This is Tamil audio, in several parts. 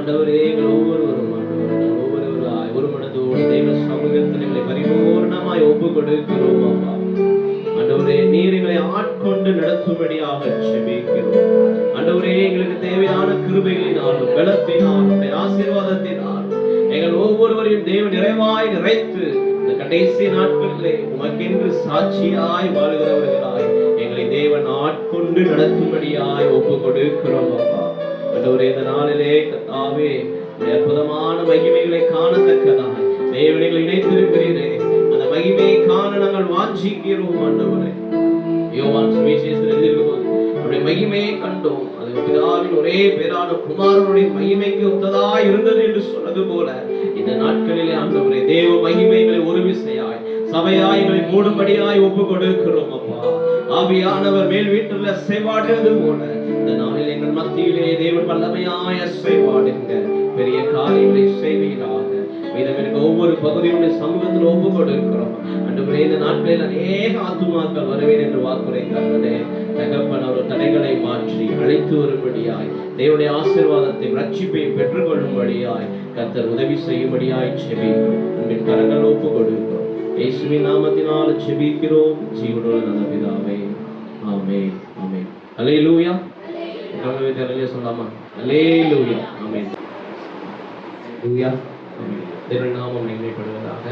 ஆண்டவரே, எங்கள் ஒவ்வொருவரும் ஒவ்வொருவராய் ஒரு மனதோடு தெய்வ சமூகத்தில் எங்களை பரிபூர்ணமாய் ஒப்பு கொடுக்கிறோம். அப்பா ஆண்டவரே, நீர் எங்களை ஆட்கொண்டு நடத்தும்படியாக ஜெபிக்கிறோம். ஆண்டவரே, எங்களுக்கு தேவையான கிருபைகளினாலும் பலத்தினாலும் ஆசீர்வாதத்தினாலும் எங்கள் ஒவ்வொருவரையும் தேவ நிறைவாய் நிறைத்து இந்த கடைசி நாட்களிலே உமக்கென்று சாட்சியாய் வாழ்கிறவர்களாய் எங்களை தேவன் ஆட்கொண்டு நடத்தும்படியாய் ஒப்பு கொடுக்கிறோம். அப்பா ஆண்டவரே, இந்த நாளிலே கர்த்தாவே அற்புதமான மகிமைகளை காணத்தக்கதாய் தேவனை இணைத்திருக்கிறீரே, அந்த மகிமையை காண நாங்கள் வாஞ்சிக்கிறோம். ஆண்டவரே, யோவான் சுவிசேஷத்தில் எழுதியிருக்கும் அவருடைய மகிமையை கண்டோம், அது பிதாவின் ஒரே பேரான குமாரனுடைய மகிமைக்கு ஒத்ததாய் இருந்தது என்று சொன்னது போல இந்த நாட்களிலே ஆண்டவரே தேவ மகிமைகளை ஒரு விசையாய் சபையாய் எங்களை மூடும்படியாய் ஒப்பு கொடுக்கிறோம். அப்பா ஆவியானவர் மேல் வீட்டில் அசைவாடுவது போல இந்த நாளில் எங்கள் மத்தியிலே தேவன் வல்லமையாய் அசைவாடுங்க, பெரிய காரியங்களை செய்வீராக. மீதம் ஒவ்வொரு பகுதியுடைய சமூகத்தில் ஒப்பு கொடுக்கிறோம். ஆண்டவரே, இந்த நாட்களில் அநேக ஆத்துமாக்கள் வருவேன் என்று வாக்குரைத்தார்களே, தகப்பன் அவர் தடைகளை மாற்றி அழைத்து வரும்படியாய் தேவனுடைய ஆசீர்வாதத்தை ரட்சிப்பையும் பெற்றுக்கொள்ளும்படியாய் கர்த்தர் உதவி செய்யும்படியாய் ஜெபிக்கிறோம். உங்கள் கரங்கள் ஒப்பு கொடுக்கிறோம். இயேசுவின் நாமத்தினால் ஜெபிக்கிறோம் ஜீவனுள்ள நல்ல பிதாவே, ஆமென் ஆமென். அல்லேலூயா. அல்லேலூயா சொல்லாமா? அல்லேலூயா. ஆமென். அல்லேலூயா. ஆமென். தேவன் நாமம் மகிமைப்படுவதாக.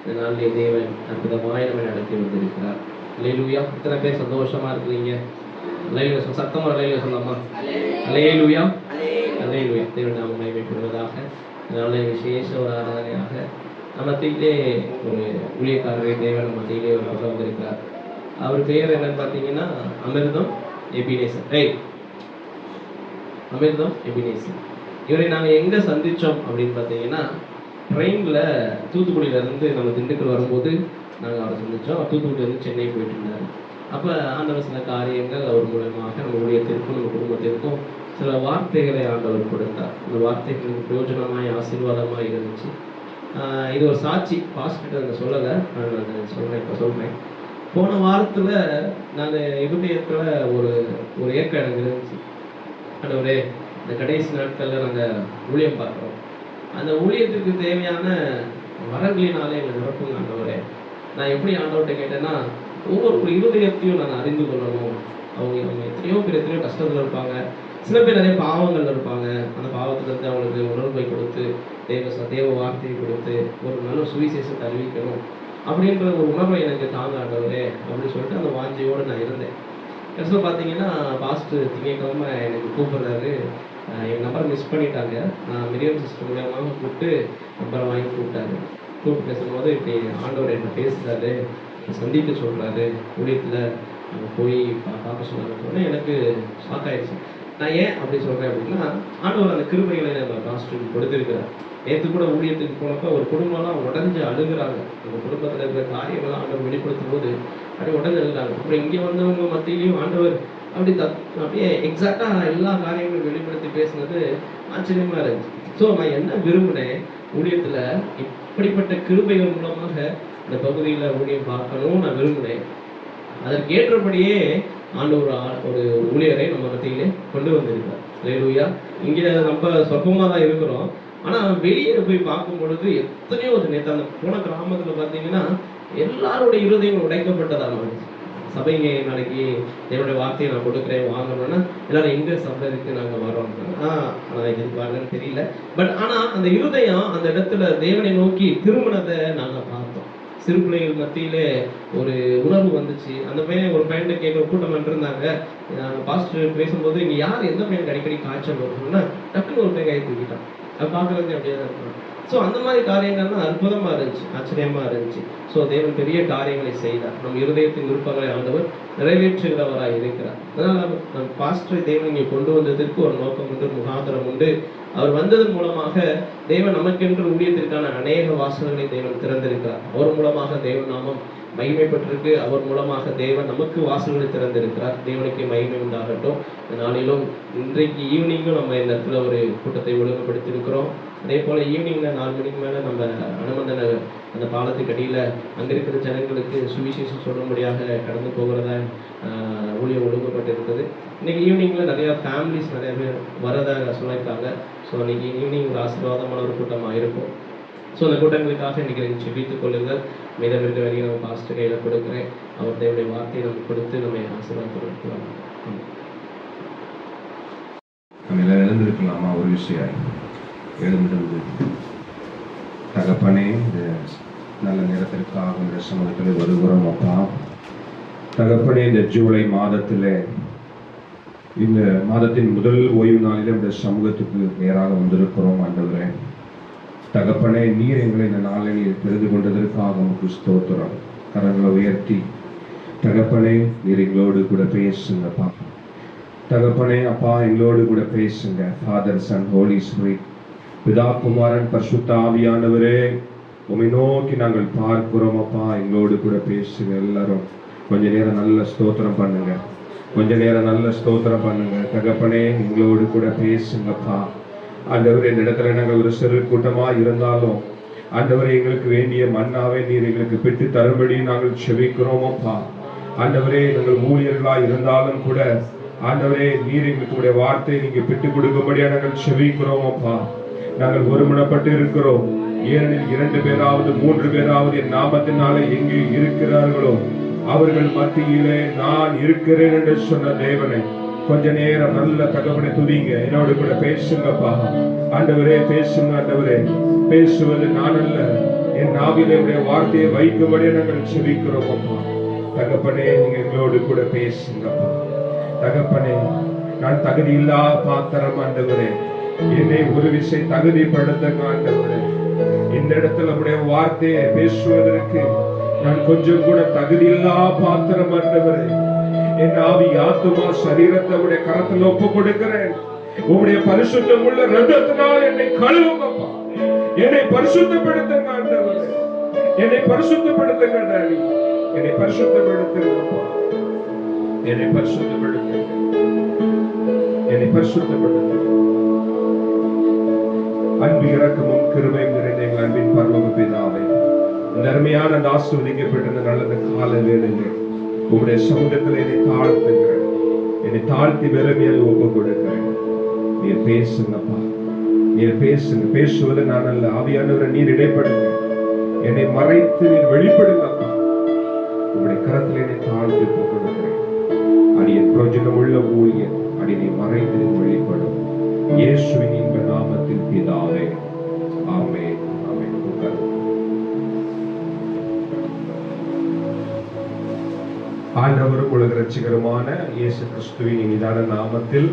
இந்த நாளிலே தேவன் அற்புதமாய் நம்மை நடத்தி வந்திருக்கிறார். அல்லேலூயா. எத்தனை பேர் சந்தோஷமா இருக்கிறீங்க? அல்லேலூயா. சத்தமா அல்லேலூயா சொல்லாமா? அல்லேலூயா. அல்லேலூயா. தேவன் நாமம் மகிமைப்படுவதாக. இதனால விசேஷ ஒரு ஆராதனையாக மத்தியிலே ஒரு ஊழியக்காரரை தேவன் மத்தியிலே ஒரு பக்கம் வந்திருக்கிறார். அவர் பெயர் என்னன்னு பார்த்தீங்கன்னா அமிர்தம் எபினேசர். அமிர்தம் எபினேசர். இவரை நாங்கள் எங்கே சந்தித்தோம் அப்படின்னு பார்த்தீங்கன்னா, ட்ரெயினில் தூத்துக்குடியிலேருந்து நம்ம திண்டுக்கல் வரும்போது நாங்கள் அவரை சந்தித்தோம். தூத்துக்குடியிலேருந்து சென்னை போயிட்டு இருந்தார். அப்போ ஆண்டவர் சில காரியங்கள் அவர் மூலமாக நம்ம ஊழியத்திற்கும் நம்ம குடும்பத்திற்கும் சில வார்த்தைகளை ஆண்டவர் கொடுத்தார். அந்த வார்த்தைகளுக்கு பிரயோஜனமாய் ஆசீர்வாதமாக இருந்துச்சு. இது ஒரு சாட்சி. பாஸ்டர் அதை சொல்லலை, நான் சொல்கிறேன். இப்போ சொல்கிறேன். போன வாரத்தில் நாங்கள் இருதயத்தில் ஒரு ஏக்கம் எனக்கு இருந்துச்சு. ஆண்டவரே, இந்த கடைசி நாட்களில் நாங்கள் ஊழியம் பார்க்குறோம், அந்த ஊழியத்துக்கு தேவையான வரங்களினாலே எங்களை நிரப்புங்க ஆண்டவரே. நான் எப்படி ஆண்டவர்கிட்ட கேட்டேன்னா, ஒவ்வொரு இருதயத்தையும் நான் அறிந்து கொள்ளணும். அவங்க எத்தனையோ பேர் எத்தனையோ கஷ்டத்தில் இருப்பாங்க. சில பேர் நிறைய பாவங்கள் இருப்பாங்க. அந்த பாவத்திலிருந்து அவங்களுக்கு உணர்வை கொடுத்து தேவ வார்த்தையை கொடுத்து ஒரு நல்ல சுவிசேஷத்தை அறிவிக்கணும் அப்படின்ற ஒரு உணர்வை எனக்கு தாங்க ஆண்டவரே அப்படின்னு சொல்லிட்டு அந்த வாஞ்சியோடு நான் இருந்தேன். கடைசியில் பார்த்தீங்கன்னா பாஸ்டர் திங்கட்கிழமை எனக்கு கூப்பிட்றாரு. என் நம்பரை மிஸ் பண்ணிட்டாங்க. நான் மிரியம் சிஸ்டர் மூலமாக கூப்பிட்டு நம்பரை வாங்கி கூப்பிட்டாரு. கூப்பிட்டு பேசும்போது இப்படி ஆண்டவர் என்ன பேசுகிறாரு, சந்திக்க சொல்கிறாரு, ஊழியத்தில் நம்ம போய் பார்க்க சொன்னாங்க. எனக்கு ஷாக் ஆயிடுச்சு. நான் ஏன் அப்படி சொல்கிறேன் அப்படின்னா, ஆண்டவர் அந்த கிருபைகளை நம்ம பாஸ்டருக்கு கொடுத்துருக்கிறார். நேற்று கூட ஊழியத்துக்கு போனப்போ ஒரு குடும்பம்லாம் உடஞ்சி அழுகுறாங்க. அந்த குடும்பத்தில் இருக்கிற காரியங்கள்லாம் ஆண்டவர் வெளிப்படுத்தும் போது அப்படியே உடஞ்சி அழுகுறாங்க. அப்புறம் இங்கே வந்தவங்க மத்தியிலையும் ஆண்டவர் அப்படியே எக்ஸாக்டாக எல்லா காரியங்களும் வெளிப்படுத்தி பேசுனது ஆச்சரியமாக இருந்துச்சு. ஸோ நான் என்ன விரும்பினேன், ஊழியத்தில் இப்படிப்பட்ட கிருபைகள் மூலமாக இந்த பகுதியில் ஊழியம் பார்க்கணும்னு நான் விரும்பினேன். அதற்கு ஏற்றபடியே ஆண்டவர் ஒரு ஊழியரை நம்ம மத்தியிலே கொண்டு வந்திருக்கார். அல்லேலூயா. இங்கே நம்ம சொற்பமாக தான் இருக்கிறோம். ஆனால் வெளியே போய் பார்க்கும் பொழுது எத்தனையோ நேற்று அந்த போன கிராமத்தில் பார்த்தீங்கன்னா எல்லாருடைய இருதயம் உடைக்கப்பட்டதாக இருந்துச்சு. சபைங்க நாளைக்கு என்னுடைய வார்த்தையை நான் கொடுக்குறேன் வாங்கணும்னா எல்லாரும் எங்கே சபை இருக்கு நாங்கள் வரோம். ஆனால் இதுக்கு வரலன்னு தெரியல. பட் ஆனால் அந்த இருதயம் அந்த இடத்துல தேவனை நோக்கி திருமணத்தை நாங்கள் பார்த்தோம். சிறு பிள்ளைகள் மத்தியிலே ஒரு உணர்வு வந்துச்சு. அந்த பையன் ஒரு பையன்கிட்ட கேட்குற கூட்டம் இருந்தாங்க. பாஸ்டர் பேசும்போது இங்கே யார் எந்த பையனுக்கு அடிக்கடி காய்ச்சல் வருதுன்னா டக்குன்னு ஒரு பையன் கை தூக்கிட்டான். அது பார்க்குறதுக்கு அப்படியே தான் இருக்கும். ஸோ அந்த மாதிரி காரியங்கள்லாம் அற்புதமாக இருந்துச்சு, ஆச்சரியமாக இருந்துச்சு. ஸோ தேவன் பெரிய காரியங்களை செய்தார். நம் இருதயத்தின் விருப்பங்களை ஆண்டவர் நிறைவேற்றுகிறவராக இருக்கிறார். அதனால் நம் பாஸ்டர் தேவன் இங்கே கொண்டு வந்ததற்கு ஒரு நோக்கம் உண்டு, முகாந்திரம் உண்டு. அவர் வந்ததன் மூலமாக தேவன் நமக்கென்று ஊழியத்திற்கான அநேக வாசல்களை தேவன் திறந்திருக்கிறார். அவர் மூலமாக தேவன் நாமம் மகிமைப்பட்டிருக்கு. அவர் மூலமாக தேவன் நமக்கு வாசல்களை திறந்திருக்கிறார். தேவனுக்கு மகிமை உண்டாகட்டும். இந்த நாளிலும் இன்றைக்கு ஈவினிங்கும் நம்ம இந்த இடத்துல ஒரு கூட்டத்தை ஒழுங்குபடுத்தியிருக்கிறோம். அதே போல் ஈவினிங்கில் 4 மணிக்கு மேலே நம்ம அனுமந்தன அந்த பாலத்துக்கு அடியில் அங்கே இருக்கிற ஜனங்களுக்கு சுவிசேஷம் சொல்லும்படியாக கடந்து போகிறதா ஊழியம் ஒழுங்குபட்டு இன்றைக்கி ஈவினிங்கில் நிறையா ஃபேமிலிஸ் நிறைய பேர் வரதாக சொல்லியிருக்காங்க. ஸோ இன்றைக்கி ஈவினிங் ஒரு ஆசீர்வாதமான ஒரு கூட்டமாக இருக்கும். ஸோ அந்த கூட்டங்களுக்காக இன்றைக்கி செபித்துக் கொள்ளுங்கள். மீதம் இருக்க வரைக்கும் நம்ம பாஸ்டர் கையில் கொடுக்குறேன். அவர் தேவனுடைய வார்த்தையை நமக்கு கொடுத்து நம்ம ஆசீர்வாதப்படுத்தலாம். நம்ம எல்லாம் எழுந்திருக்கலாமா? ஒரு விஷயம் எழுந்திருந்து தகப்பனே, இந்த நல்ல நேரத்திற்காக இந்த சமூகத்தில் வருகிறோம் அப்பா. தகப்பனே, இந்த ஜூலை மாதத்தில் இந்த மாதத்தின் முதல் ஓய்வு நாளில் இந்த சமூகத்துக்கு நேராக வந்திருக்கிறோம். ஆண்டவரே தகப்பனே, நீர் எங்களை இந்த நாளில் நீர் தெரிந்து கொண்டதற்காக உங்களுக்கு ஸ்தோத்திரம். கரங்களை உயர்த்தி தகப்பனே, நீர் எங்களோடு கூட பேசுங்கப்பா. தகப்பனே அப்பா, எங்களோடு கூட பேசுங்க. ஃபாதர், சன், ஹோலி ஸ்பிரிட், பிதா, குமாரன், பரிசுத்த ஆவியானவரே, உம்மை நோக்கி நாங்கள் பார்க்கிறோம் அப்பா. எங்களோடு கூட பேசுங்க. எல்லாரும் கொஞ்ச நேரம் நல்ல ஸ்தோத்திரம் பண்ணுங்க. கொஞ்ச நேரம் நல்ல ஸ்தோத்திரம் பண்ணுங்க. தகப்பனே, எங்களோடு கூட பேசுங்கப்பா. ஆண்டவர், இந்த இடத்துல நாங்கள் ஒரு சிறு கூட்டமா இருந்தாலும் ஆண்டவரை எங்களுக்கு வேண்டிய மன்னாவை நீர் எங்களுக்கு பெற்று தரும்படி நாங்கள் செபிக்கிறோம் அப்பா. ஆண்டவரே, நாங்கள் ஊழியர்களா இருந்தாலும் கூட ஆண்டவரே, நீர் எங்களுடைய வார்த்தையை நீங்க பெற்றுக் கொடுக்கும்படியா நாங்கள் செபிக்கிறோம் அப்பா. நாங்கள் ஒருமனப்பட்டு இருக்கிறோம். ஏனெனில் 2 பேராவது 3 பேராவது என் நாமத்தினாலே எங்கே இருக்கிறார்களோ அவர்கள் மத்தியிலே நான் இருக்கிறேன் என்று சொன்ன தேவனை கொஞ்ச நேரம் நல்ல தகவலை துதிங்க. என்னோடு கூட பேசுங்கப்பா. ஆண்டவரே பேசுங்க. ஆண்டவரே, பேசுவது நான் அல்ல, என் நாவிலே உடைய வார்த்தையை வைக்கும்படியே நாங்கள் செபிக்கிறோம் அப்பா. தகப்பனே, நீங்க எங்களோடு கூட பேசுங்கப்பா. தகப்பனே, நான் தகுதி இல்லா பாத்திரம் ஆண்டவரே, என்னை ஒரு விஷயம் தகுதிப்படுத்துங்க ஆண்டவரே. இந்த இடத்துல உடைய வார்த்தையை பேசுவதற்கு நான் கொஞ்சம் கூட தகுதி இல்லா பாத்திரம் ஆண்டவரே. என் ஆவி, ஆத்துமா, சரீரத்தை உடைய கரத்தில் ஒப்பு கொடுக்கிறேன். உங்களுடைய பரிசுத்தம் உள்ள இரத்தத்தினால் என்னை கழுவுங்கப்பா. என்னை பரிசுத்தப்படுத்துங்க ஆண்டவரே. என்னை பரிசுத்தப்படுத்துங்க டாடி. என்னை பரிசுத்தப்படுத்துங்கப்பா. என்னை பரிசுத்தப்படுத்துங்க. என்னை பரிசுத்தப்படுத்துங்க. அன்பு, இரக்கமும் கிருபையும் நிறைந்த எங்கள் அன்பின் பரலோக பிதாவே, இந்த அருமையான அந்த ஆசீர்வதிக்கப்பட்ட நல்ல கால வேளையிலே உங்களுடைய சமூகத்தில் என்னை தாழ்த்துகிறேன். என்னை தாழ்த்தி வெறுமையாக ஒப்பு கொடுக்கிறேன். நீர் பேசுங்கப்பா. நீர் பேசுங்க. பேசுவது நான் அல்ல, ஆவியானவரை நீர் இடைப்படுங்க. என்னை மறைத்து நீர் வெளிப்படுங்கப்பா. உங்களுடைய கரத்தில் என்னை தாழ்த்தி ஒப்பு கொடுக்கிறேன். அடியின் பிரயோஜனம் உள்ள ஊழியன் அடியை மறைத்து நீர் வெளிப்படும். இயேசுவின் இன்ப நாமத்தில் பிதாவே, ஆமென். ஆமென். ஆண்டவரும் உலக ரட்சிகருமான இயேசு கிறிஸ்துவின் இனிதான நாமத்தில்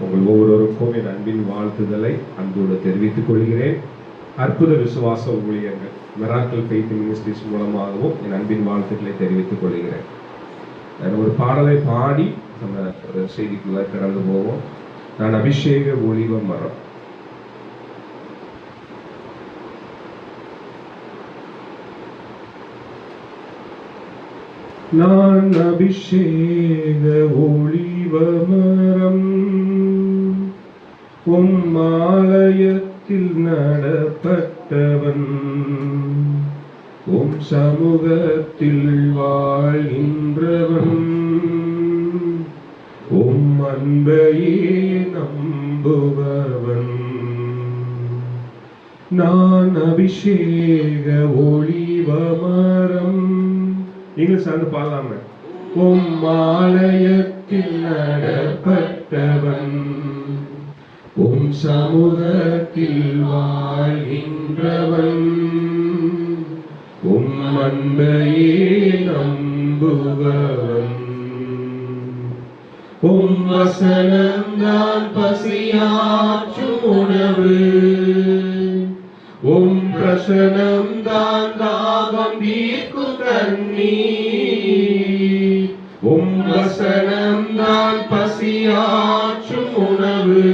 உங்கள் ஒவ்வொருவருக்கும் என் அன்பின் வாழ்த்துதலை அன்போடு தெரிவித்துக் கொள்கிறேன். அற்புத விசுவாச ஊழியங்கள் மிராக்கிள் ஃபெய்த் மினிஸ்ட்ரிஸ் மூலமாகவும் என் அன்பின் வாழ்த்துக்களை தெரிவித்துக் கொள்கிறேன். ஒரு பாடலை பாடி நம்ம ஒரு செய்திக்குள்ள கடந்து போவோம். நான் அபிஷேக ஒளிவ மரம். நான் அபிஷேக ஒளிவ மரம், உம் ஆலயத்தில் நடப்பட்டவன், உம் சமூகத்தில் வாழ்கின்றவன், உம் அன்பையே நம்புபவன். நான் அபிஷேக ஒளிவ மரம். நீங்கள் சேர்ந்து பாடலாமே. உம் ஆலயத்தில் நடப்பட்டவன், உம் சமூகத்தில் வாழ்கின்றவன், உம் அன்பையே நம்புபவன். உம் வசனம்தான் பசியாற்றும் உணவு, உம் பிரசனம்தான் தாகம் தீர்க்கும் தண்ணீர். உம் வசனம்தான் பசியாற்றும் உணவு,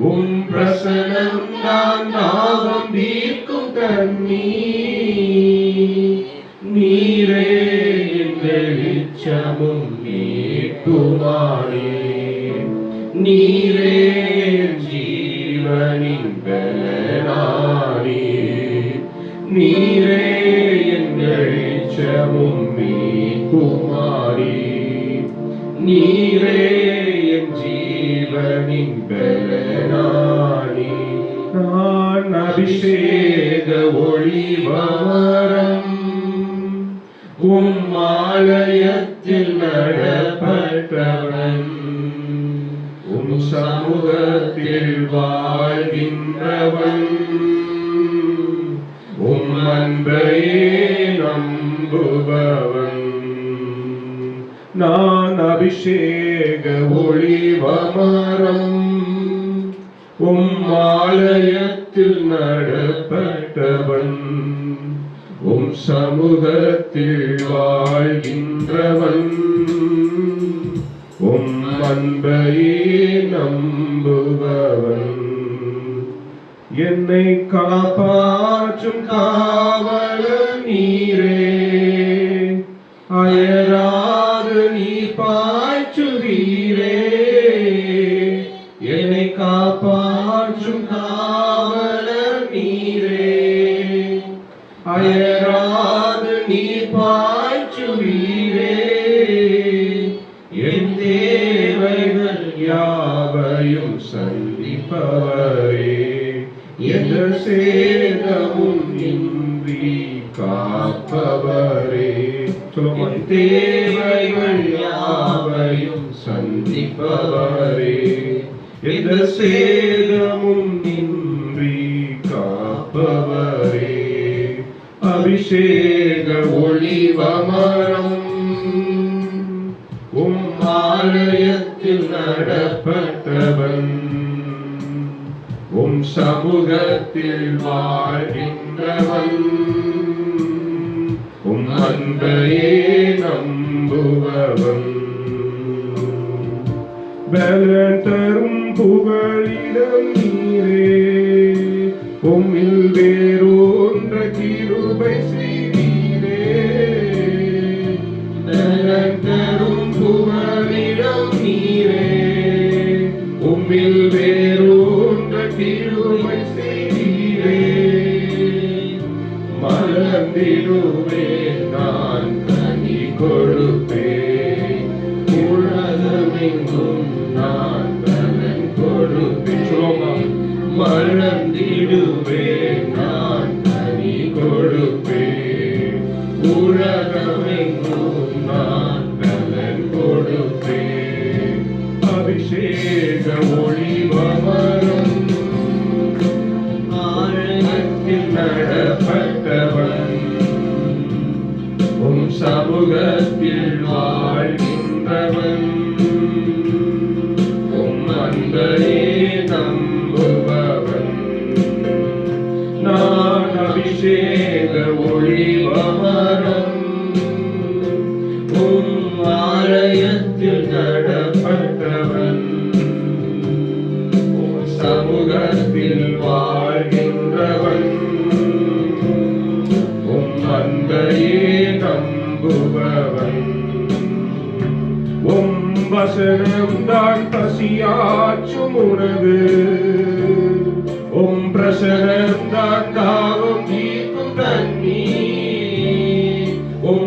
உம் பிரசனம்தான் தாகம் தீர்க்கும் தண்ணீர். நீ வெளிச்சமும் மீட்புமானே. நீரே என் ஜீவனின் பலனானே. நீரே என் வெளிச்சமும் மீட்புமானே. நீரே என் ஜீவனின் பலனானே. நான் அபிஷேக ஒளிவமரம் ஆலயத்தில் நடப்பட்டவன். சமூகத்தில் வாழ்கின்றவன். அன்பையே நம்புபவன். நான் அபிஷேக ஒளிவமரம் ஆலயத்தில் நடப்பட்டவன். சமூகத்தில் வாழ்கின்றவன். அன்பையே நம்புபவன். என்னை காப்பாற்றும் காவலர் நீரே. அயராது நீ பாய்ச்சுவீரே. என்னை காப்பாற்றும் காவலர் நீரே. அயராது நீ பாய்ச்சுவீரே. என் தேவைகள் யாவையும் சந்திப்பவரே. எந்த சேதமும் இன்றி காப்பவரே. என் தேவைகள் யாவையும் சந்திப்பவரே. எந்த சேதமும் இன்றி காப்பவரே. அபிஷேக ஒளிவமரம் ஆலயத்தில் நடப்பட்டவன். சமூகத்தில் வாழ்கின்றவன். அன்பையே நம்புபவன். பலன் தரும் புகழிடம் நீரே. உம்மில் வேறொன்ற கிருபை செய்தீரே. பலன் தரும் புகழிடம் நீரே. உம்மில் வேறொன்ற கிருபை செய்தீரே. மலர்ந்திடுவேன் நான் கனி கொடுப்பேன். உலகமெங்கும் நான் பலன் கொடுப்பேன். மலர்ந்திடுவேன் நான் கனி கொடுப்பேன். உலகமெங்கும் நான் பலன் கொடுப்பேன். அபிஷேக ஒளிவமரம் ஆலயத்தில் நடப்பட்டவன். சமூகத்தில் வாழ்கின்றவன். அன்பையே நம்புபவன். நான் அபிஷேக ஒளிவமரம் ஆலயத்தில் நடப்பட்டவன். சமூகத்தில் வாழ்கின்றவன். அன்பையே நம்புபவன். வசனம் தான் பசியாற்றும் உணவு. பிரசனம் தான் தாகம் தீர்க்கும் தண்ணீர்.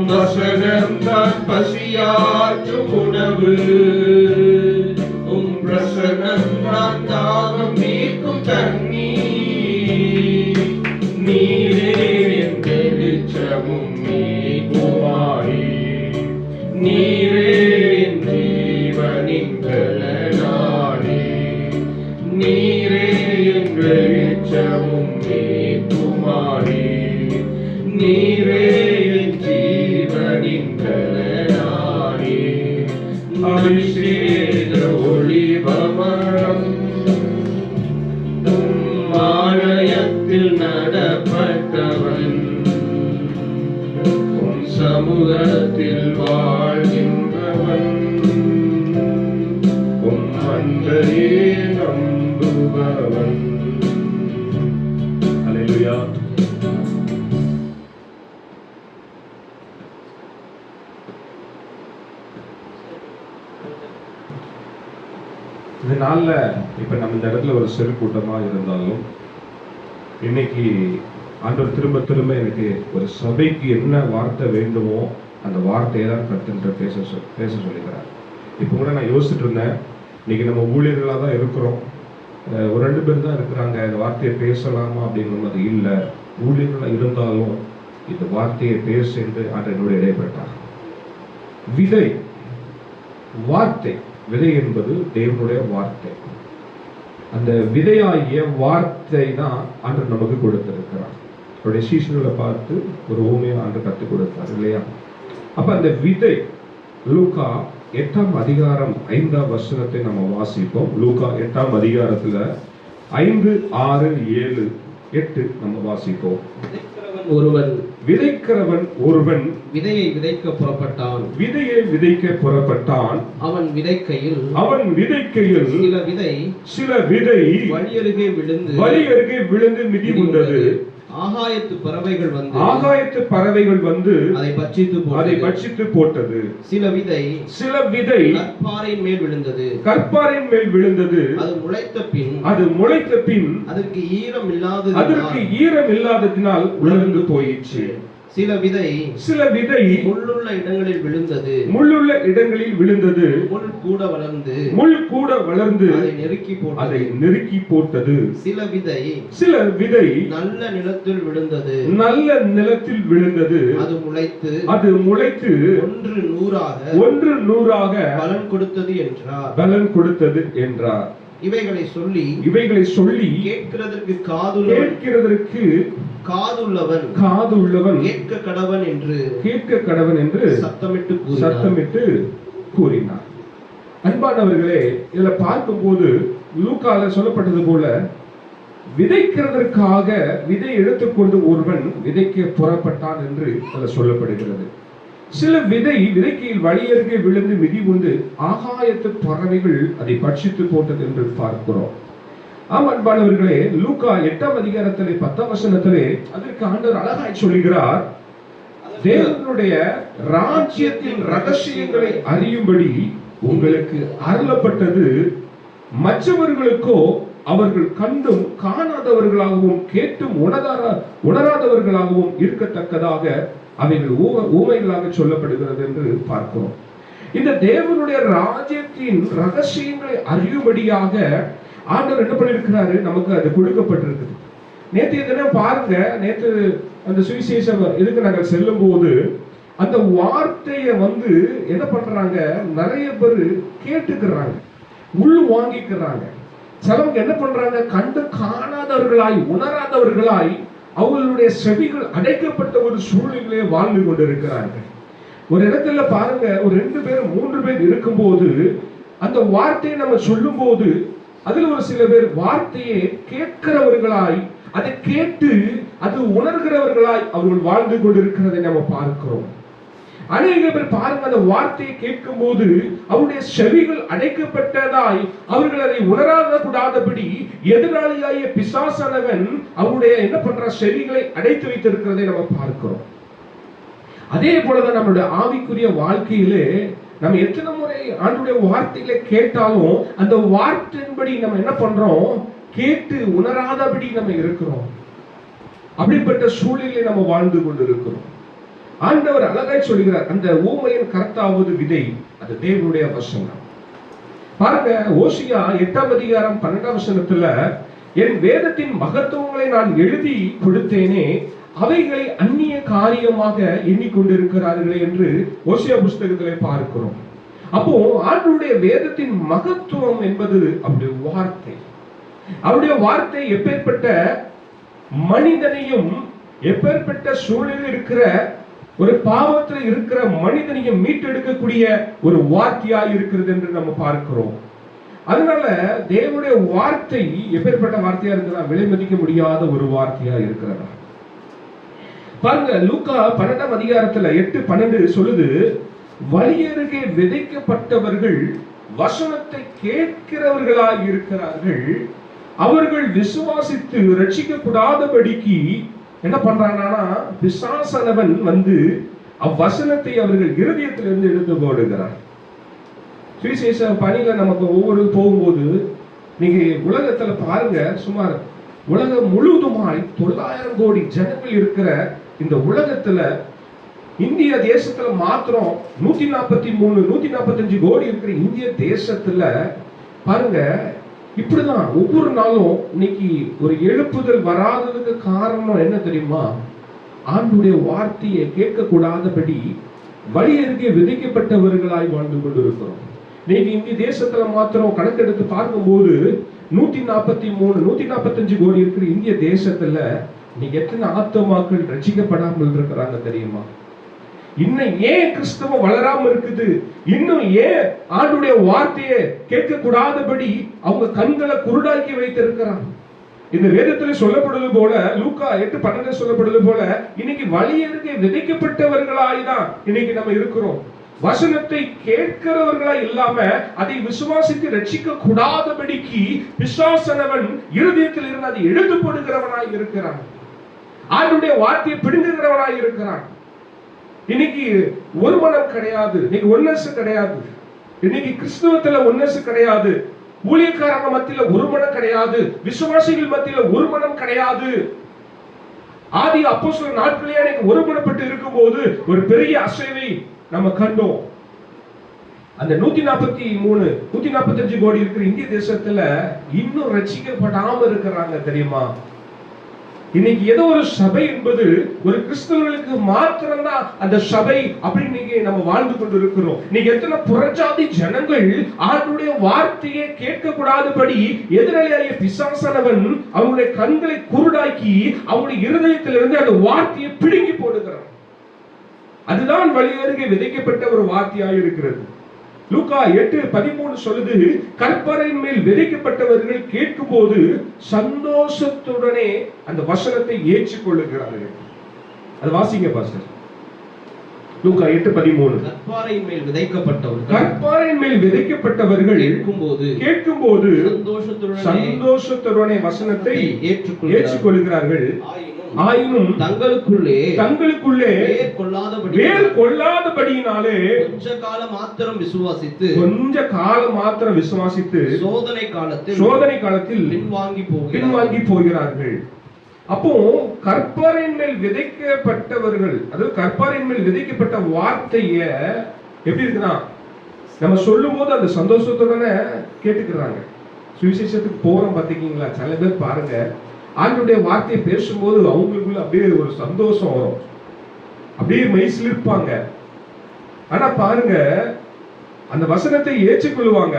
வசனம் தான் பசியாற்றும் உணவு. பிரசனம் தான் தாகம் தீர்க்கும் தண்ணீர். நீரே என் வெளிச்சமும் மீட்புமானே. நீரே என் ஜீவனின் பலனானே. நீரே என் வெளிச்சமும் மீட்புமானே. நீரே என் ஜீவனின் பலனானே. அபிஷேக ஒளிவமரம் ஆலயத்தில் நடப்பட்டவன். சமூகத்தில் வாழ்கின்றவன். அன்பையே நம்புபவன். அல்லேலூயா. இந்த நாள்ல இப்ப நம்ம இந்த இடத்துல ஒரு சிறு கூட்டமா இருந்தாலும் இன்னைக்கு ஆண்டவர் திரும்ப திரும்ப எனக்கு ஒரு சபைக்கு என்ன வார்த்தை வேண்டுமோ அந்த வார்த்தையை தான் கர்த்தர் பேச சொல்லிக்கிறார். இப்போ கூட நான் யோசிச்சுட்டு இருந்தேன், இன்னைக்கு நம்ம ஊழியர்களாக தான் இருக்கிறோம், ஒரு 2 பேர் தான் இருக்கிறாங்க, இந்த வார்த்தையை பேசலாமா அப்படின்றது இல்லை. ஊழியர்களாக இருந்தாலும் இந்த வார்த்தையை பேச என்று ஆண்டவரோடு இடைப்பட்டார். விதை, வார்த்தை, விதை என்பது தேவனுடைய வார்த்தை. அந்த விதையாகிய வார்த்தை தான் ஆண்டவர் நமக்கு கொடுத்திருக்கிறார். அவருடைய சீஷர்களை பார்த்து ஒரு ஊமையை ஆண்டவர் கற்றுக் கொடுத்தார் இல்லையா? அப்ப அந்த விதை, லூக்கா 8ஆம் அதிகாரம் 5ஆம் வசனத்தை நம்ம வாசிப்போம். லூக்கா 8ஆம் அதிகாரத்துல 5, 6, 7, 8 நம்ம வாசிப்போம். விதைக்கிறவன் ஒருவன் விதையை விதைக்க புறப்பட்டான். அவன் விதைக்கையில் சில விதை வழியருகே விழுந்து மிதிவுண்டது. ஆகாயத்து பறவைகள் வந்து அதை பட்சித்து போட்டது. சில விதை கற்பாறையின் மேல் விழுந்தது. அது முளைத்த பின் அதற்கு ஈரம் இல்லாததினால் உலர்ந்து போயிற்று. சில விதை முள்ளுள்ள இடங்களில் விழுந்தது. முள் கூட வளர்ந்து அதை நெருக்கி போட்டது. சில விதை நல்ல நிலத்தில் விழுந்தது. அது முளைத்து 100 பலன் கொடுத்தது என்றார். இவைகளை சொல்லி கேட்கிறதற்கு காதுள்ளவன் கேட்க கடவன் என்று சத்தமிட்டு கூறினார். அன்பானவர்களே, இதுல பார்க்கும்போது லூக்கால சொல்லப்பட்டது போல விதைக்கிறதற்காக விதை எடுத்துக்கொண்டு ஒருவன் விதைக்க புறப்பட்டான் என்று அதில் சொல்லப்படுகிறது. சில விதைக்கையில் வழியருகே விழுந்து மிதிவுண்டு ஆகாயத்து பறவைகள் அதை பட்சித்து போட்டது என்று பார்க்கிறோம். ஆம் அன்பானவர்களே, லூக்கா 8ஆம் அதிகாரத்திலே 10ஆம் வசனத்திலே அதற்கு ஆண்டவர் அழகாய் சொல்கிறார், தேவனுடைய ராஜ்யத்தின் ரகசியங்களை அறியும்படி உங்களுக்கு அருளப்பட்டது. மற்றவர்களுக்கோ அவர்கள் கண்டும் காணாதவர்களாகவும் கேட்டும் உணராதவர்களாகவும் இருக்கத்தக்கதாக அவைகள் ஊமைகளாக சொல்லப்படுகிறது என்று பார்க்கிறோம். இந்த தேவனுடைய ராஜ்யத்தின் ரகசியங்களை அறியும்படியாக ஆண்டவர் என்ன பண்ணிருக்கிறாரு, நமக்கு அது கொடுக்கப்பட்டிருக்குது. நேற்றைய தினம் பாருங்க, நேற்று அந்த சுவிசேஷம் இதுக்கு நாங்கள் செல்லும் போது அந்த வார்த்தையை வந்து என்ன பண்றாங்க, நிறைய பேர் கேட்டுக்கிறாங்க, உள் வாங்கிக்கிறாங்க. சிலவங்க என்ன பண்றாங்க, கண்டு காணாதவர்களாய் உணராதவர்களாய் அவர்களுடைய செவிகள் அடைக்கப்பட்ட ஒரு சூழ்நிலையிலே வாழ்ந்து கொண்டிருக்கிறார்கள். ஒரு இடத்துல பாருங்க, ஒரு 2 பேர் 3 பேர் இருக்கும்போது அந்த வார்த்தையை நம்ம சொல்லும் போது அதில் ஒரு சில பேர் வார்த்தையை கேட்கிறவர்களாய், அதை கேட்டு அது உணர்கிறவர்களாய் அவர்கள் வாழ்ந்து கொண்டிருக்கிறதை நம்ம பார்க்கிறோம். அநேக பேர் பாருங்க, அந்த வார்த்தையை கேட்கும் போது அவருடைய செவிகள் அடைக்கப்பட்டதாய் அவர்கள் அதை உணராத கூடாதபடி எதிராளியாய பிசாசானவன் அவருடைய என்ன பண்ற செவிகளை அடைத்து வைத்திருக்கிறதை நம்ம பார்க்கிறோம். அதே போலதான் நம்மளுடைய ஆவிக்குரிய வாழ்க்கையிலே நம்ம எத்தனை முறை ஆண்டவருடைய வார்த்தைகளை கேட்டாலும் அந்த வார்த்தையின்படி நம்ம என்ன பண்றோம், கேட்டு உணராதபடி நம்ம இருக்கிறோம். அப்படிப்பட்ட சூழ்நிலை நம்ம வாழ்ந்து கொண்டிருக்கிறோம். ஆண்டவர் அழகாய் சொல்கிறார், அந்த ஊமையின் கர்த்தாவது விதை, அது தேவனுடைய வசனம். பாருங்க, ஓசியா 8ஆம் அதிகாரம் 12ஆம் வசனத்துல, என் வேதத்தின் மகத்துவங்களை நான் எழுதி கொடுத்தேனே, அவைகளை அந்நிய காரியமாக எண்ணிக்கொண்டிருக்கிறார்களே என்று ஓசியா புஸ்தகத்திலே பார்க்கிறோம். அப்போ ஆண்டவருடைய வேதத்தின் மகத்துவம் என்பது அவருடைய வார்த்தை. அவருடைய வார்த்தை எப்பேற்பட்ட மனிதனையும், எப்பேற்பட்ட சூழலில் இருக்கிற ஒரு பாவத்தில் இருக்கிற மனிதனையும் மீட்டெடுக்கக்கூடிய ஒரு வார்த்தையாய் இருக்கிறது என்று நம்ம பார்க்கிறோம். அதனால தேவனுடைய வார்த்தை எப்பேற்பட்ட வார்த்தையா இருக்கிறதா, விலை மதிக்க முடியாத ஒரு வார்த்தையா இருக்கிறதா. பாருங்க, லூக்கா 12ஆம் அதிகாரத்துல 8:12 சொல்லுது, வழியருகே விதைக்கப்பட்டவர்கள் வசனத்தை கேட்கிறவர்களாய் இருக்கிறார்கள். அவர்கள் விசுவாசித்து ரட்சிக்கப்படாதபடிக்கு என்ன பண்றாங்கன்னா, பிசாசானவன் வந்து அவ்வசனத்தை அவர்கள் இருதயத்திலிருந்து எடுத்து போடுகிறார். சுவிசேஷ பணியில நமக்கு ஒவ்வொரு போகும்போது நீங்க உலகத்துல பாருங்க, சுமார் உலகம் முழுவதுமாய் 900 கோடி ஜனங்கள் இருக்கிற இந்த உலகத்துல இந்திய தேசத்துல மாத்திரம் 143 145 கோடி இருக்கிற இந்திய தேசத்துல பாருங்க, இப்படிதான் ஒவ்வொரு நாளும் இன்னைக்கு ஒரு எழுப்புதல் வராததுக்கு காரணம் என்ன தெரியுமா? ஆண்டுடைய வார்த்தையை கேட்க கூடாதபடி வழி அருகே விதைக்கப்பட்டவர்களாய் வாழ்ந்து கொண்டிருக்கிறோம். நீங்க இந்திய தேசத்துல மாத்திரம் கணக்கெடுத்து பார்க்கும்போது 143 145 கோடி இருக்கிற இந்திய தேசத்துல நீங்க எத்தனை ஆத்மாக்கள் ரட்சிக்கப்படாமல் இருக்கிறாங்க தெரியுமா? இன்னும் ஏன் கிறிஸ்தவம் வளராம இருக்குது? இன்னும் ஏன் ஆண்டுடைய வார்த்தையை கேட்க கூடாதபடி அவங்க கண்களை குருடாக்கி வைத்திருக்கிறாங்க? இந்த வேதத்துல சொல்லப்படுவது போல, லூக்கா 8:12 சொல்லப்படுவது போல, இன்னைக்கு வழியருகே விதைக்கப்பட்டவர்களாய்தான் இன்னைக்கு நம்ம இருக்கிறோம். வசனத்தை கேட்கிறவர்களாய் இல்லாம அதை விசுவாசித்து ரட்சிக்க கூடாதபடிக்கு பிசாசனவன் இருதயத்தில் இருந்து அதை எழுது போடுகிறவனாய் இருக்கிறான். ஆண்டுடைய வார்த்தையை பிடுங்குகிறவனாய் இருக்கிறான். இன்னைக்கு ஒரு மனம் கிடையாது, இன்னைக்கு ஒன்னஸ் கிடையாது, இன்னைக்கு கிறிஸ்தவத்துல ஒன்னஸ் கிடையாது, ஊழியக்காரங்க மத்தியில ஒரு மனம் கிடையாது, விசுவாசிகள் மத்தியில ஒரு மனம் கிடையாது. ஆதி அப்போஸ்தலர் நாட்களிலே எனக்கு ஒருமனப்பட்டு இருக்கும்போது ஒரு பெரிய அசைவை நம்ம கண்டோம். அந்த 143 145 கோடி இருக்கிற இந்திய தேசத்துல இன்னும் ரட்சிக்கப்படாம இருக்கிறாங்க தெரியுமா? இன்னைக்கு ஏதோ ஒரு சபை என்பது ஒரு கிறிஸ்தவர்களுக்கு மாத்திரம்தான் அந்த சபை அப்படின்னு நீங்க நம்ம வாழ்ந்து கொண்டு இருக்கிறோம். நீங்க எத்தனை புறஜாதி ஜனங்கள் ஆண்டுடைய வார்த்தையை கேட்க கூடாதபடி எதிராளியாகிய பிசாசானவன் அவங்களுடைய கண்களை குருடாக்கி அவங்களுடைய இருதயத்திலிருந்து அந்த வார்த்தையை பிடுங்கி போடுகிறான். அதுதான் வழியருகே விதைக்கப்பட்ட ஒரு வார்த்தையாக இருக்கிறது. லூக்கா 8:13 சொல்லுது, கற்பறையின் மேல் விதைக்கப்பட்டவர்கள் கேட்கும் போது சந்தோஷத்துடனே அந்த வசனத்தை ஏற்றுக்கொள்ளுகிறார்கள். அது வாசிங்க பாஸ்டர். லூக்கா 8:13. கற்பாறையின் மேல் விதைக்கப்பட்டவர்கள், கற்பாறையின் மேல் விதைக்கப்பட்டவர்கள் கேட்கும்போது சந்தோஷத்துடனே வசனத்தை ஏற்றுக்கொள்கிறார்கள். ஆயினும் தங்களுக்குள்ளே வேர் கொள்ளாதபடியினாலே கொஞ்ச காலம் மாத்திரம் விசுவாசித்து சோதனை காலத்தில் பின்வாங்கி போகிறார்கள். அப்போ கற்பாறையின் மேல் விதைக்கப்பட்டவர்கள், அதாவது கற்பாறையின் மேல் விதைக்கப்பட்ட வார்த்தைய எப்படி இருக்குன்னா, நம்ம சொல்லும் போது அந்த சந்தோஷத்துடனே கேட்டுக்கிறாங்க. சுவிசேஷத்துக்கு போறோம் பாத்தீங்களா, சில பேர் பாருங்க ஆண்டவருடைய வார்த்தையை பேசும்போது அவங்களுக்குள்ள அப்படியே ஒரு சந்தோஷம் வரும், அப்படியே மெய்சில் இருப்பாங்க. ஆனா பாருங்க, அந்த வசனத்தை ஏற்றுக்கொள்வாங்க.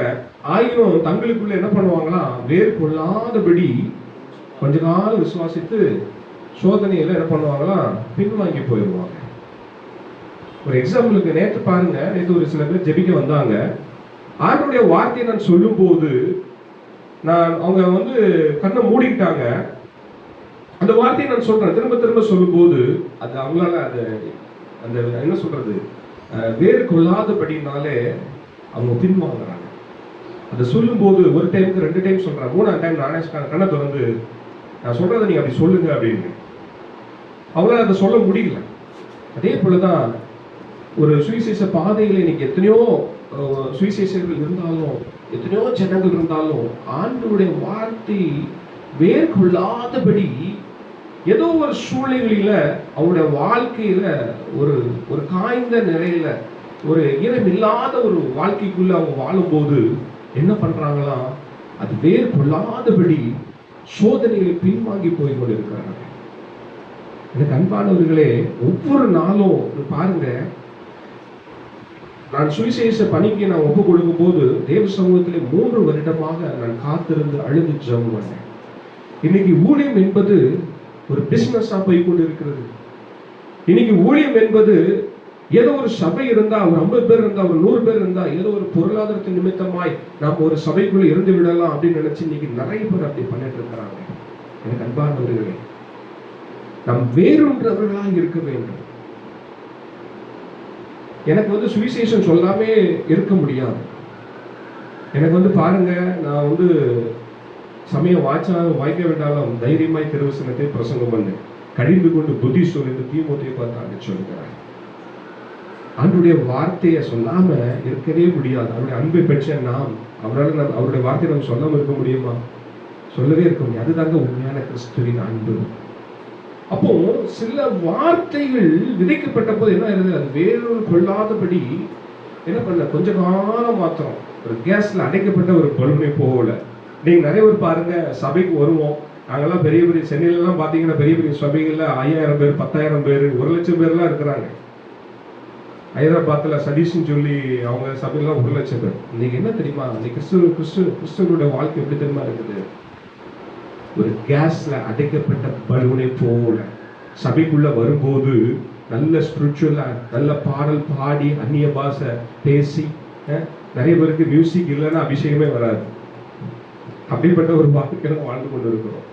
ஆயினும் தங்களுக்குள்ள என்ன பண்ணுவாங்களா, வேர் கொள்ளாதபடி கொஞ்ச காலம் விசுவாசித்து சோதனையில என்ன பண்ணுவாங்களா, பின்வாங்கி போயிடுவாங்க. ஒரு எக்ஸாம்பிளுக்கு நேற்று பாருங்க, நேற்று ஒரு சில பேர் ஜெபிக்க வந்தாங்க. ஆண்டவருடைய வார்த்தையை நான் சொல்லும் போது அவங்க கண்ணை மூடிக்கிட்டாங்க. அந்த வார்த்தையை நான் சொல்றேன், திரும்ப திரும்ப சொல்லும் போது அது அவங்களால அந்த என்ன சொல்றது, வேறு கொள்ளாதபடினாலே அவங்க பின்வாங்குறாங்க. அதை சொல்லும் போது ஒரு டைமுக்கு 2 டைம் சொல்றாங்க, 3ஆவது டைம் நானே கண்ணை திறந்து நான் சொல்றதை நீங்க அப்படி சொல்லுங்க அப்படின்னு. அவங்களால அதை சொல்ல முடியல. அதே போலதான் ஒரு சுவிசேஷ பாதையில் இன்னைக்கு எத்தனையோ சுவிசேஷர்கள் இருந்தாலும், எத்தனையோ ஜனங்கள் இருந்தாலும், ஆண்டவருடைய வார்த்தை வேர் கொள்ளாதபடி ஏதோ ஒரு சூழ்நிலையில அவருடைய வாழ்க்கையில ஒரு காய்ந்த நிலையில, ஒரு ஈரமில்லாத ஒரு வாழ்க்கைக்குள்ள அவங்க வாழும்போது என்ன பண்றாங்களா, அது வேர் கொள்ளாதபடி சோதனைகளை பின்வாங்கி போய் கொண்டிருக்கிறாங்க. எனக்கு அன்பானவர்களே, ஒவ்வொரு நாளும் பாருங்க, நான் சுவிசேஷ பணிக்கு நான் ஒப்பு கொடுக்கும் போது தேவ சமூகத்திலே 3 வருடமாக நான் காத்திருந்து அழுது ஜெபம் பண்ணேன். இன்னைக்கு ஊழியம் என்பது ஒரு பிசினஸா போய் கொண்டு இருக்கிறது. இன்னைக்கு ஊழியம் என்பது ஏதோ ஒரு சபை இருந்தா, ஒரு 50 பேர் இருந்தா, ஒரு 100 பேர் இருந்தா, ஏதோ ஒரு பொருளாதாரத்தின் நிமித்தமாய் நாம் ஒரு சபைக்குள்ள இருந்து விடலாம் அப்படின்னு நினைச்சு இன்னைக்கு நிறைய பேர் அப்படி பண்ணிட்டு இருக்கிறாங்க. எனக்கு அன்பானவர்களே, நாம் வேறொன்றவர்களாக இருக்க வேண்டும். எனக்கு சுவிசேஷம் சொல்லாமே இருக்க முடியாது. எனக்கு பாருங்க, நான் சமயம் வாய்க்க வேண்டாலும் தைரியமாய் திருவசனத்தை பிரசங்கம் பண்ணு, கடிந்து கொண்டு புத்தி சொல்லிட்டு தீமோத்தேயுவை பார்த்து சொல்லுகிறார். ஆண்டுடைய வார்த்தையை சொல்லாம இருக்கவே முடியாது. அவருடைய அன்பை பெற்ற நாம் அவருடைய வார்த்தையை நம்ம சொல்லாம இருக்க முடியுமா? சொல்லவே இருக்க முடியாது. அதுதாங்க உண்மையான கிறிஸ்துவின் அன்பு. அப்போ சில வார்த்தைகள் விதைக்கப்பட்ட போது என்ன ஆயிருது, அது வேறொரு கொள்ளாதபடி என்ன பண்ண, கொஞ்ச காலம் மாத்திரம் ஒரு கேஸ்ல அடைக்கப்பட்ட ஒரு பலூனை போல. நீங்க நிறைய பேர் பாருங்க, சபைக்கு வருவோம் நாங்கெல்லாம், பெரிய பெரிய சென்னையில எல்லாம் பாத்தீங்கன்னா பெரிய பெரிய சபைகள்ல 5000 பேர் 10,000 பேர் 1,00,000 பேர்லாம் இருக்கிறாங்க. ஹைதராபாத்ல சதீஷ்ன்னு சொல்லி அவங்க சபையெல்லாம் 1,00,000 பேர். இன்னைக்கு என்ன தெரியுமா, இன்னைக்கு கிறிஸ்துவனுடைய வாழ்க்கை எப்படி தெரியுமா இருக்குது, ஒரு கேஸ்ல அடைக்கப்பட்ட பலூனை போல. சபைக்குள்ள வரும்போது நல்ல ஸ்பிரிச்சுவலா நல்ல பாடல் பாடி அந்நிய பாஷை பேசி, நிறைய பேருக்கு மியூசிக் இல்லைன்னா அபிஷேகமே வராது. அப்படிப்பட்ட ஒரு வாழ்க்கையில வாழ்ந்து கொண்டு இருக்கிறோம்.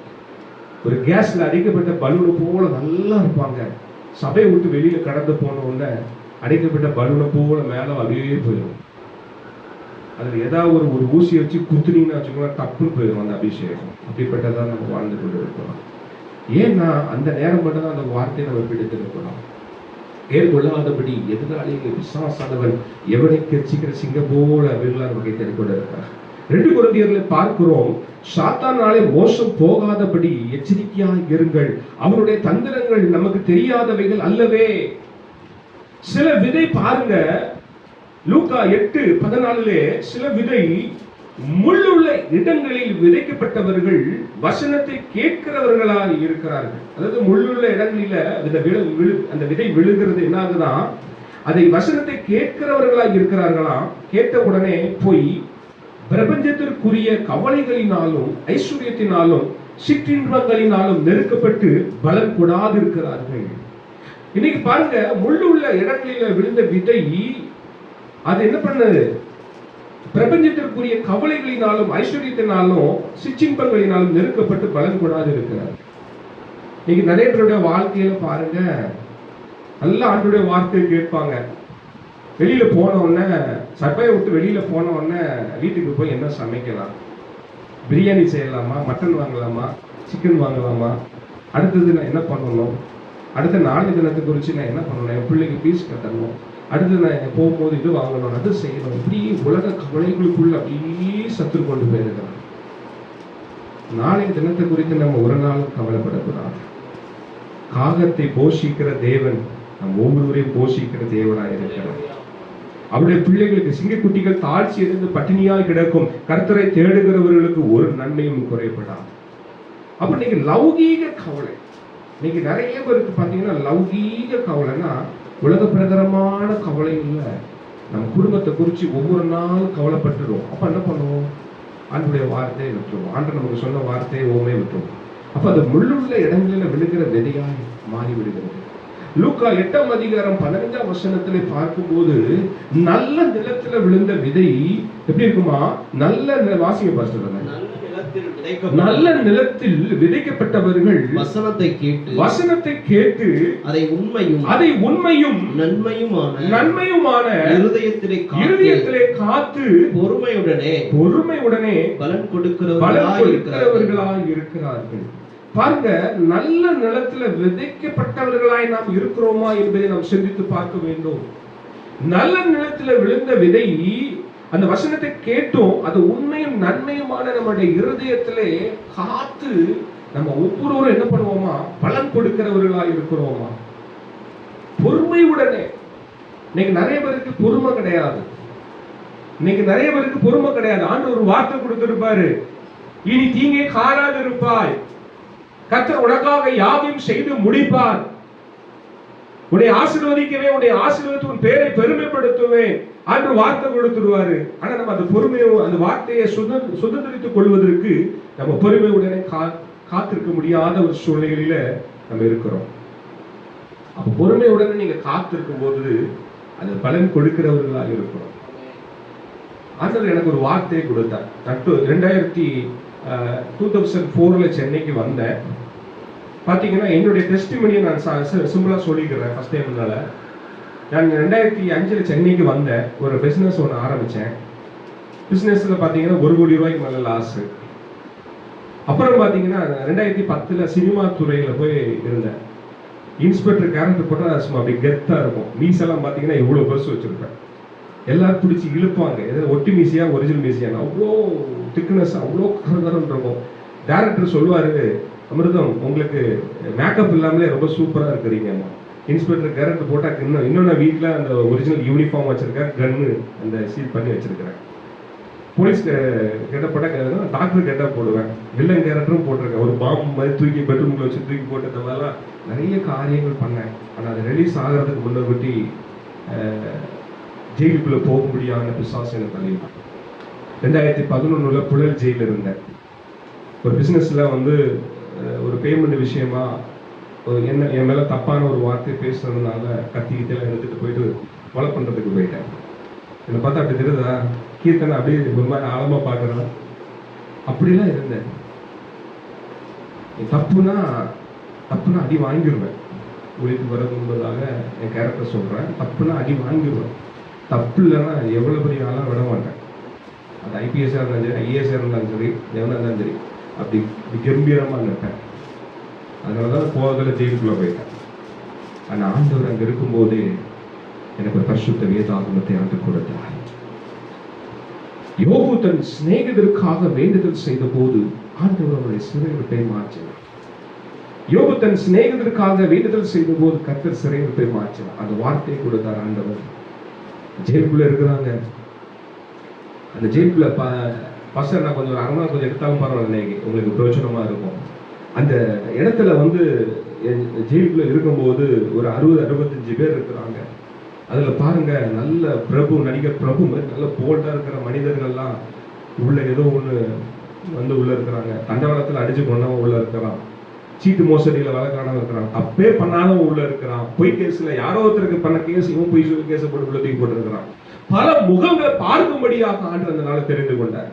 ஒரு கேஸ்ல அடைக்கப்பட்ட பலூனை போல நல்லா இருப்பாங்க. சபையை விட்டு வெளியில கடந்து போன உடனே அடைக்கப்பட்ட பலூனை போல மேல அப்படியே போயிடும். அதுல ஏதாவது ஒரு ஊசியை வச்சு குத்துனீங்கன்னா வச்சுக்கோங்களேன், தப்புன்னு போயிடும் அந்த அபிஷேகம். அப்படிப்பட்டதான் நம்ம வாழ்ந்து கொண்டு இருக்கிறோம். ஏன்னா அந்த நேரம் மட்டும் தான் அந்த வார்த்தையை நம்ம பிடித்திருக்கிறோம். ஏற்கொள்ளாதபடி எதிராளிகள் விசுவாசானவன் எவனை கட்சிக்கிற சிங்கம் போல விரலால் வகை தெரிவிக்கொண்டு இருக்கிறார். 2 கொரிந்தியர்களை பார்க்கிறோம், சாத்தானாலே மோசம் போகாதபடி எச்சரிக்கையாக இருங்கள், அவருடைய தந்திரங்கள் நமக்கு தெரியாதவைகள் அல்லவே. சில விதை பாருங்க, லூக்கா 8:14 சில விதை முள்ளுள்ள இடங்களில் விதைக்கப்பட்டவர்கள் வசனத்தை கேட்கிறவர்களாக இருக்கிறார்கள். அதாவது முள்ளுள்ள இடங்களில அந்த விதை விழுகிறது என்ன ஆகுதுன்னா, அதை வசனத்தை கேட்கிறவர்களாக இருக்கிறார்களாம். கேட்ட உடனே போய் பிரபஞ்சத்திற்குரிய கவலைகளினாலும் ஐஸ்வர்யத்தினாலும் சிற்றின்பங்களினாலும் நெருக்கப்பட்டு பலன் கொடாது இருக்கிறார்கள். இன்னைக்கு பாருங்க, முள்ளுள்ள இடங்களில விழுந்த விதை அது என்ன பண்ணது, பிரபஞ்சத்திற்குரிய கவலைகளினாலும் ஐஸ்வர்யத்தினாலும் சிற்றின்பங்களினாலும் நெருக்கப்பட்டு பலன் கொடாது இருக்கிறார். இன்னைக்கு நிறைய பேருடைய வாழ்க்கையில பாருங்க, நல்ல ஆண்டுடைய வார்த்தையை கேட்பாங்க. வெளியில போன உடனே, சபையை விட்டு வெளியில போன உடனே வீட்டுக்கு போய் என்ன சமைக்கலாம், பிரியாணி செய்யலாமா, மட்டன் வாங்கலாமா, சிக்கன் வாங்கலாமா, அடுத்தது நான் என்ன பண்ணணும், அடுத்த நாளை தினத்தை குறித்து நான் என்ன பண்ணணும், என் பிள்ளைக்கு ஃபீஸ் கட்டணும், அடுத்து நான் போகும்போது இது வாங்கணும், அது செய்யணும். இப்படி உலக கவலைகளுக்குள்ள அப்படியே சத்துரு கொண்டு போயிருக்கிறான். நாளைய தினத்தை குறித்து நம்ம ஒரு நாளும் கவலைப்படக்கூடாது. காகத்தை போஷிக்கிற தேவன் நம் ஒவ்வொருவரையும் போஷிக்கிற தேவனாக இருக்கிறார். அவருடைய பிள்ளைகளுக்கு சிங்கக்குட்டிகள் தாழ்ச்சி இருந்து பட்டினியாய் கிடக்கும், கர்த்தரை தேடுகிறவர்களுக்கு ஒரு நன்மையும் குறைபடாது. அப்ப நீங்க லௌகீக கவலை, இன்னைக்கு நிறைய பேருக்கு பாத்தீங்கன்னா லௌகீக கவலைன்னா உலக பிரகாரமான கவலை இல்லை. நம்ம குடும்பத்தை குறித்து ஒவ்வொரு நாளும் கவலைப்பட்டுடும். அப்ப என்ன பண்ணுவோம், ஆண்டுடைய வார்த்தையை விட்டுருவோம், ஆண்டு நமக்கு சொன்ன வார்த்தையை ஓமே விட்டுருவோம். அப்ப அது முள்ளுள்ள இடங்களில் விழுகிற விதையாய் மாறி விடுகிறது. லூக்கா 8:15 பார்க்கும்போது நல்ல நிலத்துல விழுந்த விதை எப்படி இருக்குமா, நல்ல வாசிங்க பாஸ்டர், நல்ல நிலத்தில் விதைக்கப்பட்டவர்கள் வசனத்தை கேட்டு அதை உண்மையும் நன்மையுமான இருதயத்திலே காத்து பொறுமையுடனே பலன் கொடுக்கிறவர்களாய் இருக்கிறார்கள். பாருங்க, நல்ல நிலத்துல விதைக்கப்பட்டவர்களாய் நாம் இருக்கிறோமா என்பதை நாம் சிந்தித்து பார்க்க வேண்டும். நல்ல நிலத்துல விழுந்த விதை அந்த வசனத்தை கேட்டோம், அது உண்மையும் நன்மையுமான நம்முடைய இருதயத்திலே காத்து நம்ம ஒவ்வொருவரும் என்ன பண்ணுவோமா, பலன் கொடுக்கிறவர்களாக இருக்கிறோமா, பொறுமையுடனே. இன்னைக்கு நிறைய பேருக்கு பொறுமை கிடையாது. ஆண்டு ஒரு வார்த்தை கொடுத்திருப்பாரு, இனி தீங்கே காணாது இருப்பாய், கர்த்தர் உனக்காக யாவையும் செய்து முடிப்பார், உன்னை ஆசீர்வதிக்கவே, உன்னை ஆசீர்வதித்து உன் பேரை பெருமைப்படுத்துவேன் அன்று வார்த்தை கொடுத்துருவாரு. ஆனா நம்ம அந்த பொறுமையை, அந்த வார்த்தையை சுதந்திரித்துக் கொள்வதற்கு நம்ம பொறுமையுடனே காத்திருக்க முடியாத ஒரு சூழ்நிலையில நம்ம இருக்கிறோம். அப்ப பொறுமையுடனே நீங்க காத்திருக்கும் போது அது பலன் கொடுக்கிறவர்களாக இருக்கிறோம். ஆண்டவர் எனக்கு ஒரு வார்த்தையை கொடுத்தார். 2004 சென்னைக்கு வந்தேன். பாத்தீங்கன்னா என்னுடைய டெஸ்டிமனியை நான் சிம்பிளா சொல்லிக்கிறேன். ஃபர்ஸ்ட் டைம்னால நான் 2005 சென்னைக்கு வந்தேன். ஒரு பிசினஸ் ஒன்று ஆரம்பிச்சேன். பிசினஸ்ல பாத்தீங்கன்னா 1 கோடி ரூபாய்க்கு மேல லாஸ். அப்புறம் பாத்தீங்கன்னா 2010 சினிமா துறையில போய் இருந்தேன். இன்ஸ்பெக்டர் கேரக்டர் போட்டால் சும்மா அப்படி கெத்தாக இருக்கும். மீசெல்லாம் பார்த்தீங்கன்னா இவ்வளோ பெருசு வச்சுருப்பேன். எல்லாரும் பிடிச்சி இழுப்பாங்க. ஏதாவது ஒட்டி மீசியா ஒரிஜினல் மீசியானா அவ்வளோ திக்னஸ், அவ்வளோ கரகரன்னு இருக்கும். டேரக்டர் சொல்லுவார், அமிர்தம் உங்களுக்கு மேக்கப் இல்லாமலே ரொம்ப சூப்பராக இருக்கிறீங்கம்மா. இன்ஸ்பெக்டர் கேரக்டர் போட்டால் இன்னும் நான் வீட்டில் அந்த ஒரிஜினல் யூனிஃபார்ம் வச்சுருக்கேன், கன்னு அந்த சீல் பண்ணி வச்சுருக்கிறேன். போலீஸ் கெட்ட போட்டால் டாக்டர் கெட்ட போடுவேன். வில்லன் கேரக்டரும் போட்டிருக்கேன். ஒரு பாம்பு மாதிரி தூக்கி பெட்ரூமில் வச்சு தூக்கி போட்டு இந்த மாதிரிலாம் நிறைய காரியங்கள் பண்ணேன். ஆனால் அது ரிலீஸ் ஆகிறதுக்கு முன்னே ஜெயிலுக்குள்ளே போக முடியாத பிசாசு எனக்கு தள்ளிவிட்டான். 2011 புழல் ஜெயிலில் இருந்தேன். ஒரு பிஸ்னஸில் ஒரு பேமெண்ட் விஷயமா என்ன என் மேலே தப்பான ஒரு வார்த்தை பேசுறதுனால கத்திக்கிட்டெல்லாம் எடுத்துகிட்டு போயிட்டு கொலை பண்ணுறதுக்கு போயிட்டேன். என்னை பார்த்தா அப்படி தெரியுதா? கீர்த்தனை அப்படியே ஒரு மாதிரி ஆழமாக பார்க்குறேன். அப்படிலாம் இருந்தேன். தப்புனா அடி வாங்கிடுவேன். உங்களுக்கு வர முன்பதாக என் கேரக்டர் சொல்கிறேன். தப்புனா அடி வாங்கிடுவேன். தப்பு இல்லைன்னா எவ்வளோ பெரிய ஆளாக விட மாட்டேன். அது ஐபிஎஸ்ஸாக இருந்தாலும் சரி, ஐஏஎஸ்ஸாக இருந்தாலும் சரி, எவனாக இருந்தாலும் சரி, அப்படி கம்பீரமாக நிற்பேன். அதனால தான் போவதில் ஜெயிலுக்குள்ளே போயிட்டேன். ஆனால் ஆண்டவர் அங்கே இருக்கும்போது எனக்கு ஒரு பரிசுத்த வேதாகமத்தை ஆண்டு கொடுத்தார். யோபு தன் சிநேகிதருக்காக வேண்டுதல் செய்த போது ஆண்டவர் அவருடைய சிறையிருப்பை மாற்றினார். யோபு தன் சிநேகிதருக்காக வேண்டுதல் செய்த போது கர்த்தர் சிறையிருப்பை மாற்றினார். அந்த வார்த்தையை கொடுத்தார் ஆண்டவர். ஜெயிலுக்குள்ள இருக்கிறாங்க. அந்த ஜெயிலுக்குள்ள பசங்க நான் கொஞ்சம் அரை மணி கொஞ்சம் எடுத்தாலும் பரவாயில்ல, உங்களுக்கு பிரயோஜனமா இருக்கும். அந்த இடத்துல ஜெயிலுக்குள்ள இருக்கும்போது ஒரு 60-65 பேர் இருக்கிறாங்க. அதுல பாருங்க, நல்ல நடிகர் பிரபு மாதிரி நல்ல போல்டா இருக்கிற மனிதர்கள்லாம் உள்ள ஏதோ ஒண்ணு உள்ள இருக்கிறாங்க. தண்டவாளத்துல அடிச்சு கொண்டவன் உள்ள இருக்கிறான். சீட்டு மோசடியில வழக்கானவன் இருக்கிறான். தப்பே பண்ணாதவன் உள்ள இருக்கிறான். பொய் கேஸ்ல யாரோ ஒருத்தருக்கு பண்ண கேஸ் இவன் பொய் சொல்லி கேஸை போட்டு உள்ள தூக்கி போட்டிருக்கிறான். பல முகங்களை பார்க்கும்படியாக ஆண்டு அந்த நாள் தெரிந்து கொண்டார்.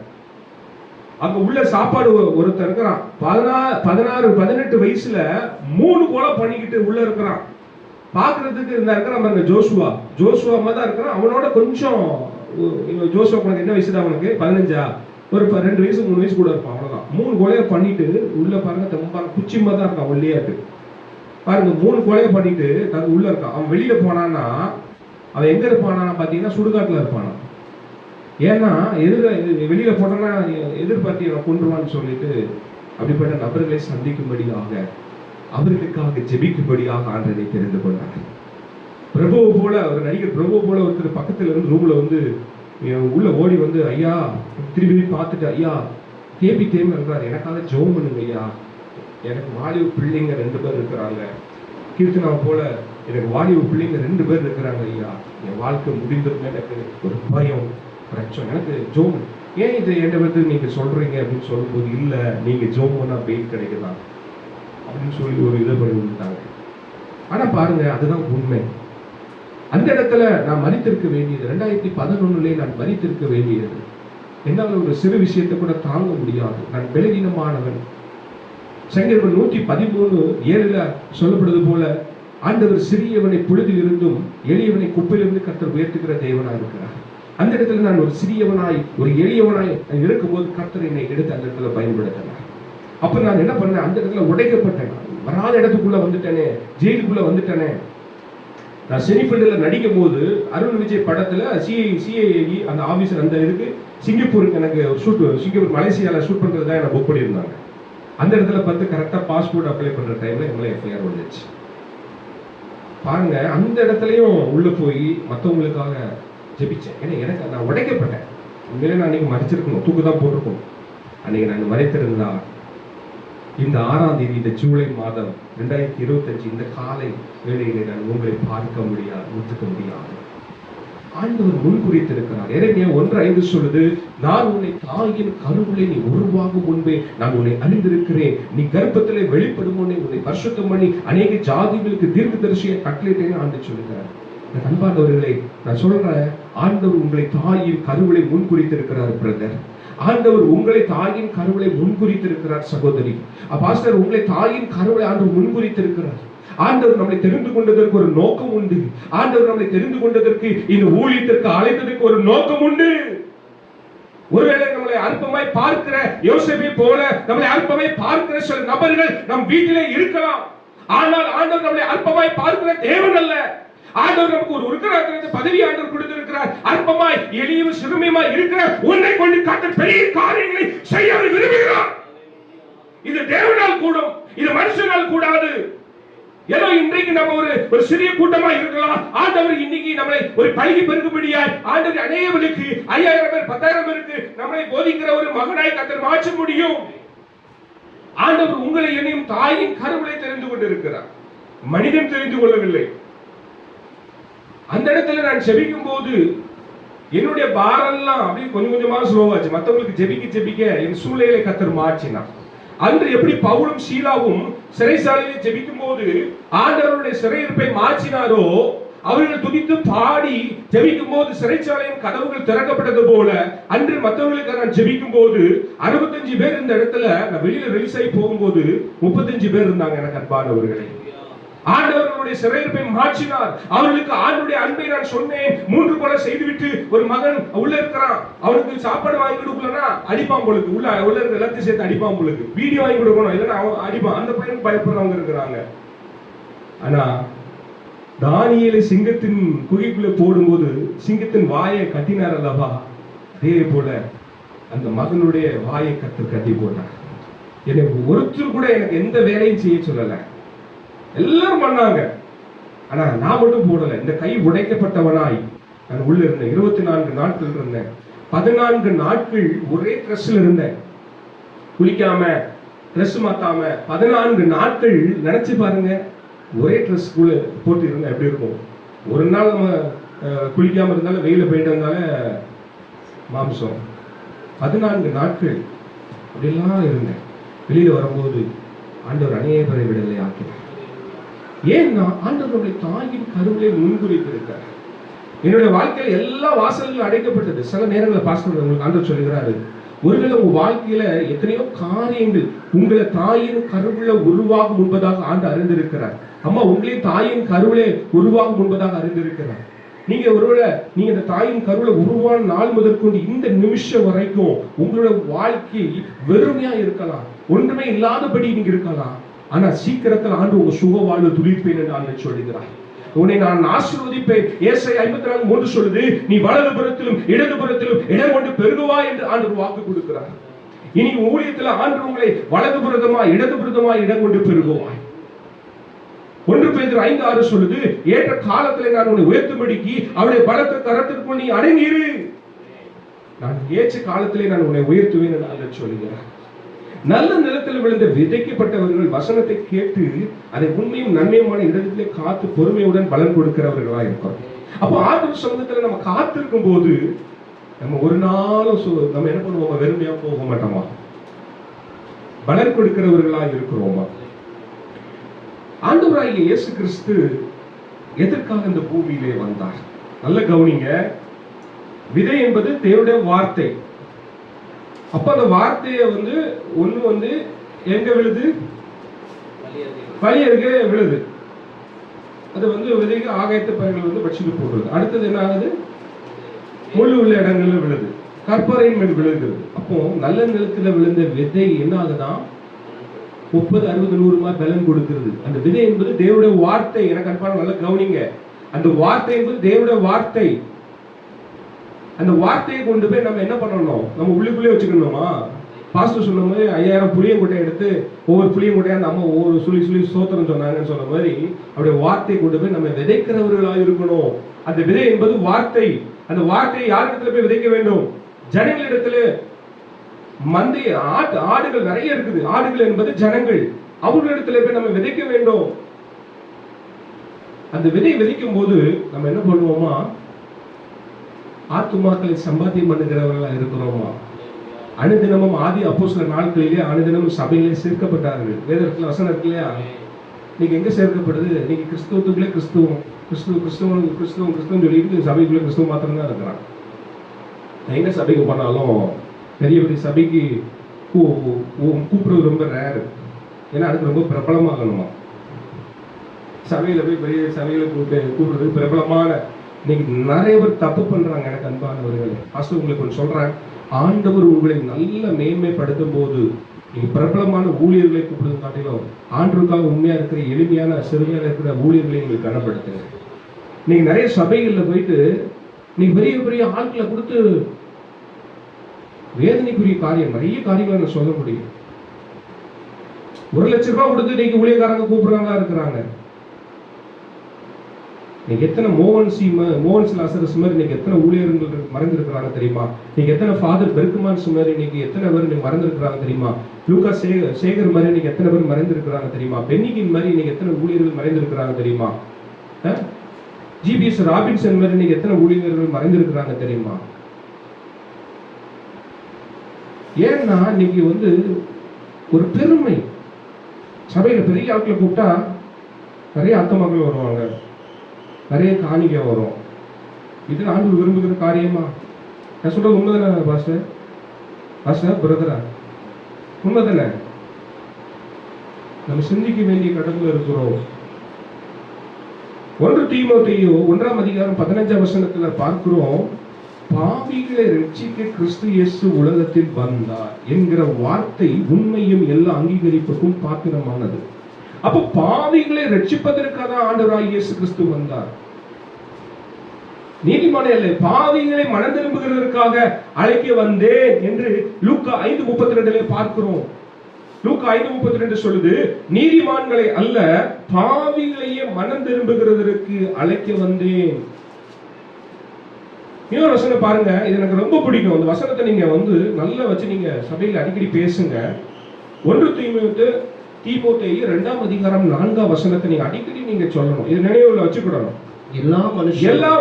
அங்க உள்ள சாப்பாடு ஒருத்தர் இருக்கிறான். 16-18 வயசுல 3 கொலை பண்ணிக்கிட்டு உள்ள இருக்கிறான். பாக்குறதுக்கு இருக்கிறான் ஜோசுவா தான் இருக்கிறான். அவனோட கொஞ்சம் ஜோசுவா உனக்கு என்ன வயசுதான்? அவனுக்கு 15, ஒரு 2 வயசு 3 வயசு கூட இருப்பான். அவ்வளவுதான். 3 கொலையை பண்ணிட்டு உள்ள பாருங்க, தெம்பான குச்சிமா தான் இருக்கான், ஒல்லியாட்டு பாருங்க. 3 கொலையை பண்ணிட்டு அது உள்ள இருக்கான். அவன் வெளியில போனான்னா அவன் எங்க இருப்பானா பாத்தீங்கன்னா சுடுகாட்டுல இருப்பானா. ஏன்னா வெளியில போட்டோம்னா எதிர்பார்த்தி அவன் கொண்டுருவான்னு சொல்லிட்டு அப்படிப்பட்ட நபர்களை சந்திக்கும்படியாக, அவர்களுக்காக ஜெபிக்கும்படியாக ஆண்டவரை தெரிந்து கொண்டார். பிரபுவை போல ஒரு நடிகர் பிரபு போல ஒருத்தர் பக்கத்துல இருந்து ரூம்ல உள்ள ஓடி ஐயா திரும்பி பார்த்துட்டு, ஐயா தேம்பி இருக்கிறார், எனக்காக ஜெபம் பண்ணுங்க ஐயா, எனக்கு வாலிப பிள்ளைங்க 2 பேர் இருக்கிறாங்க. கீர்த்தனா போல எனக்கு வாலிப பிள்ளைங்க 2 பேர் இருக்கிறாங்க ஐயா, என் வாழ்க்கை முடிந்ததுன்னு எனக்கு ஒரு பயம், பிரச்சனை, எனக்கு ஜோம். ஏன் இதை என்ன நீங்க சொல்றீங்க அப்படின்னு சொல்லும்போது, இல்ல நீங்க ஜோம் பண்ணா பெயின் கிடைக்குதான் அப்படின்னு சொல்லி ஒரு இதை பண்ணி விட்டாங்க. ஆனா பாருங்க, அதுதான் உண்மை. அந்த இடத்துல நான் மறித்திருக்க வேண்டியது 2011 நான் மறித்திருக்க வேண்டியது. என்னால் ஒரு சிறு விஷயத்தை கூட தாங்க முடியாது. நான் பலவீனமானவன். சங்கீதம் 113:7 சொல்லப்படுவது போல, ஆண்டவர் சிறியவனை புழுதில் இருந்தும் எளியவனை குப்பையிலிருந்து கர்த்தர் உயர்த்துகிற தேவனாய் இருக்கிறார். அந்த இடத்துல நான் ஒரு சிறியவனாய் ஒரு எளியவனாய் இருக்கும்போது கர்த்தர் என்னை எடுத்து அந்த இடத்துல பயன்படுத்தினார். அப்ப நான் என்ன பண்ணேன்? அந்த இடத்துல உடைக்கப்பட்டேன். வராத இடத்துக்குள்ள வந்துட்டேனே, ஜெயிலுக்குள்ள வந்துட்டேனே. நான் சினிஃபீல்டுல நடிக்கும் போது அருண் விஜய் படத்துல சிஐஏ அந்த ஆபீசர் அந்த இதுக்கு சிங்கப்பூருக்கு எனக்கு சிங்கப்பூர் மலேசியால ஷூட் பண்றதுதான் எனக்கு புக் பண்ணியிருந்தாங்க. அந்த இடத்துல பார்த்து கரெக்டா பாஸ்போர்ட் அப்ளை பண்ற டைம்ல எங்களை எஃப்ஐஆர் வந்துச்சு. பாருங்க, அந்த இடத்துலயும் உள்ள போய் மற்றவங்களுக்காக ஜெபிச்சேன். ஏன்னா எனக்கு நான் உடைக்கப்பட்டேன். உண்மையிலே நான் அன்னைக்கு மறைச்சிருக்கணும், தூக்கு தான் போட்டிருக்கணும். அன்னைக்கு நான் மறைத்திருந்தா இந்த 6ஆம் தேதி, இந்த ஜூலை மாதம் 2025 இந்த காலை வேளையிலே நான் உங்களை பார்க்க முடியாது, ஒத்துக்க முடியாது. ஆண்டவர் முன்குறித்திருக்கிறார். எரேமியா 1:5 சொல்லுது, நான் உன்னை தாயின் கருவிலே நீ உருவாகும் முன்பே நான் உன்னை அறிந்திருக்கிறேன், நீ கர்ப்பத்திலே வெளிப்படும் முன்னே உன்னை பரிசுத்தம் பண்ணி அநேக ஜாதிகளுக்கு தீர்க்கதரிசியை கட்டளையிட்டேன்னு ஆண்டு சொல்லுகிறார். அன்பானவர்களே, நான் சொல்றேன், ஆண்டவர் உங்களை தாயின் கருவிலை முன்குறித்திருக்கிறார் பிரதர். ஆண்டவர் உங்களை தாயின் கருவிலை முன்குறித்திருக்கிறார் சகோதரி. பாஸ்டர், உங்களை தாயின் கருவிலை ஆண்டவர் முன்குறித்திருக்கிறார். ஆண்டவர் நம்மளை தெரிந்து கொண்டதற்கு ஒரு நோக்கம் உண்டு. ஆண்டவர் நம்மளை தெரிந்து கொண்டதற்கு, இந்த ஊழியத்திற்கு அழைத்ததற்கு ஒரு நோக்கம் உண்டு. ஒருவேளை நம்மளை அற்பமாய் பார்க்கிற யோசேப்பை போல நம்மளை அற்பமாய் பார்க்கிற சில நபர்கள் நம் வீட்டிலே இருக்கலாம். ஆனால் ஆண்டவர் நம்மளை அற்பமாய் பார்க்கிற தேவன் அல்ல. ஆண்டவர் நமக்கு ஒரு உருக்கராத்திரத்தை பதவி ஆண்டவர் கொடுத்திருக்கிறார். அற்பமாய் எளியும் சிறுமியுமாய் இருக்கிற உன்னை கொண்டு காட்ட பெரிய காரியங்களை செய்ய விரும்புகிறார். இது தேவனால் கூடும், இது மனுஷனால் கூடாது. ஏதோ இன்றைக்கு நம்ம ஒரு சிறிய கூட்டமா இருக்கலாம். ஆண்டவர் இன்னைக்கு நம்மளை ஒரு பழகி பெருகும்படியாய் ஆண்டவர் அநேகருக்கு 5000 பேர் 10,000 பேருக்கு நம்மளை போதிக்கிற ஒரு மகனாய் கர்த்தர் மாற்ற முடியும். ஆண்டவர் உங்களை என்னையும் தாயின் கருவிலை தெரிந்து கொண்டிருக்கிறார். மனிதன் தெரிந்து கொள்ளவில்லை. அந்த இடத்துல நான் ஜெபிக்கும் போது என்னுடைய பாரம்லாம் அப்படியே கொஞ்சம் கொஞ்சமா ஸ்லோவாச்சு. மற்றவங்களுக்கு ஜெபிக்க என் சூழ்நிலையை கர்த்தர் மாற்றினார். அன்று எப்படி பவுலும் சீலாவும் சிறைசாலையிலே ஜெபிக்கும் போது ஆண்டவருடைய சிறையிருப்பை மாற்றினாரோ, அவர்கள் துதித்து பாடி ஜெபிக்கும் போது சிறைச்சாலையின் கதவுகள் திறக்கப்பட்டது போல அன்று மற்றவர்களுக்கு நான் ஜெபிக்கும் போது 65 பேர் இந்த இடத்துல நான் வெளியில ரிலீஸ் ஆகி போகும்போது 35 பேர் இருந்தாங்க. எனக்கு அன்பானவர்களே, ஆண்டவர்களுடைய சிறையிருப்பை மாற்றினார். அவர்களுக்கு ஆண்டவருடைய அன்பை நான் சொன்னேன். 3 கொலை செய்துவிட்டு ஒரு மகன் உள்ள இருக்கிறான், அவனுக்கு சாப்பாடு வாங்கி கொடுக்கலன்னா அடிப்பான் பொழுது, உள்ள இருக்கிற எல்லாத்தையும் சேர்த்து அடிப்பான் பொழுது, வீடியோ வாங்கி கொடுக்கணும் இல்லைன்னா அவன் அடிப்பான். அந்த பையனுக்கு பயப்படுறவங்க இருக்கிறாங்க. ஆனா தானியேலை சிங்கத்தின் குகைக்குள்ள போடும்போது சிங்கத்தின் வாயை கட்டினார் அல்லவா, அதே போல அந்த மகனுடைய வாயை கட்டி போட்டார். எனக்கு ஒருத்தர் கூட எனக்கு எந்த வேலையும் செய்ய சொல்லல, எல்லாரும் பண்ணாங்க. ஆனா நான் மட்டும் போடல. இந்த கை உடைக்கப்பட்டவனாய் நான் உள்ள இருந்தேன். 24 நாட்கள் இருந்தேன். 14 நாட்கள் ஒரே ட்ரெஸ்ல இருந்தேன், குளிக்காம ட்ரெஸ் மாத்தாம 14 நாட்கள். நினைச்சு பாருங்க, ஒரே ட்ரெஸ் போட்டு இருந்தா எப்படி இருக்கும். ஒரு நாள் நம்ம குளிக்காம இருந்தாலும் வெயில போயிட்டு இருந்தாலும் மாம்சம். 14 நாட்கள் அப்படிலாம் இருந்தேன். வெளியில வரும்போது ஆண்டவர் அநேகரை விடுதலை ஆக்கினார். ஏன்னா ஆண்டவர் நம்முடைய தாயின் கருவிலே முன்குறித்திருக்கிறார். என்னுடைய வாழ்க்கையில எல்லா வாசல்களும் அடைக்கப்பட்டது. சில நேரங்களில் பாஸ்டர் உங்களுக்கு ஆண்டவர் சொல்லுகிறாரு, ஒருவேளை உங்க வாழ்க்கையில எத்தனையோ காரியங்கள் உங்களை தாயின் கருவில உருவாகும் முன்பதாக ஆண்டு அறிந்திருக்கிறார். அம்மா உங்களையும் தாயின் கருவிலே உருவாகும் முன்பதாக அறிந்திருக்கிறார். நீங்க ஒருவேளை நீங்க இந்த தாயின் கருவில உருவான நாள் முதற்கொண்டு இந்த நிமிஷம் வரைக்கும் உங்களோட வாழ்க்கை வெறுமையா இருக்கலாம், ஒன்றுமே இல்லாதபடி நீங்க இருக்கலாம். ஆனா சீக்கிரத்தில் ஆண்டு உங்க சுக வாழ்வு துளிர்ப்பேன் என்று ஆண்டு சொல்லுகிறார். உன்னை நான் ஆசீர்வதிப்பேன். ஏசாயா 54:3 சொல்லுது, நீ வலது புறத்திலும் இடது புறத்திலும் இடம் கொண்டு பெருகுவா என்று ஆண்டு வாக்கு கொடுக்கிறார். இனி ஊழியத்தில் ஆண்டு உங்களை வலது புறத்தமாய் இடது புறத்தமாய் இடம் கொண்டு பெருகுவாய். 1 பேதுரு 5:6 சொல்லுது, ஏற்ற காலத்திலே நான் உன்னை உயர்த்தும்படிக்கு அவருடைய பலத்த கரத்திற்குள் நீ அடங்கியிரு. நான் ஏற்ற காலத்திலே நான் உன்னை உயர்த்துவேன் என்று ஆண்டு சொல்லுகிறார். நல்ல நிலத்தில் விழுந்த விதைக்கப்பட்டவர்கள் வசனத்தை கேட்டு அதை உண்மையும் நன்மையுமான இடத்திலே காத்து பொறுமையுடன் பலன் கொடுக்கிறவர்களா இருக்கிறோம். அப்போ ஆண்டவர் சமூகத்துல நம்ம காத்திருக்கும் போது நம்ம ஒரு நாளும் நம்ம என்ன பண்ணுவோமா, வெறுமையா போக மாட்டோமா, பலன் கொடுக்கிறவர்களா இருக்கிறோமா. ஆண்டவராகிய இயேசு கிறிஸ்து எதற்காக இந்த பூமியிலே வந்தார்? நல்ல கவனிங்க. விதை என்பது தேவனுடைய வார்த்தை. அப்ப அந்த வார்த்தையை ஒண்ணு எங்க விழுது, வழி அருகே விழுது. அது விதைக்கு ஆகாயத்து பயிர்கள் வச்சுட்டு போடுறது. அடுத்தது என்ன ஆகுது, முள் உள்ள இடங்கள்ல விழுது, கற்பறையின் மேல் விழுகிறது. அப்போ நல்ல நிலத்துல விழுந்த விதை என்ன ஆகுதா, 30, 60, 100 பலன் கொடுக்கிறது. அந்த விதை என்பது தேவனுடைய வார்த்தை. எனக்கு அன்பான நல்ல கவனிங்க, அந்த வார்த்தை என்பது தேவனுடைய வார்த்தை. அந்த வார்த்தையை கொண்டு போய் நம்ம என்ன பண்ணணும், நம்ம உள்ளுக்குள்ளே வச்சுக்கணுமா. பாஸ்டர் சொன்ன மாதிரி 5000 புளியங்கொட்டை எடுத்து ஒவ்வொரு புளியங்கொட்டையா நம்ம ஒவ்வொரு சொல்லி சோத்திரம் சொன்னாங்கன்னு சொன்ன மாதிரி அப்படியே வார்த்தையை கொண்டு போய் நம்ம விதைக்கிறவர்களாக இருக்கணும். அந்த விதை என்பது வார்த்தை. அந்த வார்த்தையை யாரிடத்துல போய் விதைக்க வேண்டும், ஜனங்களிடத்துல. மந்தை ஆடுகள் நிறைய இருக்குது. ஆடுகள் என்பது ஜனங்கள். அவர்களிடத்துல போய் நம்ம விதைக்க வேண்டும். அந்த விதை விதைக்கும் போது நம்ம என்ன பண்ணுவோமா, ஆத்துமாக்களை சம்பாத்தியம் பண்ணுகிறவர்களா இருக்கிறோமா. அனுதினமும் ஆதி அப்போஸ்தலர் நாட்களிலே அனுதினமும் சபையிலே சேர்க்கப்பட்டார்கள். வேதத்துல வசனம் இருக்கு இல்லையா, நீங்க எங்க சேர்க்கப்படுது, நீங்க கிறிஸ்துவத்துக்குள்ளே கிறிஸ்துவம் சொல்லிட்டு சபைக்குள்ளே கிறிஸ்துவ மாத்திரம் தான் இருக்கிறான். எங்க சபைக்கு போனாலும் பெரிய பெரிய சபைக்கு கூப்பிடுறது ரொம்ப ரேரு. ஏன்னா அதுக்கு ரொம்ப பிரபலமாகணுமா. சபையில போய் பெரிய சபையில கூப்பிடுறது பிரபலமான. இன்னைக்கு நிறைய பேர் தப்பு பண்றாங்க. எனக்கு அன்பானவர்களே, பாஸ்டர் உங்களுக்கு ஒன்று சொல்றேன், ஆண்டவர் உங்களை நல்ல மேன்மைப்படுத்தும் போது நீங்க பிரபலமான ஊழியர்களை கூப்பிடுறது காட்டிலும் ஆண்டவருக்காக உண்மையா இருக்கிற எளிமையான சிறுமையான இருக்கிற ஊழியர்களை நீங்கள் கனப்படுத்துங்க. நீங்க நிறைய சபைகள்ல போயிட்டு நீங்க பெரிய பெரிய ஆட்களை கொடுத்து வேதனைக்குரிய காரியம் நிறைய காரியங்களை நான் சொல்ல முடியும். 1 லட்சம் ரூபாய் கொடுத்து நீங்க ஊழியக்காரங்க கூப்பிடுறவங்களா இருக்கிறாங்க. நீங்க எத்தனை மோகன் லாசரஸ் மாதிரி நீங்க எத்தனை ஊழியர்கள் மறந்துருக்கிறாங்க தெரியுமா? நீங்க எத்தனை ஃபாதர் பெர்க்மான்ஸ் மாதிரி நீங்க எத்தனை பேர் நீங்க மறந்துருக்கிறாங்க தெரியுமா? லூகா சேகர் மாதிரி நீங்க எத்தனை பேர் மறைந்திருக்கிறாங்க தெரியுமா? பென்னிகின் மாதிரி நீங்க எத்தனை ஊழியர்கள் மறைந்திருக்கிறாங்க தெரியுமா? ஜிபிஎஸ் ராபின்சன் மாதிரி நீங்க எத்தனை ஊழியர்கள் மறைந்திருக்கிறாங்க தெரியுமா? ஏன்னா நீங்க ஒரு பெருமை, சபையில பெரிய ஆட்களை கூப்பிட்டா நிறைய ஆத்மாக்கள் வருவாங்க, நிறைய காணிக்கை வரும். இது ஆண்டவர் விரும்புகிற காரியமா? நான் சொல்றது உண்மைதானே பாஸ்டர் பிரதரா? உண்மைதானே? நம்ம சிந்திக்க வேண்டிய கடமையில் இருக்கிறோம். 1 தீமோத்தேயு 1ஆம் அதிகாரம் 15ஆம் வசனத்துல பார்க்கிறோம், பாவிகளை ரட்சிக்க கிறிஸ்து இயேசு உலகத்தில் வந்தார் என்கிற வார்த்தை உண்மையும் எல்லா அங்கீகரிப்புக்கும் பாத்திரமானது. அப்போ பாவிகளை ரட்சிப்பதற்காக ஆண்டவராகிய இயேசு கிறிஸ்து வந்தார். நீதிமானே அல்ல, பாவிகளை மனம் திரும்புகிறதற்காக அழைக்க வந்தேன் என்று லூக்கா 5:32 பார்க்கிறோம். லூக்கா 5:32 சொல்லுது, நீதிமான்களை அல்ல பாவிகளையே மனம் திரும்புகிறதற்கு அழைக்க வந்தேன். இன்னொரு வசனம் பாருங்க, இது எனக்கு ரொம்ப பிடிக்கும். அந்த வசனத்தை நீங்க நல்லா வச்சு நீங்க சபையில அடிக்கடி பேசுங்க. 1 தீமோத்தேயு 2ஆம் அதிகாரம் 4ஆம் வசனத்தை நீங்க அடிக்கடி நீங்க சொல்லணும். இது நினைவுல வச்சுக்கிடணும். எல்லா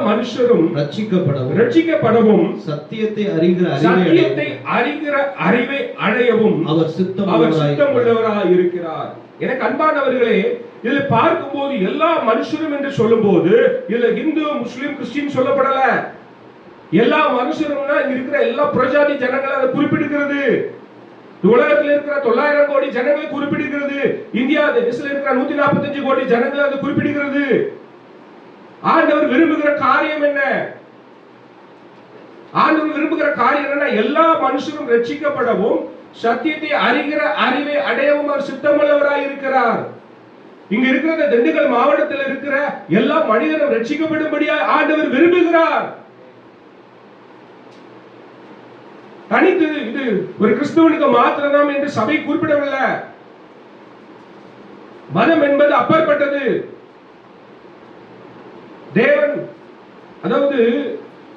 மனுஷரும் ரட்சிக்கப்படவும் சத்தியத்தை அறிகிற அறிவை அடையவும் அவர் சித்தமுள்ளவராய் இருக்கிறார். எனக்கு அன்பானவர்களே, இதில் பார்க்கும்போது எல்லா மனுஷரும் என்று சொல்லும் போது இதுல இந்து, முஸ்லிம், கிறிஸ்டின் சொல்லப்படல. எல்லா மனுஷரும்னா இங்க இருக்கிற எல்லா பிரஜாதி ஜனங்களை அதை குறிப்பிடுகிறது. உலகத்தில் இருக்கிற 900 கோடி ஜனங்களை குறிப்பிடுகிறது. இந்தியா தேசத்தில் இருக்கிற 145 கோடி ஜனங்களை அதை குறிப்பிடுகிறது. ஆண்டவர் விரும்புகிற காரியம் என்ன? ஆண்டவர் விரும்புகிற காரியம் என்ன? எல்லா மனுஷரும் ரட்சிக்கப்படவும் சத்தியத்தை அறிகிற அறிவை அடையவும் அவர் சித்தமுள்ளவராய் இருக்கிறார். இங்க இருக்கிற திண்டுக்கல் மாவட்டத்தில் இருக்கிற எல்லா மனிதரும் ரட்சிக்கப்படும்படியாக ஆண்டவர் விரும்புகிறார். தனித்து இது ஒரு கிறிஸ்துவனுக்கு மாத்திரம் என்று சபை குறிப்பிடவில்லை. மதம் என்பது அப்பாற்பட்டது. தேவன் அதாவது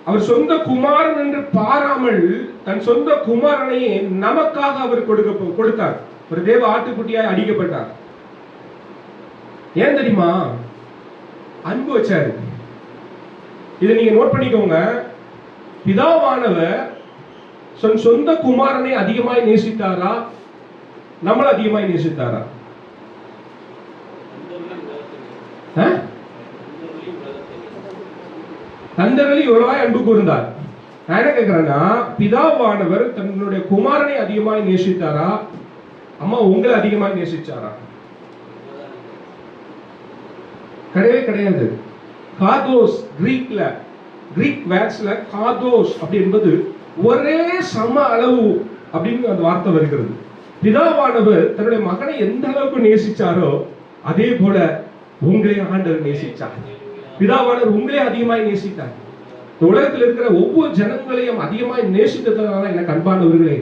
அவர் சொந்த குமாரன் என்று பாராமல் தன் சொந்த குமாரனையே நமக்காக அவர் கொடுத்தார். ஒரு தேவ ஆட்டுக்குட்டியாய் அடிக்கப்பட்டார். ஏன் தெரியுமா? அன்பு வச்சாரு. இதை நீங்க நோட் பண்ணிக்கோங்க. பிதாவானவர் சொந்த குமாரனை அதிகமாய் நேசித்தாரா, நம்மள அதிகமாய் நேசித்தாரா? தந்தரளி எவ்வளவாய் அன்பு கூர்ந்தார். நான் என்ன கேட்கிறேன்னா, பிதாவானவர் தன்னுடைய குமாரனை அதிகமாய் நேசித்தாரா, அம்மா உங்களை அதிகமாய் நேசிச்சாரா? கிடையவே கிடையாது. காதோஸ் கிரீக் வேர்ட்ஸ்ல காதோஸ் அப்படி என்பது ஒரே சம அளவு அப்படின்னு அந்த வார்த்தை வருகிறது. பிதாவானவர் தன்னுடைய மகனை எந்த அளவுக்கு நேசிச்சாரோ அதே போல உங்களை ஆண்டவர் நேசிச்சார். பிதாவானவர் உங்களே அதிகமாய் நேசித்தார். உலகத்தில் இருக்கிற ஒவ்வொரு ஜனங்களையும் அதிகமாய் நேசித்ததுனால எனக்கு அன்பானவர்களே,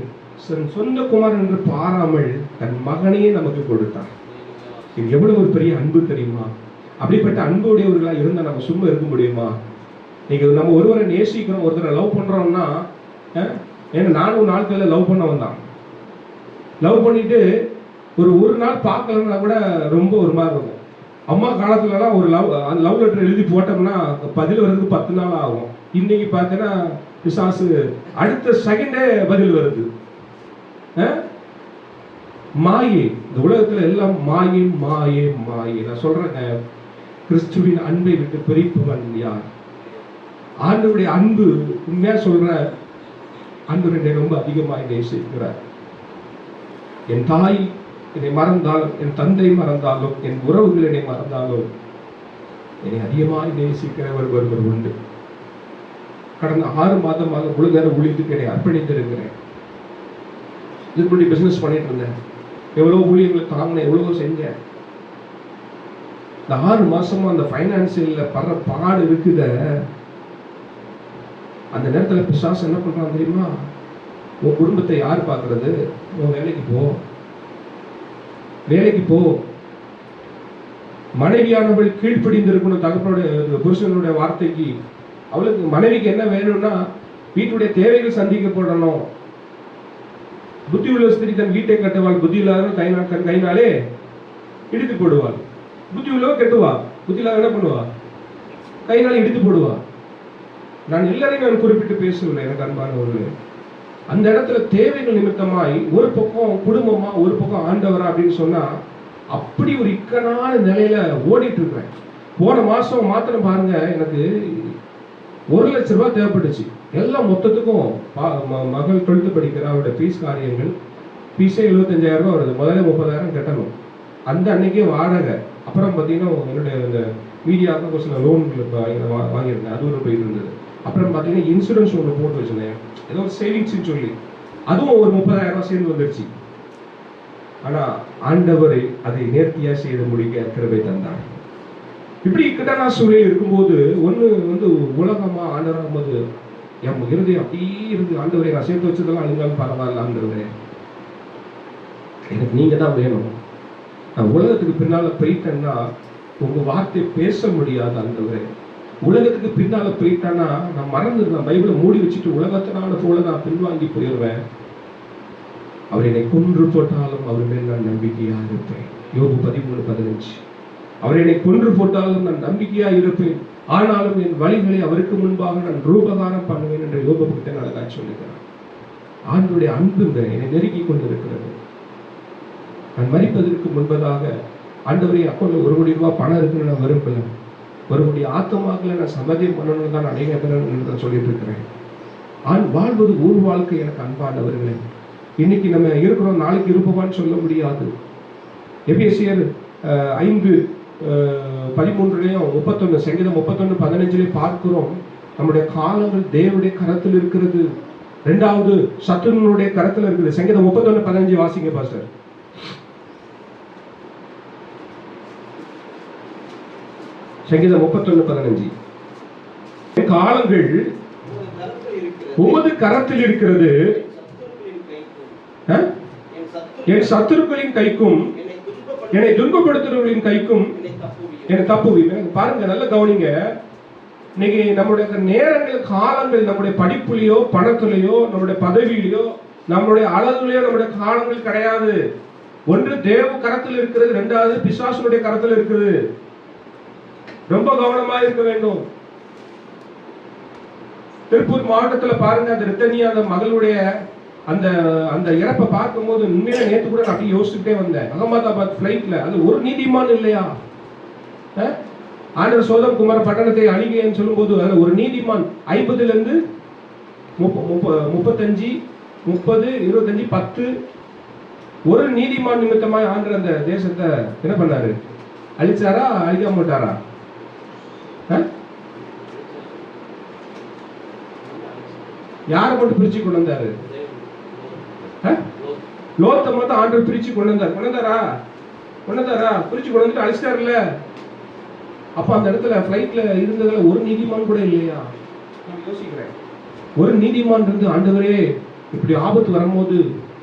சொந்த குமாரன் என்று பாராமல் தன் மகனையே நமக்கு கொடுத்தார். இது எவ்வளவு ஒரு பெரிய அன்பு தெரியுமா? அப்படிப்பட்ட அன்புடையவர்களா இருந்தா நம்ம சும்மா இருக்க முடியுமா? நீங்க நம்ம ஒருவரை நேசிக்கிறோம், ஒருத்தரை லவ் பண்றோம்னா, ஏன்னா நானும் நாட்களில் லவ் பண்ண வந்தான். லவ் பண்ணிட்டு ஒரு நாள் பார்க்கலன்னா கூட ரொம்ப ஒரு மாதிரி இருக்கும். அம்மா காலத்துலலாம் ஒரு லவ் லெட்டர் எழுதி போட்டோம்னா பதில் வர்றதுக்கு 10 நாள் ஆகும். இன்னைக்கு பார்த்தீங்கன்னா பிசாசு அடுத்த செகண்டே பதில் வருது. மாயை, இந்த உலகத்துல எல்லாம் மாயை மாயை மாயை. நான் சொல்றேங்க, கிறிஸ்துவின் அன்பை விட்டு பிரிப்பவன் யார்? ஆண்டவருடைய அன்பு, உண்மையா சொல்ற, ஆண்டவர் என்னை ரொம்ப அதிகமாக நேசிக்கிறார். என் தாய் என்னை மறந்தாலும், என் தந்தை மறந்தாலும், என் உறவுகள் என்னை மறந்தாலும் என்னை அதிகமாக நேசிக்கிறவர் ஒருவர் உண்டு. கடந்த 6 மாதமாக முழு நேரம் ஊழியத்துக்கு என்னை அர்ப்பணித்திருக்கிறேன். இதுக்கு முன்னாடி பிசினஸ் பண்ணிட்டு இருந்தேன், எவ்வளவு ஊழியர்களை தாங்கினேன், எவ்வளவோ செஞ்சேன். இந்த 6 மாசமா அந்த பைனான்சியல்ல படுற பாடு இருக்குத. அந்த நேரத்துல பிசாசு என்ன பண்றான் தெரியுமா? உன் குடும்பத்தை யார் பார்க்கறது? உன் வேலைக்கு போ, வேலைக்கு போ. மனைவியானவள் கீழ்ப்படிந்து இருக்கணும் தகப்பனுடைய புருஷனுடைய வார்த்தைக்கு. அவளுக்கு மனைவிக்கு என்ன வேணும்னா வீட்டுடைய தேவைகள் சந்திக்கப்படணும். புத்தி உள்ள ஸ்திரீ தன் வீட்டை கட்டுவாள், புத்தி இல்லாத கைனாலே இடித்து போடுவாள். புத்தி உள்ளவ கட்டுவா, புத்தி இல்லாத என்ன பண்ணுவா? கைனால இடித்து போடுவா. நான் எல்லாரையும் நான் குறிப்பிட்டு பேசவில்லை எனக்கு அன்பானவர்களே. அந்த இடத்துல தேவைகள் நிமித்தமாய் ஒரு பக்கம் குடும்பமா ஒரு பக்கம் ஆண்டவரா அப்படின்னு சொன்னா அப்படி ஒரு இக்கனான நிலையில ஓடிட்டு இருக்கிறேன். போன மாசம் மாத்திரம் பாருங்க, எனக்கு 1 லட்சம் ரூபாய் தேவைப்பட்டுச்சு. எல்லாம் மொத்தத்துக்கும் மகள் 12th படிக்கிற அவருடைய ஃபீஸ் காரியங்கள். ஃபீஸே 75,000 ரூபாய் வருது. முதல்ல 30,000 கட்டணும். அந்த அன்னைக்கே வாடகை. அப்புறம் பார்த்தீங்கன்னா என்னுடைய இந்த மீடியாவுக்கு ஒரு சில லோன்கள் வாங்கியிருந்தேன், அது ஒன்று போயிட்டு இருந்தது. அப்புறம் பார்த்தீங்கன்னா இன்சூரன்ஸ் ஒன்று போட்டு வச்சிருந்தேன், ஏதோ ஒரு சேவிங்ஸ்ன்னு சொல்லி, அதுவும் ஒரு 30,000 ரூபாய் சேர்ந்து வந்துடுச்சு. ஆனா ஆண்டவரை அதை நேர்த்தியா செய்து முடிக்க கிருபை தந்தார். இப்படி இக்கட்டான சூழலில் இருக்கும்போது ஒண்ணு உலகமா ஆண்டவராகும் போது என் இருதயம் அப்படியே இருந்து, ஆண்டவரை நான் சேர்த்து வச்சதெல்லாம் அழிஞ்சாலும் பரவாயில்ல ஆண்டவரே, எனக்கு நீங்க தான் வேணும். நான் உலகத்துக்கு பின்னால போயிட்டேன்னா உங்க வார்த்தை பேச முடியாது ஆண்டவரே. உலகத்துக்கு பின்னால போயிட்டானா நான் மறந்துடுவேன், பைபிளை மூடி வச்சுட்டு உலகத்தினால போல நான் பின்வாங்கி போயிடுவேன். அவர் என்னை கொன்று போட்டாலும் அவர் மேல் நான் நம்பிக்கையா இருப்பேன். யோபு 13:15. அவர் என்னை கொன்று போட்டாலும் நான் நம்பிக்கையா இருப்பேன், ஆனாலும் என் வழிகளை அவருக்கு முன்பாக நான் ரூபகாரம் பண்ணுவேன் என்ற யோபு பக்தன் அழகா சொல்லுகிறார். ஆண்டுடைய அன்புங்க என்னை நெருக்கி கொண்டிருக்கிறது. நான் மரிப்பதற்கு முன்பதாக ஆண்டவரை அக்கௌண்ட்ல 1 கோடி ரூபாய் பணம் இருக்குன்னு நான் விரும்பல, 1 கோடி ஆத்மாக்களை நான் சம்பாத்தியம் பண்ணணும்னு தான் அநேக பேர் சொல்லிட்டு இருக்கிறேன். வாழ்வது ஒரு வாழ்க்கை எனக்கு அன்பானவர்களே. இன்னைக்கு நம்ம இருக்கிறோம், நாளைக்கு இருப்போமான்னு சொல்ல முடியாது. எபேசியர் 5:13 சங்கீதம் 31:15 பார்க்கிறோம், நம்முடைய காலங்கள் தேவனுடைய கரத்தில் இருக்கிறது, 2வது சத்துருனுடைய கரத்தில் இருக்குது. சங்கீதம் 31:15 வாசிங்க பாஸ்டர். சங்கீதம் 31:15. காலங்கள் உமது கரத்தில் இருக்கிறது, என் சத்துருக்களின் கைக்கும் என்னை துன்பப்படுத்துறவர்களின் கைக்கும் என்னை தப்புவீங்க. பாருங்க, நல்ல கவனிங்க. இன்னைக்கு நம்முடைய நேரங்கள் காலங்கள் நம்முடைய படிப்புலையோ பணத்திலேயோ நம்முடைய பதவியிலையோ நம்முடைய அழகுலையோ நம்முடைய காலங்கள் கிடையாது. ஒன்று தேவ கரத்தில் இருக்கிறது, 2வது பிசாசுடைய கரத்தில் இருக்கிறது. ரொம்ப கவனமா இருக்க வேண்டும். திருப்பூர் மாவட்டத்தில் பாருங்க, அந்த ரித்தனியா அந்த மகளுடைய அந்த அந்த இறப்பை பார்க்கும்போது உண்மையில நேற்று கூட நான் அப்படியே யோசிச்சுட்டே வந்தேன். அகமதாபாத் பிளைட்ல அது ஒரு நீதிமான் இல்லையா? ஆண்டவர் சோதம் குமார பட்டணத்தை அழிகைன்னு சொல்லும் போது அதுல ஒரு நீதிமான் 50 35 30 25 10 ஒரு நீதிமான் நிமித்தமாய் ஆண்டவர் அந்த தேசத்தை என்ன பண்ணாரு? அழிச்சாரா அழிக்க மாட்டாரா? யாரை மட்டும் பிரிச்சு கொண்டு வந்தாரு? லோத்தை மட்டும் ஆண்டவர் பிரிச்சு கொண்டு வந்தாரா? பிரிச்சு கொண்டு வந்துட்டு அழிச்சிட்டாருல்ல. அப்ப அந்த இடத்துல பிளைட்ல இருந்ததுல ஒரு நீதிமான் கூட இல்லையா? நான் யோசிக்கிறேன், ஒரு நீதிமான் இருந்து ஆண்டவரே இப்படி ஆபத்து வரும்போது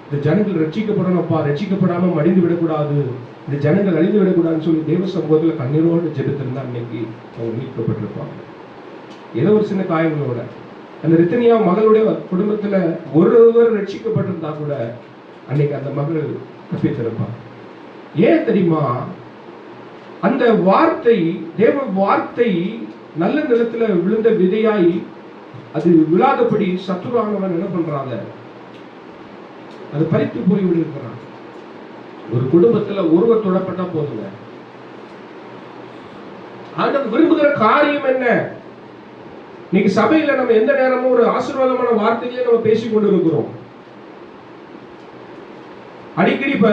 இந்த ஜனங்கள் ரட்சிக்கப்படணும்ப்பா, ரட்சிக்கப்படாம மடிந்து விடக்கூடாது, இந்த ஜனங்கள் அழிந்து விடக்கூடாதுன்னு சொல்லி தேவ சமூகத்துல கண்ணீரோடு ஜெபித்திருந்தா அன்னைக்கு அவங்க மீட்கப்பட்டிருப்பாங்க. ஏதோ ஒரு சின்ன காயங்களோட. அந்த ரித்தனியா மகளுடைய குடும்பத்துல ஒருவர் ரட்சிக்கப்பட்டிருந்தா கூட அன்னைக்கு அந்த மகள் தப்பித்திருப்பாங்க. ஏன் தெரியுமா? அந்த வார்த்தை, தேவ வார்த்தை நல்ல நிலத்துல விழுந்த விதையாய் அது விழாதபடி சத்துருவானவன் என்ன பண்றாங்க? அது பறித்து போய் விடுகிறான். ஒரு குடும்பத்துல ஒருவர் தொடப்பட்டா போதுங்க. ஆண்டவர் விரும்புகிற காரியம் என்ன? இன்னைக்கு சபையில நம்ம எந்த நேரமும் ஒரு ஆசீர்வாதமான வார்த்தையிலே நம்ம பேசிக் கொண்டு இருக்கிறோம். அடிக்கடி இப்ப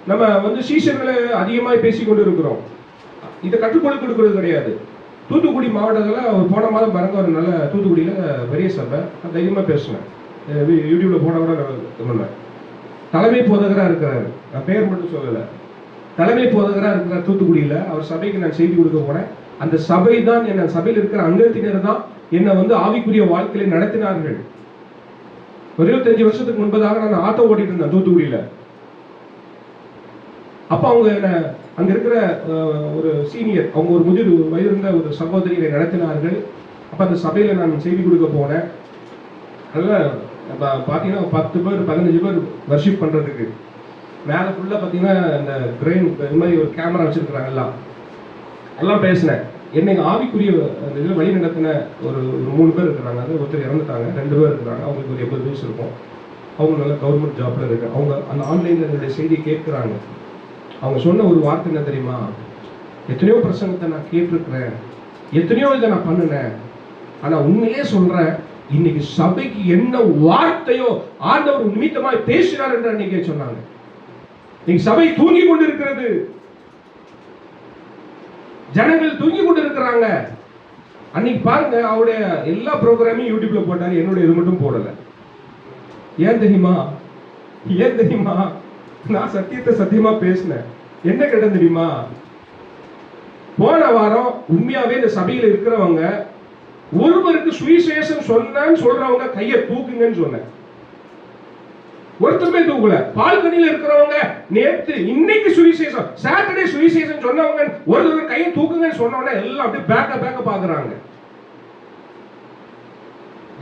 நம்ம சீஷர்களை அதிகமாக பேசிக் கொண்டு இருக்கிறோம். இதை கற்றுக்கொண்டு கொடுக்கிறது கிடையாது. தூத்துக்குடி மாவட்டத்தில் போன மாதம் பாருங்க, ஒரு நல்ல தூத்துக்குடியில் பெரிய சபை, தைரியமாக பேசுவேன், யூடியூப்ல போன கூட நான் தலைமை போதகரா இருக்கிறாரு, நான் பேர் மட்டும் சொல்லல, தலைமை போதகரா இருக்கிறார் தூத்துக்குடியில. அவர் சபைக்கு நான் செய்தி கொடுக்க போனேன். அந்த சபை தான் என்ன, சபையில் இருக்கிற அங்கத்தினர் தான் என்னை ஆவிக்குரிய வாழ்க்கையில நடத்தினார்கள். ஒரு 25 வருஷத்துக்கு முன்பதாக நான் ஆட்டோ ஓட்டிட்டு இருந்தேன் தூத்துக்குடியில. அப்ப அவங்க என்ன, அங்க இருக்கிற ஒரு சீனியர், அவங்க ஒரு முதிர் வயதிருந்த ஒரு சகோதரியை நடத்தினார்கள். அப்ப அந்த சபையில நான் செய்தி கொடுக்க போனேன். அதெல்லாம் பாத்தீங்கன்னா 10 பேர் 15 பேர் வர்ஷிப் பண்றதுக்கு மேல ஃபுல்லா பாத்தீங்கன்னா இந்த கிரெயின் இந்த மாதிரி ஒரு கேமரா வச்சிருக்கிறாங்க. எல்லாம் பேசினேன். என்னை ஆவிக்குரிய இதில் வழி நடத்தின ஒரு 3 பேர் இருக்கிறாங்க. அது ஒருத்தர் இறந்துட்டாங்க, 2 பேர் இருக்கிறாங்க. அவங்களுக்கு ஒரு 80 வயசு இருக்கும். அவங்க நல்ல கவர்மெண்ட் ஜாப்ல இருக்கு. அவங்க அந்த ஆன்லைன்ல என்னுடைய செய்தியை கேட்கிறாங்க. அவங்க சொன்ன ஒரு வார்த்தை என்ன தெரியுமா? எத்தனையோ பிரசங்கத்தை நான் கேட்டிருக்கிறேன், எத்தனையோ இதை நான் பண்ணினேன், ஆனா உண்மையிலே சொல்றேன், இன்னைக்கு சபைக்கு என்ன வார்த்தையோ ஆண்டவர் நிமித்தமாய் பேசினார் என்று அன்னைக்கே சொன்னாங்க. இன்னைக்கு சபை தூங்கி கொண்டு இருக்கிறது, ஜனங்கள் தூங்கி கொண்டு இருக்கிறாங்க. அன்னைக்கு பாருங்க, அவருடைய எல்லா ப்ரோக்ராமையும் யூடியூப்ல போட்டாரு, என்னுடைய இது மட்டும் போடல. ஏன் தெரியுமா? ஏன் தெரியுமா? நான் சத்தியத்தை சத்தியமா பேசினேன். என்ன கேட்டேன் தெரியுமா? போன வாரம் உண்மையாவே இந்த சபையில இருக்கிறவங்க ஒருவருக்கு சுவிசேஷம் சொன்னேன்னு சொல்றவங்க கையை தூக்குங்கன்னு சொன்னேன். ஒருத்தருமே தூக்கல. பால்கனியில் இருக்கிறவங்க நேற்று இன்னைக்கு சுவிசேஷம், சாட்டர்டே சுவிசேஷம் சொன்னவங்க ஒருத்தர் கையை தூக்குங்கன்னு சொன்னவங்க எல்லாம் அப்படியே பேக்க பாக்குறாங்க.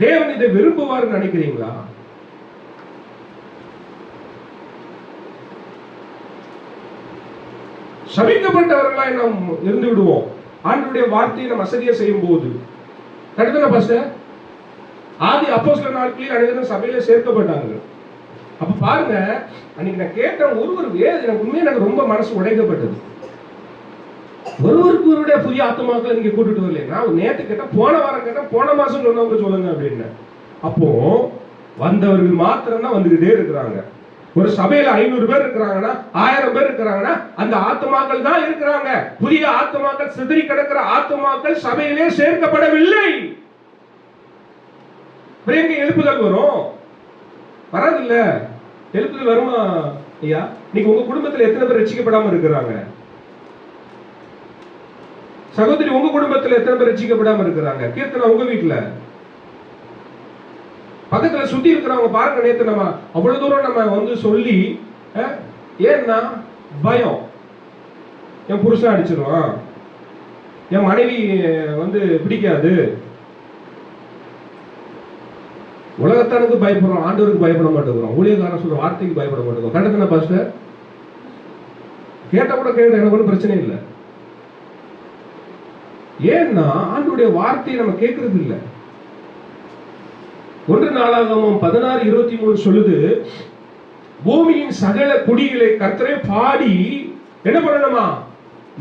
தேவன் இதை விரும்புவார்னு நினைக்கிறீங்களா? சபிக்கப்பட்டவர்களா நாம் இருந்து விடுவோம். ஆண்டவருடைய வார்த்தையை நம்ம அசதியா செய்யும் போது கடுத்தன பாஸ்டர் ஆதி அப்போஸ்தலர் நாட்களில் அனைவரும் சபையில சேர்க்கப்பட்டார்கள். அப்ப பாருங்க, அன்னைக்கு நான் கேட்டேன் ஒருவர் எனக்கு உண்மையா எனக்கு ரொம்ப மனசு உடைக்கப்பட்டது. ஒருவருக்கு ஒருவருடைய புதிய ஆத்மாக்களை நீங்க கூட்டிட்டு வரல. நான் நேற்று கேட்டேன், போன வாரம் கேட்டேன், போன மாசம் சொன்னவங்க சொல்லுங்க அப்படின்னு. அப்போ வந்தவர்கள் மாத்திரம் தான் வந்துகிட்டே இருக்கிறாங்க. ஒரு சபையில 500 பேர் இருக்கிறாங்கன்னா 1000 பேர் இருக்கிறாங்கன்னா அந்த ஆத்மாக்கள் தான் இருக்கிறாங்க. புதிய ஆத்மாக்கள், சிதறி கிடக்கிற ஆத்மாக்கள் சபையிலே சேர்க்கப்படவில்லை. எங்க எழுப்புதல் வரும்? வராதில்ல. எழுப்புதல் வருமா ஐயா? நீங்க உங்க குடும்பத்தில் எத்தனை பேர் ரட்சிக்கப்படாம இருக்கிறாங்க? சகோதரி, உங்க குடும்பத்தில் எத்தனை பேர் ரட்சிக்கப்படாம இருக்கிறாங்க? கீர்த்தனா, உங்க வீட்டுல பக்கத்துல சுத்தி இருக்கிறவங்க பாருங்க. நேத்து நம்ம அவ்வளவு தூரம் நம்ம சொல்லி, ஏன்னா பயம். என் புருஷன் அடிச்சிருவான், என் மனைவி பிடிக்காது, உலகத்தானுக்கு பயப்படுறோம், ஆண்டவருக்கு பயப்பட மாட்டேங்கிறோம், ஊழியக்காரன் சொல்ற வார்த்தைக்கு பயப்பட மாட்டேங்கிறோம். கண்டன பாஸ்டர் கேட்ட கூட கேட்ட, எனக்கு ஒன்றும் பிரச்சனை இல்லை. ஏன்னா ஆண்டவருடைய வார்த்தையை நம்ம கேட்கறது இல்லை. 1 நாளாகமம் 16:23 சொல்லுது, பூமியின் சகல குடிகளை கர்த்தரை பாடி என்ன பண்ணணுமா?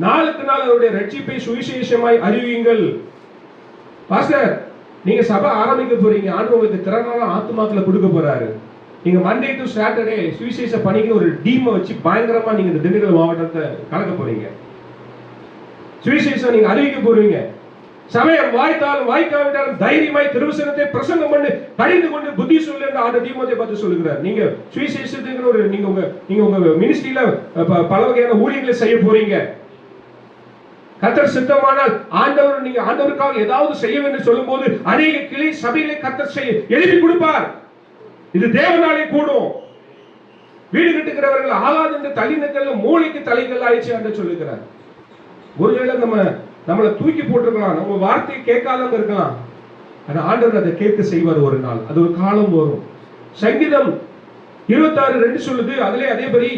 நாளுக்கு நாள் அவருடைய ரட்சிப்பை சுவிசேஷமாய் அறிவியுங்கள். பாஸ்டர், நீங்க சபை ஆரம்பிக்க போறீங்க, ஆண்டவர் உங்களுக்கு திறனான ஆத்துமாக்களை கொடுக்க போறாரு. நீங்க மண்டே டு சாட்டர்டே சுவிசேஷ பணிக்கு ஒரு டீமை வச்சு பயங்கரமா நீங்க இந்த திண்டுக்கல் மாவட்டத்தை கலக்க போறீங்க. சுவிசேஷம் நீங்க அறிவிக்க போறீங்க. சமயம் வாய்த்தாலும் வாய்க்காவிட்டாலும் தைரியமாய் திருவசனத்தை பிரசங்கம் பண்ணி கழிந்து கொண்டு புத்தி சொல்லு என்று ஆண்டவர் தீமோத்தேயுவை பார்த்து சொல்லுகிறார். நீங்க சுவிசேஷத்துக்கு ஒரு நீங்க உங்க மினிஸ்ட்ரியில பல வகையான ஊழியங்களை செய்ய போறீங்க. கர்த்தர் சித்தமானால் ஆண்டவர், நீங்க ஆண்டவருக்காக ஏதாவது செய்ய வேண்டும் சொல்லும் போது அநேக கிளை சபைகளை கர்த்தர் செய்ய எழுதி கொடுப்பார். இது தேவனாலே கூடும். வீடு கட்டுகிறவர்கள் ஆகாது என்று தள்ளி நிற்கல மூளைக்கு தலைகள் ஆயிடுச்சு என்று சொல்லுகிறார். ஒருவேளை நம்மளை தூக்கி போட்டிருக்கலாம், நம்ம வார்த்தையை கேட்காதவங்க இருக்கலாம், ஆனா ஆண்டவர் அதை கேட்க செய்வார் ஒரு நாள். அது ஒரு காலம் வரும். சங்கீதம் 26:2 சொல்லுது. அதேபடி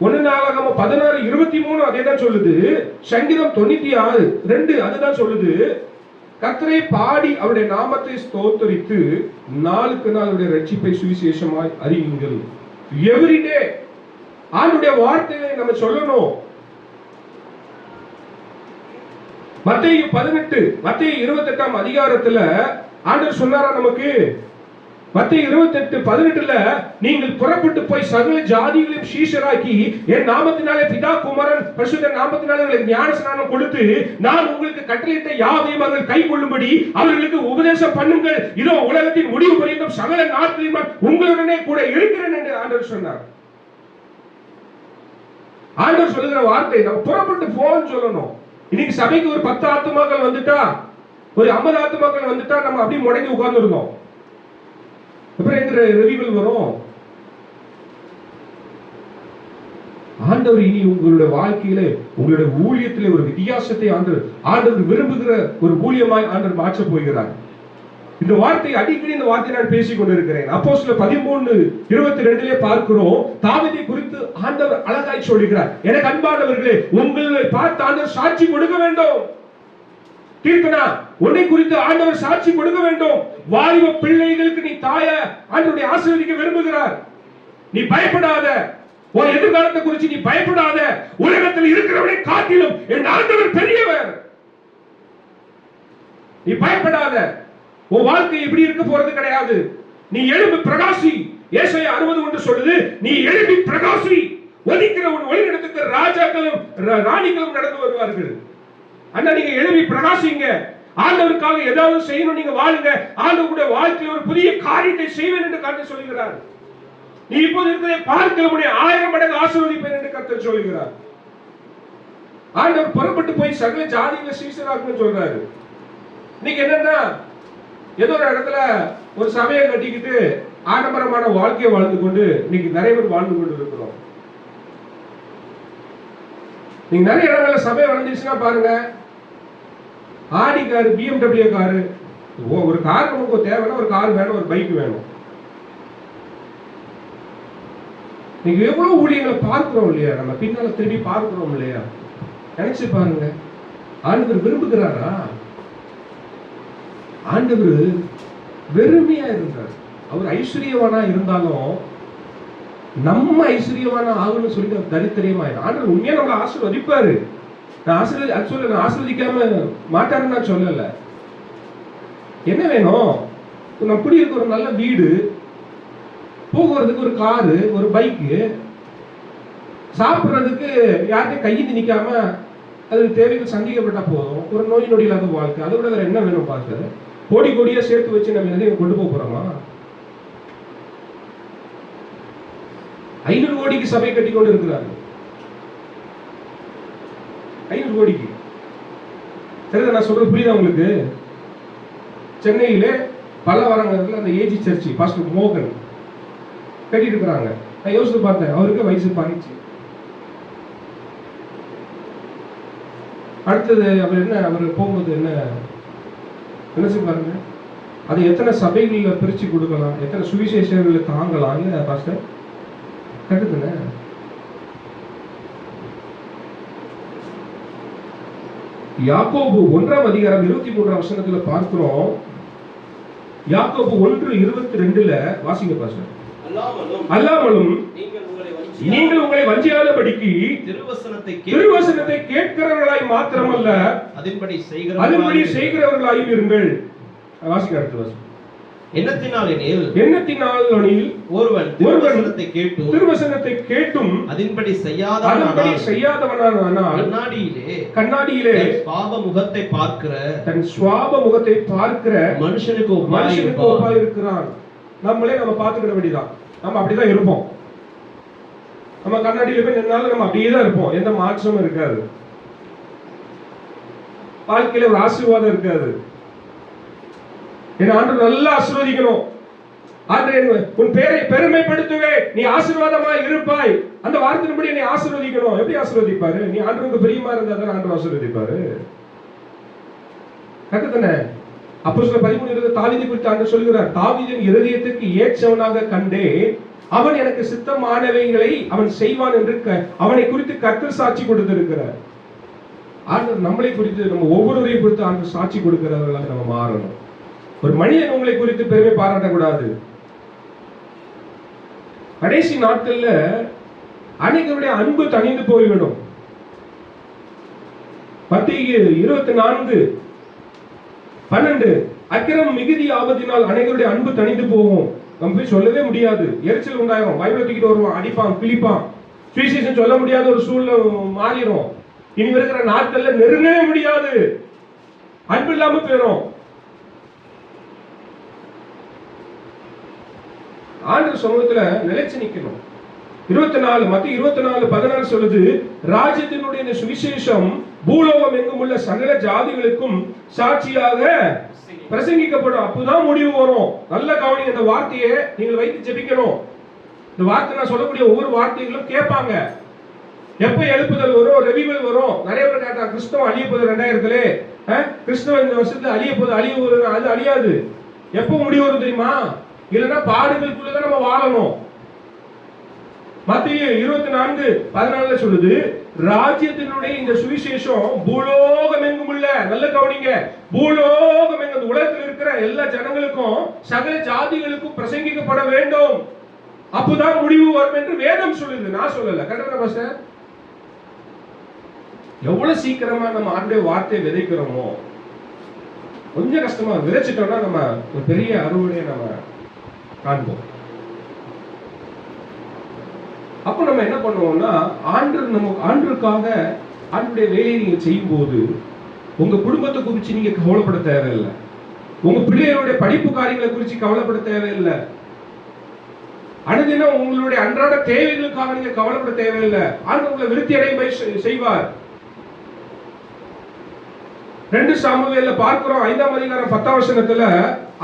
1 நாளாகமம் 16:23 அதே தான் சொல்லுது. சங்கீதம் 96:2 அதுதான் சொல்லுது. கர்த்தரை பாடி அவருடைய நாமத்தை ஸ்தோத்தரித்து நாளுக்கு நாள் அவருடைய ரட்சிப்பை சுவிசேஷமாய் அறியுங்கள். எவ்ரிடே ஆண்டவருடைய வார்த்தையை நம்ம சொல்லணும். மத்தேயு 28 மத்தேயு 28 அதிகாரத்துல ஆண்டவர் சொன்னாரா நமக்கு, மத்தேயு 28:18 நீங்கள் புறப்பட்டு போய் சகல ஜாதிகளையும் சீஷராக்கி என் நாமத்தினாலே பிதா குமாரன் பரிசுத்த நாமத்தினாலே உங்களுக்கு ஞானஸ்நானம் கொடுத்து நான் உங்களுக்கு கட்டளையிட்ட யாவையும் அவர்கள் கைக்கொள்ளும்படி அவர்களுக்கு உபதேசம் பண்ணுங்கள், இதோ உலகத்தின் முடிவு பரியந்தம் சகல நாட்களிலும் உங்களுடனே கூட இருக்கிறேன் என்று ஆண்டவர் சொன்னார். ஆண்டவர் சொல்லுகிற வார்த்தை நம்ம புறப்பட்டு போன்னு சொல்லணும். இன்னைக்கு சபைக்கு ஒரு 10 ஆத்துமாக்கள் வந்துட்டா, ஒரு 50 ஆத்துமாக்கள் வந்துட்டா நம்ம அப்படியே முடங்கி உட்கார்ந்து இருந்தோம். அப்புறம் எங்க ரிவியூவல் வரும்? ஆண்டவர் இனி உங்களுடைய வாழ்க்கையில உங்களுடைய ஊழியத்திலே ஒரு வித்தியாசத்தை ஆண்டவர் விரும்புகிற ஒரு ஊழியமாய் ஆண்டவர் மாற்றப் போகிறார். இந்த வார்த்தை அடிக்கடி இந்த வார்த்தை நான் பேசிக் கொண்டிருக்கிறேன். அப்போஸ்தலர் 13:22 பார்க்கிறோம், தாவீதை குறித்து ஆண்டவர் அழகாய் சொல்கிறார், எனக்கு அன்பானவர்களே உங்களை பார்த்து ஆண்டவர் சாட்சி கொடுக்க வேண்டும். கீர்த்தனா, உன்னை குறித்து ஆண்டவர் சாட்சி கொடுக்க வேண்டும். வாலிப பிள்ளைகளுக்கு நீ தாய ஆண்டவருடைய ஆசீர்வதிக்க விரும்புகிறார். நீ பயப்படாத, உன் எதிர்காலத்தை குறித்து நீ பயப்படாத. உலகத்தில் இருக்கிறவனை காட்டிலும் என் ஆண்டவர் பெரியவர். நீ பயப்படாத. உன் வாழ்க்கை இப்படி இருக்க போறது கிடையாது. நீ எழும்பி பிரகாசி. ஏசாயா 60 சொல்லுது, நீ எழும்பி பிரகாசி. ஒலிக்கிற உன் ஒளியிடத்துக்கு ராஜாக்களும் ராணிகளும் நடந்து வருவார்கள். அண்ணா, நீங்க எழும்பி பிரகாசிங்க. ஆண்டவருக்காக ஏதாவது செய்யணும், நீங்க வாழுங்க. ஆண்டவருடைய வாழ்க்கையில் ஒரு புதிய காரியத்தை செய்வேன் என்று கர்த்தர் சொல்கிறார். நீ இப்போது இருக்கிறதை பார்க்கல முடிய 1000 மடங்கு ஆசீர்வதிப்பேன் என்று கர்த்தர் சொல்கிறார். ஆண்டவர் புறப்பட்டு போய் சகல ஜாதிகளை சீஷராக்கணும்னு சொல்றாரு. இன்னைக்கு என்னன்னா, ஏதோ ஒரு இடத்துல ஒரு சபையை கட்டிக்கிட்டு ஆடம்பரமான வாழ்க்கையை வாழ்ந்து கொண்டு இன்னைக்கு நிறைய பேர் வாழ்ந்து கொண்டு இருக்கிறோம். நீங்க நிறைய இடங்கள்ல சபை வளர்ந்துச்சுன்னா பாருங்க, ஆடி காரு, BMW காரு, ஒரு கார் நமக்கு தேவைன்னா ஒரு கார் வேணும், ஒரு பைக் வேணும். நீங்க எவ்வளவு ஊழியர்களை பார்க்கிறோம் இல்லையா? நம்ம பின்னால திரும்பி பார்க்கிறோம் இல்லையா? நினைச்சு பாருங்க. ஆண்டவர் விரும்புகிறாரா? ஆண்டவர் வெறுமையா இருந்தார். அவர் ஐஸ்வர்யவானா இருந்தாலும் நம்ம ஐஸ்வர்யவானா ஆகணும்னு சொல்லிட்டு தரித்திரியமாயிடும். ஆண்டவர் உண்மையா நம்மளை ஆசீர்வதிப்பாரு. நான் ஆசீர்வதிக்காம மாட்டாருன்னு நான் சொல்லல. என்ன வேணும்? நம்ம குடியிருக்க ஒரு நல்ல வீடு, போகிறதுக்கு ஒரு காரு, ஒரு பைக்கு, சாப்பிட்றதுக்கு யார்கிட்டையும் கையெழுந்து நிற்காம அது தேவைகள் சந்திக்கப்பட்டா போதும். ஒரு நோய் நொடி இல்லாத வாழ்க்கை, அதை விட வேற என்ன வேணும்? பார்த்து கோடி கோடியா சேர்த்து வச்சு நம்ம எதையும் கொண்டு போக போறோமா? 500 கோடிக்கு சபை கட்டி கொண்டு இருக்கிறார்கள். 500 கோடிக்கு. சரிதான் நான் சொல்றது புரியுதா உங்களுக்கு? சென்னையிலே பல்லவரங்கத்தில் அந்த ஏஜி சர்ச்சி பாஸ்டர் மோகன் கட்டிட்டு இருக்கிறாங்க. நான் யோசித்து பார்த்தேன், அவருக்கு வயசு 18. அடுத்தது அவர் என்ன, அவர் போகும்போது என்ன நினைச்சு பாருங்க. அது எத்தனை சபைகளில் பிரிச்சு கொடுக்கலாம், எத்தனை சுவிசேஷங்களை தாங்கலாம். இல்ல பாஸ்டர் கட்டுதுங்க. யாக்கோபு 1:23 பார்க்கிறோம். யாக்கோபு 1:22 வாசிங்க பாஸ்டர். அல்லாமலும் நீங்கள் உங்களை வஞ்சியாதபடிக்கு திருவசனத்தை கேட்கிறவர்களாய் மாத்திரமல்ல அதின்படி செய்கிறவர்களாயும் இருங்கள். வாசிங்க அடுத்த வசனம். எண்ணத்தினாலெனில் ஒருவன் திருவசனத்தை கேட்டும் அதின்படி செய்யாதவனானால் கண்ணாடியிலே தன் சுவாப முகத்தை பார்க்கிற மனுஷனுக்கு ஒப்பாய் இருக்கிறான். நம்மளே நம்ம பார்த்துக்கிட வேண்டியதான். நம்ம அப்படிதான் இருப்போம். நம்ம கண்ணாடியில போய் நின்னாலும் நம்ம அப்படியே தான் இருப்போம். எந்த மாற்றமும் இருக்காது. வாழ்க்கையில ஒரு ஆசீர்வாதம் இருக்காது. என் ஆண்டவர் நல்லா ஆசீர்வதிக்கணும். ஆண்டவரே உன் பேரை பெருமைப்படுத்துவே, நீ ஆசீர்வாதமாய் இருப்பாய். அந்த வார்த்தையின்படி நீ ஆசீர்வதிக்கணும். எப்படி ஆசீர்வதிப்பாரு? நீ ஆண்டவருக்கு பிரியமா இருந்தா தான் ஆண்டவர் ஆசீர்வதிப்பாரு. கரெக்ட். அப்போஸ்தலர் 13:20 தாவீதை குறித்து ஆண்டவர் சொல்கிறார், தாவீதின் இருதயத்துக்கு ஏற்றவனாக கண்டே அவன் எனக்கு சித்தமானவைகளை அவன் செய்வான் என்று அவனை குறித்து கர்த்தர் சாட்சி கொடுத்திருக்கிறார். ஆண்டவர் நம்மளை குறித்து, நம்ம ஒவ்வொருவரையும் குறித்து ஆண்டவர் சாட்சி கொடுக்கிறவர்களாக நம்ம மாறணும். ஒரு மனிதன் உங்களை குறித்து பெருமை பாராட்டக்கூடாது. கடைசி நாட்கள்ல அனைவருடைய அன்பு தணிந்து போய்விடும். மத்தேயு 24 12 அக்கிரம் மிகுதி ஆபத்தினால் அனைவருடைய அன்பு தணிந்து போகும். நம்ம போய் சொல்லவே முடியாது, எரிச்சல் உண்டாயிரும், பைபிளை தூக்கிட்டு வருவான், அடிப்பான், கிழிப்பான், சுவிசேஷம் சொல்ல முடியாத ஒரு சூழ்நிலை மாறிடும். இனி இருக்கிற நாட்கள்ல நெருங்கவே முடியாது, அன்பு இல்லாம போயிடும். ஆண்டவர் சமூகத்துல நிலைச்சு நிக்கணும். 24 மத்திய 24:14 சொல்லுது, ராஜ்யத்தினுடைய இந்த சுவிசேஷம் பூலோகம் எங்கும் உள்ள சகல ஜாதிகளுக்கும் சாட்சியாக பிரசங்கிக்கப்படும். அப்பதான் முடிவு வரும். நல்ல கவனிங்க, இந்த வார்த்தையை நீங்கள் வைத்து ஜெபிக்கணும். இந்த வார்த்தை நான் சொல்லக்கூடிய ஒவ்வொரு வார்த்தைகளும் கேட்பாங்க. எப்ப எழுப்புதல் வரும், ரெவிவல் வரும். நிறைய பேர் கேட்டாங்க, கிறிஸ்தவம் அழிய போகுது 2000-லே, கிறிஸ்தவம் இந்த வருஷத்துல அழிய போகுது. அது அழியாது. எப்ப முடிவு வரும் தெரியுமா? இல்லைன்னா பாடுகளுக்குள்ளதான் நம்ம வாழணும். மத்திய 24:14 சொல்லுது, ராஜ்யத்தினுடைய இந்த சுவிசேஷம் பூலோகம் எங்கும் உள்ள, நல்ல கவனிங்க, பூலோகம் எங்கும் உலகத்தில் இருக்கிற எல்லா ஜனங்களுக்கும் சகல ஜாதிகளுக்கும் பிரசங்கிக்கப்பட வேண்டும். அப்போதான் முடிவு வரும் என்று வேதம் சொல்லுது, நான் சொல்லல. கரெக்டா பாஸ்டர்? எவ்வளவு சீக்கிரமா நம்ம ஆண்டவருடைய வார்த்தையை விதைக்கிறோமோ கொஞ்சம் கஷ்டமா, விதைச்சிட்டோம்னா நம்ம ஒரு பெரிய அறுவடையை நம்ம காண்போம். அப்ப நம்ம என்ன பண்ணுவோம்னா, ஆண்டருக்காக ஆண்டருடைய வேலையை நீங்க செய்யும் போது உங்க குடும்பத்தை குறிச்சு நீங்க கவலைப்பட தேவையில்லை, உங்க பிள்ளைகளுடைய படிப்பு காரியங்களை குறிச்சு கவலைப்பட தேவையில்லை, அடுத்த உங்களுடைய அன்றாட தேவைகளுக்காக நீங்க கவலைப்பட தேவையில்லை. ஆண்டவர் உங்களை விருத்தி அடைய செய்வார். 2 சாமுவேல்ல பார்க்கிறோம் 5ஆம் அதிகாரம் 10ஆம் வசனத்துல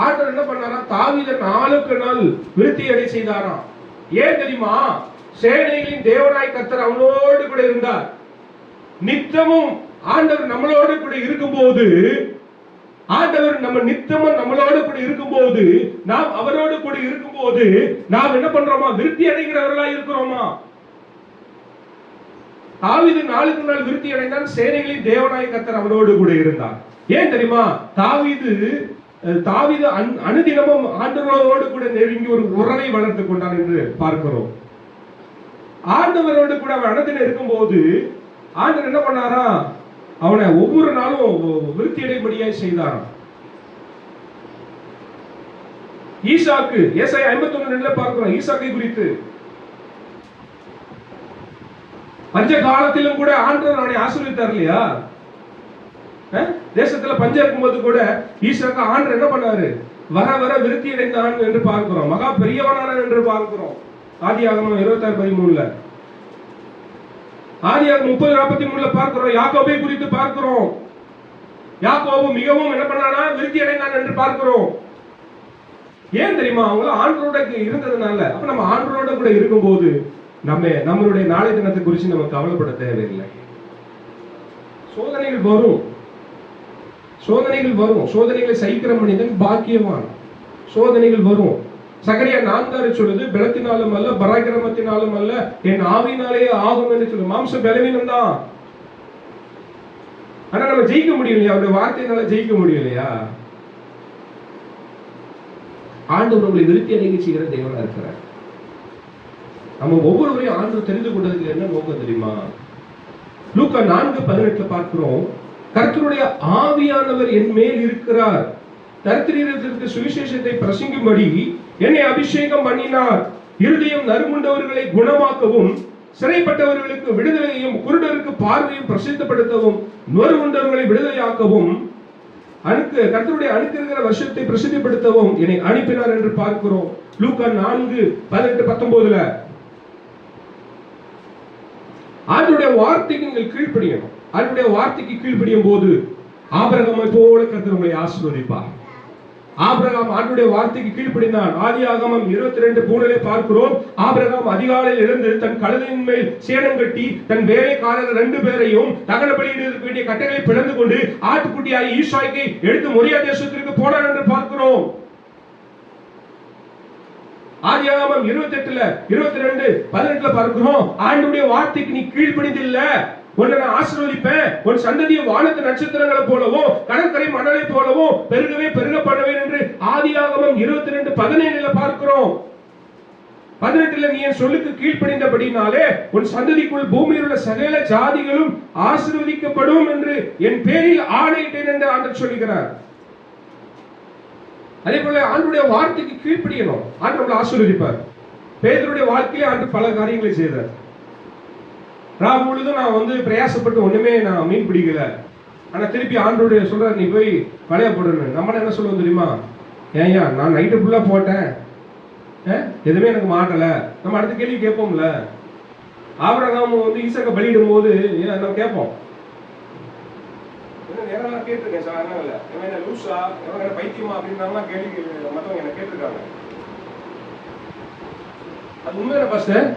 ஆண்டவர் என்ன பண்ணாரா, தாவீதை நாளுக்கு நாள் விருத்தி அடைய செய்தாராம். ஏன் தெரியுமா? சேனைகளின் தேவனாய் கர்த்தர் அவனோடு கூட இருந்தார். நித்தமும் ஆண்டவர் நம்மளோடு கூட இருக்கும்போது, ஆண்டவர் நம்ம நித்தமும் நம்மளோடு கூட இருக்கும்போது, நாம் அவரோடு கூட இருக்கும்போது நாம் என்ன பண்றோமா? விருத்தி அடைகிறவர்களா இருக்கிறோமா? தாவீது நாளுக்கு நாள் விருத்தி அடைந்தான். சேனைகளின் தேவனாய் கர்த்தர் அவனோடு கூட இருந்தார். ஏன் தெரியுமா? தாவீது அனுதினமும் ஆண்டவரோடு கூட நெருங்கி ஒரு உறவை வளர்த்து கொண்டான் என்று பார்க்கிறோம். ஆண்டவரோடு கூட அவன் அனுதினம் இருக்கும்போது ஆண்டவர் என்ன பண்ணாரா? அவனை ஒவ்வொரு நாளும் விருத்தி அடைபடியாய் செய்தாராம். ஈசாக்கு, ஏசாயா 51:2 பார்க்கிறோம் ஈசாக்கை குறித்து. பஞ்ச காலத்திலும் கூட ஆண்டவர் அவனை ஆசீர்வதித்தார் இல்லையா? தேசத்துல பஞ்சம் இருக்கும்போது கூட ஈசாக்கு ஆண்டவர் என்ன பண்ணாரு? வர வர விருத்தி அடைந்தான் என்று பார்க்கிறோம். மகா பெரியவனான என்று பார்க்கிறோம். ஆதியாகமம் 26:13. ஆதியாகமம் 30:43 பார்க்கிறோம். யாக்கோபை குறித்து பார்க்கிறோம். யாக்கோபு மிகவும் என்ன பண்ணானா? விருத்தி அடைந்தான் என்று பார்க்கிறோம். ஏன் தெரியுமா? அவங்க ஆண்டவரோட இருந்ததுனால. அப்ப நம்ம ஆண்டவரோட கூட இருக்கும்போது நம்மளுடைய நாளை தினத்தை குறித்து நம்ம கவலைப்பட தேவையில்லை. சோதனைகள் வரும், சோதனைகளை சகிக்கிற மனிதன் பாக்கியவான். சோதனைகள் வரும். சகரியா 4:6 சொல்லுது, பலத்தினாலும் அல்ல பராக்கிரமத்தினாலும் அல்ல என் ஆவியினாலேயே ஆகும் என்று சொல்லு. மாம்ச பலவீனம் தான், ஆனா நம்ம ஜெயிக்க முடியலையா? அவருடைய வார்த்தையினால ஜெயிக்க முடியலையா? ஆண்டவர் உங்களை விருத்தி அடைய செய்கிற தேவனா இருக்கிறார். நம்ம ஒவ்வொருவரையும் ஆண்டவர் தெரிந்து கொண்டதுக்கு என்ன நோக்கம் தெரியுமா? லூக்கா 4:18 பார்க்கிறோம், கர்த்தருடைய ஆவியானவர் என் மேல் இருக்கிறார், தரித்திரருக்கு சுவிசேஷத்தை பிரசங்கிக்கும்படி என்னை அபிஷேகம் பண்ணினார், இருதயம் நறுங்குண்டவர்களை குணமாக்கவும், சிறைப்பட்டவர்களுக்கு விடுதலையையும், குருடருக்கு பார்வையும் பிரசித்தப்படுத்தவும், நொறுங்குண்டவர்களை விடுதலையாக்கவும், கர்த்தருடைய அனுக்கிற வருஷத்தை பிரசித்திப்படுத்தவும் என்னை அனுப்பினார் என்று பார்க்கிறோம். லூக்கா 4:18-19. ஆண்டவருடைய வார்த்தைக்கு நீங்கள் கீழ்ப்படியணும். ஆண்டவருடைய வார்த்தைக்கு கீழ்ப்படியும் போது ஆபிரகாமை போல கர்த்தர் உங்களை ஆசீர்வதிப்பார். ஆபிரகாம் ஆண்டவருடைய வார்த்தைக்கு கீழ்ப்படிந்தான். ஆதியாகமம் 22:3 பார்க்கிறோம், ஆபிரகாம் அதிகாலையில் எழுந்து தன் கழுதையின் மேல் சேணம் கட்டி தன் வேலைக்காரர் 2 பேரையும் தகன பலியிடுவதற்கு வேண்டிய கட்டைகளை பிளந்து கொண்டு ஆட்டுக்குட்டியாய் ஈசாக்கை எடுத்து மொரியா தேசத்திற்கு போனார் என்று பார்க்கிறோம். ஆதியாகமம் 28:22-18 பார்க்கிறோம், ஆண்டவருடைய வார்த்தைக்கு நீ கீழ்ப்படிந்தில்ல, உன்னை நான் ஆசீர்வதிப்பேன், உன் சந்ததியை வானத்து நட்சத்திரங்களை போலவும் கடற்கரை மணலை போலவும் பெருகவே பெருக பண்ணுவேன் என்று ஆதியாகமம் 22:17 பார்க்கிறோம். 18 நீ என் சொல்லுக்கு கீழ்ப்படிந்தபடினாலே உன் சந்ததிக்குள் பூமியில் உள்ள சகல ஜாதிகளும் ஆசீர்வதிக்கப்படும் என்று என் பேரில் ஆணையிட்டேன் என்று ஆண்டவர் சொல்கிறார். அதே போல ஆண்டுடைய வார்த்தைக்கு கீழ்ப்படியணும். ஆண்டு நம்மளை ஆசீர்வதிப்பார். பேதுருடைய வாழ்க்கையிலே ஆண்டு பல காரியங்களை செய்தார். ராவு முழுதும் நான் பிரயாசப்பட்டு ஒண்ணுமே நான் மீன் பிடிக்கல. ஆனா திருப்பி ஆண்டோடைய சொல்றாரு, நீ போய் வலைய போடுன்னு. நம்ம என்ன சொல்லுவோம் தெரியுமா? ஏயா நான் நைட்டு ஃபுல்லா போட்டேன், எதுவுமே எனக்கு மாட்டல. நம்ம அடுத்த கேள்வி கேட்போம்ல. ஆபிரகாம் ஈசாக்க பலியிடும் போது நம்ம கேட்போம், நேரம் கேட்டிருக்கேன் சார், அதனால இல்லை என்ன லூசா என்ன பைத்தியமா அப்படின்னா கேள்வி மற்றவங்க என்ன கேட்டிருக்காங்க. அது உண்மையான பாஸ்டர்.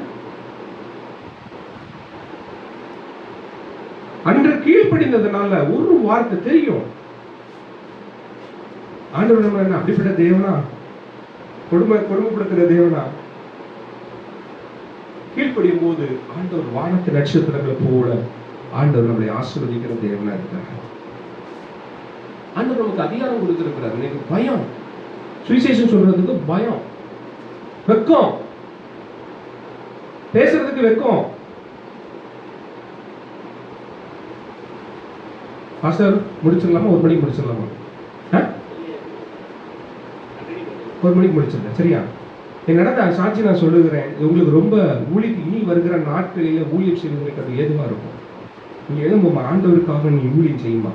அன்று கீழ்ப்படிந்ததுனால ஒரு வார்த்தை தெரியும். ஆண்டவர் நம்ம என்ன அப்படிப்பட்ட தேவனா? கொடுமைப்படுத்துற தேவனா? கீழ்ப்படியும் போது ஆண்டவர் வானத்து நட்சத்திரங்களை போல ஆண்டவர் நம்மளை ஆசீர்வதிக்கிற தேவனா இருக்கார். ஆண்டவர் நமக்கு அதிகாரம் கொடுத்திருக்கிறார். எனக்கு பயம், சுவிசேஷம் சொல்றதுக்கு பயம், வெக்கம், பேசுறதுக்கு வெக்கம். பாஸ்டர் முடிச்சிடலாமா? 1 மணிக்கு முடிச்சிடலாமா? 1 மணிக்கு முடிச்சிருந்தேன், சரியா? என் நடந்த சாட்சி நான் சொல்லுகிறேன். உங்களுக்கு ரொம்ப ஊழியத்துக்கு இனி வருகிற நாட்களில ஊழியம் செய்வதற்கு அது ஏதுவா இருக்கும். நீ எழும்புமா, ஆண்டவருக்காக நீ ஊழியம் செய்யுமா,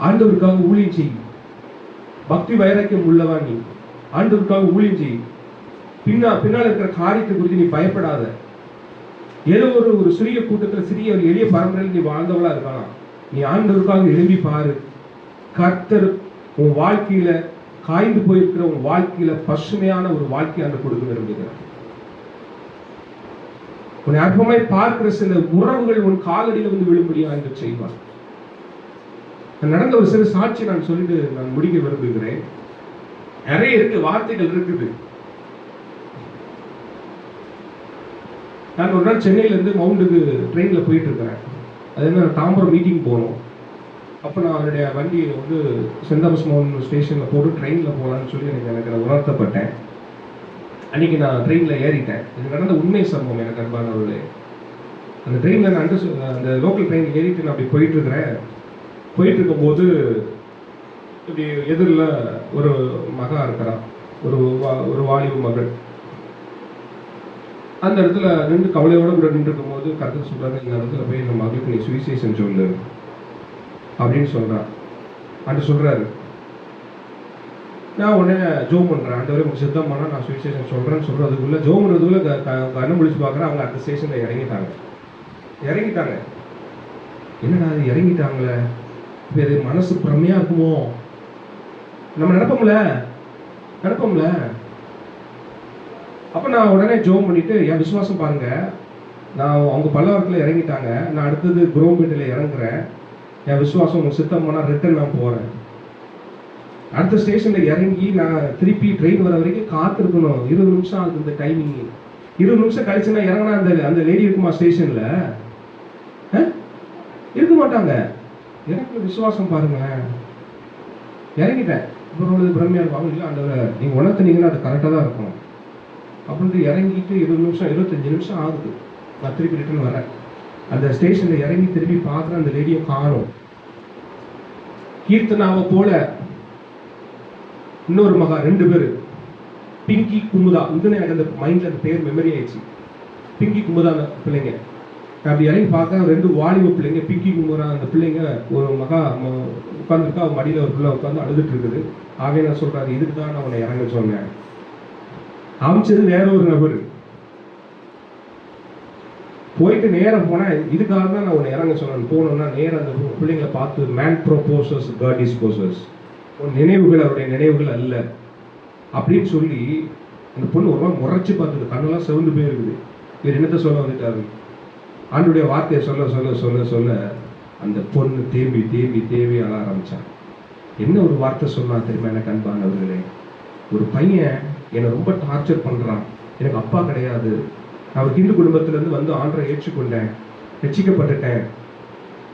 ஆண்டவருக்காக ஊழியம் செய். பக்தி வைராக்கியம் உள்ளவா நீ, ஆண்டவருக்காக ஊழியம் செய். பின்னால் இருக்கிற காரியத்தை குறித்து நீ பயப்படாத. ஏதோ ஒரு சிறிய கூட்டத்தில் சிறிய ஒரு எளிய பரம்பரையில் நீ வாழ்ந்தவளா இருக்கலாம். நீ ஆண்டவருக்காக எழும்பி பாரு. கர்த்தர் உன் வாழ்க்கையில காய்ந்து போயிருக்கிற உன் வாழ்க்கையில பசுமையான ஒரு வாழ்க்கை அந்த கொடுக்க விரும்புகிறார். உன்னை அற்பமாய் பார்க்கிற சில உறவுகள் உன் காலடியில் விழும்படியா என்று செய்வார். நடந்த ஒரு சிறு சாட்சி நான் சொல்லிட்டு நான் முடிக்க விரும்புகிறேன். நிறைய இருக்கு, வார்த்தைகள் இருக்குது. நான் ஒரு நாள் சென்னையிலேருந்து மவுண்டுக்கு ட்ரெயினில் போயிட்டு இருக்கிறேன். அது என்ன, தாம்பரம் மீட்டிங் போகணும். அப்போ நான் அவருடைய வண்டியை சென்ட் தாமஸ் மவுண்ட் ஸ்டேஷனில் போட்டு ட்ரெயினில் போகலான்னு சொல்லி எனக்கு உணர்த்தப்பட்டேன். அன்றைக்கி நான் ட்ரெயினில் ஏறிட்டேன். இது நடந்த உண்மை சம்பவம் எனக்கு அன்பானவர்களே. அந்த ட்ரெயினில் நான் அந்த லோக்கல் ட்ரெயினில் ஏறிட்டு நான் அப்படி போயிட்டுருக்கிறேன். போயிட்டுருக்கும்போது இப்படி எதிரில் ஒரு மகா இருக்கிறான், ஒரு வாலிப மகள். அந்த இடத்துல நின்று கவலையோடு கூட நின்று இருக்கும்போது கருத்து சொல்றாரு, இந்த இடத்துல போய் இந்த மகளுக்கு நீ சுவிசேஷம் சொல்லு அப்படின்னு சொல்றான். அன்று சொல்றாரு. நான் உடனே ஜோம் பண்றேன். ஆண்டவரே உங்களுக்கு சித்தம் பண்ணா நான் சுவிசேஷம் சொல்றேன்னு சொல்றேன். அதுக்குள்ள ஜோம் பண்ணுறதுக்குள்ள கண்ணு முடிச்சு பார்க்குறேன். அவங்க அடுத்த ஸ்டேஷன்ல இறங்கிட்டாங்க. என்னடா அது இறங்கிட்டாங்களே, இது மனசு பிரமையா இருக்குமோ? நம்ம நடப்போம்ல. அப்போ நான் உடனே ஜோம் பண்ணிட்டு, என் விசுவாசம் பாருங்க, நான் அவங்க பல்லவரத்தில் இறங்கிட்டாங்க, நான் அடுத்தது குரோம்பேட்டில் இறங்குறேன். என் விசுவாசம் உங்களுக்கு சித்தம் பண்ணால் ரிட்டர்ன் நான் போகிறேன். அடுத்த ஸ்டேஷனில் இறங்கி நான் திருப்பி ட்ரெயின் வர வரைக்கும் காத்திருக்கணும். 20 நிமிஷம் ஆகுது இந்த டைமிங். 20 நிமிஷம் கழிச்சு நான் இறங்கினா அந்த லேடி இருக்குமா ஸ்டேஷனில்? இருக்க மாட்டாங்க. எனக்கு விசுவாசம் பாருங்க. இறங்கிட்டேன். இப்போ பிரமையாக இருக்கும். இல்லை ஆண்டவரை நீங்கள் உணர்த்தினீங்கன்னா அது கரெக்டாக தான் இருக்கும் அப்படின்ட்டு இறங்கிட்டு 20 நிமிஷம் 25 நிமிஷம் ஆகுது. நான் திருப்பி ரிட்டர்ன் வரேன். அந்த ஸ்டேஷனில் இறங்கி திருப்பி பார்க்குறேன், அந்த லேடியை காணோம். கீர்த்தனாவை போல இன்னொரு மகா 2 பேர், பிங்கி குமுதா. எனக்கு அந்த மைண்டில் அந்த பேர் மெமரி ஆயிடுச்சு. பிங்கி குமுதா பிள்ளைங்க. அப்படி இறங்கி பார்த்தா 2 வாலிப பிள்ளைங்க, பிங்கி குமுதா. அந்த பிள்ளைங்க ஒரு மகா உட்காந்துருக்கா, அவன் மடியில் ஒரு பிள்ளை உட்காந்து அழுதுட்டு இருக்குது. ஆகவே நான் சொல்றாரு, இதுக்கு தான் நான் உன்னை இறங்க சொன்னேன். அமைச்சது வேற ஒரு நபர். போயிட்டு நேரம் போனேன், இதுக்காக தான் நான் உன்னை இறங்க சொன்னேன். போனோம்னா நேரம் அந்த பிள்ளைங்களை பார்த்து, மேன் ப்ரோபோசஸ் காட் டிஸ்போசஸ், உன் நினைவுகள் அவருடைய நினைவுகள் அல்ல அப்படின்னு சொல்லி அந்த பொண்ணு ஒரு மாதிரி முறைச்சு பார்த்தது. கண்ணெல்லாம் சிவந்து போயிருக்குது. இவர் என்னத்தை சொல்ல வந்துட்டாரு? ஆண்டுடைய வார்த்தையை சொல்ல சொல்ல சொல்ல சொல்ல அந்த பொண்ணு தேவி அழ ஆரம்பிச்சான். என்ன ஒரு வார்த்தை சொன்னா தெரியுமா எனக்கு அன்பானவர்களே? ஒரு பையன் என்னை ரொம்ப டார்ச்சர் பண்ணுறான், எனக்கு அப்பா கிடையாது, நான் ஒரு ஹிந்து குடும்பத்திலேருந்து வந்து ஆண்டரை ஏற்றுக்கொண்டேன், ரட்சிக்கப்பட்டுட்டேன்,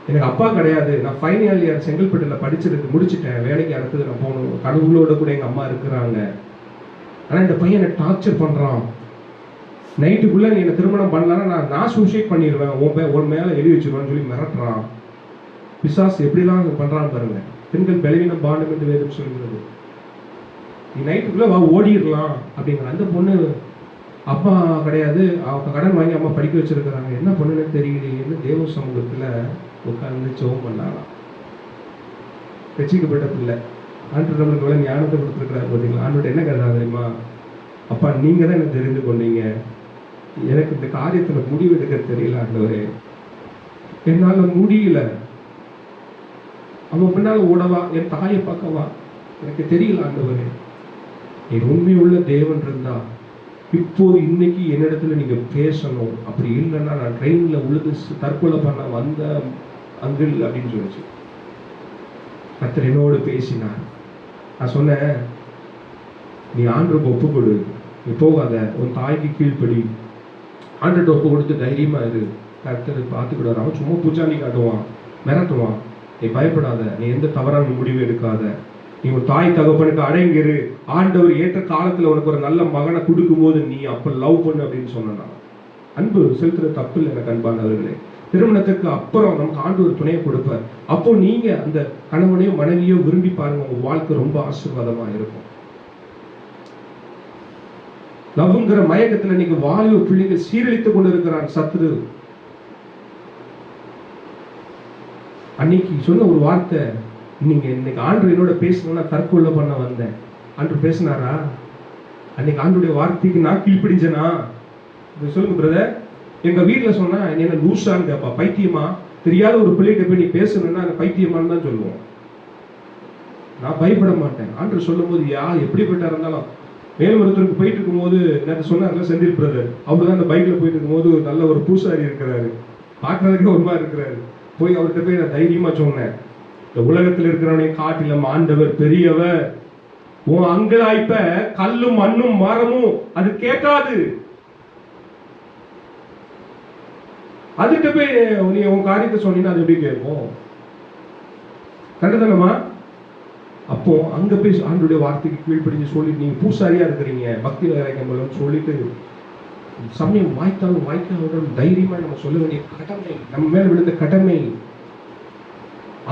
எனக்கு அப்பா கிடையாது, நான் ஃபைனல் இயர் செங்கல்பட்டில் படிச்சதுக்கு முடிச்சுட்டேன், வேலைக்கு அடுத்தது நான் போகணும், கனவுகளோட கூட எங்கள் அம்மா இருக்கிறாங்க. ஆனால் இந்த பையன் என்னை டார்ச்சர் பண்ணுறான். நைட்டுக்குள்ளே நீ என்னை திருமணம் பண்ணலான்னா நான் சூசைட் பண்ணிடுவேன், உன் மேலே எழுதி வச்சுருவேன்னு சொல்லி மிரட்டுறான். பிசாசு எப்படிலாம் பண்ணுறான்னு பாருங்க. பெண்கள் பலவீனம் பாண்டம் என்று வேதம் சொல்கிறது. நீ நைட்டுக்குள்ள வா ஓடிடலாம் அப்படிங்கிற. அந்த பொண்ணு அப்பா கிடையாது, அவங்க கடன் வாங்கி அம்மா படிக்க வச்சிருக்கிறாங்க, என்ன பண்ணுன்னு தெரியலையேன்னு தேவ சமூகத்துல உட்கார்ந்து ஜெபம் பண்ணாலாம். ரட்சிக்கப்பட்ட பிள்ளை. ஆண்டவர் நம்மளுக்கு எவ்வளவு ஞானத்தை கொடுத்துருக்கிறாரு பார்த்தீங்களா? ஆண்டவர் என்ன கருதா தெரியுமா? அப்பா நீங்க தான் எனக்கு தெரிந்து கொண்டீங்க, எனக்கு இந்த காரியத்துல முடிவு எடுக்க தெரியல ஆண்டவரே, என்னால முடியல, அவன் பின்னால ஓடவா, என் தாயை பார்க்கவா, எனக்கு தெரியல ஆண்டவரே. என் உண்மையுள்ள தேவன் இருந்தா இப்போது இன்னைக்கு என்னிடத்துல நீங்க பேசணும், அப்படி இல்லைன்னா நான் ட்ரெயின்ல உழுது தற்கொலை பண்ண வந்த அங்கிள் அப்படின்னு சொல்லிச்சு. கர்த்தர் என்னோடு பேசினார். நான் சொன்னேன், நீ ஆண்டவருக்கு ஒப்பு கொடு, நீ போகாத, உன் தாய்க்கு கீழ்ப்படி, ஆண்டவர்கிட்ட ஒப்பு கொடுத்து தைரியமா இரு, கர்த்தர் பார்த்துக்கிடுவார். அவன் சும்மா பூச்சாண்டி காட்டுவான், மிரட்டுவான், நீ பயப்படாத, நீ எந்த தவறான முடிவு எடுக்காத, நீ உன் தாய் தகப்பனுக்கு அடங்கிரு, ஆண்டவர் ஏற்ற காலத்துல உனக்கு ஒரு நல்ல மகனை கொடுக்கும் போது நீ அப்ப லவ் பண்ணு அப்படின்னு சொன்னா. அன்பு செலுத்துற தப்பு இல்லை எனக்கு அன்பானவர்களே. திருமணத்துக்கு அப்புறம் நமக்கு ஆண்டவர் துணையை கொடுப்பார். அப்போ நீங்க அந்த கணவனையோ மனைவியோ விரும்பி பாருங்க, உங்க வாழ்க்கை ரொம்ப ஆசீர்வாதமா இருக்கும். லவ்ங்கிற மயக்கத்துல நீங்க வாலிப பிள்ளைகள் சீரழித்துக் கொண்டிருக்கிறான் சத்துரு. அன்னைக்கு சொன்ன ஒரு வார்த்தை, நீங்க இன்னைக்கு ஆண்டு என்னோட பேசணும்னா தற்கொலை பண்ண வந்தேன். ஆண்டு பேசினாரா? அன்னைக்கு ஆண்டுடைய வார்த்தைக்கு நான் கீழ்ப்பிடிஞ்சனா? சொல்லுங்க பிரதர். எங்க வீட்டுல சொன்னா என்ன லூசான்னு கேப்பா, பைத்தியமா, தெரியாத ஒரு பிள்ளைகிட்ட போய் நீ பேசணும்னா பைத்தியமான்னு தான் சொல்லுவோம். நான் பயப்பட மாட்டேன். ஆண்டு சொல்லும் போது யார் எப்படிப்பட்டா இருந்தாலும், மேல்மருத்துவருக்கு போயிட்டு இருக்கும் போது நேற்று சொன்னார்ல செந்தில் பிரதர், அவருதான் அந்த பைக்ல போயிட்டு இருக்கும் போது நல்ல ஒரு பூசாரி இருக்கிறாரு, பார்க்கறதுக்கு ஒரு மாதிரி இருக்கிறாரு. போய் அவர்கிட்ட போய் நான் தைரியமா சொன்னேன், இந்த உலகத்தில் இருக்கிறவனை காட்டிலும் ஆண்டவர் பெரியவர். உன் அங்கலாய்ப்ப கல்லும் மண்ணும் மரமும் அது கேட்காது. அதுகிட்ட போய் நீ உன் காரியத்தை சொன்னீங்கன்னா அது எப்படி கேட்கும்? கண்டுதானமா? அப்போ அங்க போய் ஆண்டுடைய வார்த்தைக்கு கீழ்ப்படிஞ்சு சொல்லிட்டு நீங்க பூசாரியா இருக்கிறீங்க, பக்தி வைரக்கம்பலம் சொல்லிட்டு சமயம் வாய்த்தாலும் வாய்க்காலும் தைரியமா நம்ம சொல்ல வேண்டிய கடமை, நம்ம மேல விழுந்த கடமை.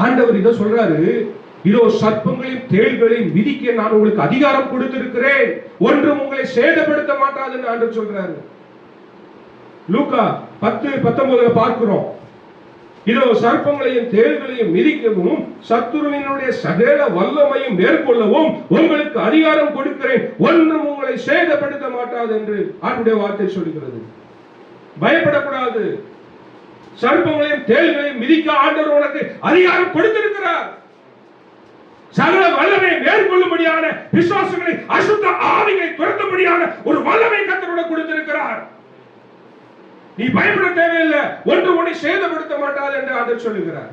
ஆண்டவர் இதை சொல்றாரு, இதோ சர்ப்பங்களையும் தேள்களையும் மிதிக்க நான் உங்களுக்கு அதிகாரம் கொடுத்திருக்கிறேன், ஒன்றும் உங்களை சேதப்படுத்த மாட்டாதுன்னு ஆண்டவர் சொல்றாரு. லூக்கா 10:19 பார்க்கிறோம். இதோ சர்ப்பங்களையும் தேள்களையும் மிதிக்கவும் சத்துருவினுடைய சகல வல்லமையும் மேற்கொள்ளவும் உங்களுக்கு அதிகாரம் கொடுக்கிறேன், ஒன்றும் உங்களை சேதப்படுத்த மாட்டாது என்று ஆண்டவருடைய வார்த்தை சொல்கிறது. பயப்படக்கூடாது. சர்ப்பங்களையும் தேள்களையும் மிதிக்க ஆண்டவர் உனக்கு அதிகாரம் கொடுத்திருக்கிறார். சகல வல்லமை மேற்கொள்ளும்படியான விசுவாசங்களை, அசுத்த ஆவிகளை துரத்தும்படியான ஒரு வல்லமை கர்த்தர் உனக்கு கொடுத்திருக்கிறார். நீ பயப்பட தேவையில்லை, ஒன்று உன்னை சேதப்படுத்த மாட்டாது என்று ஆண்டவர் சொல்லுகிறார்.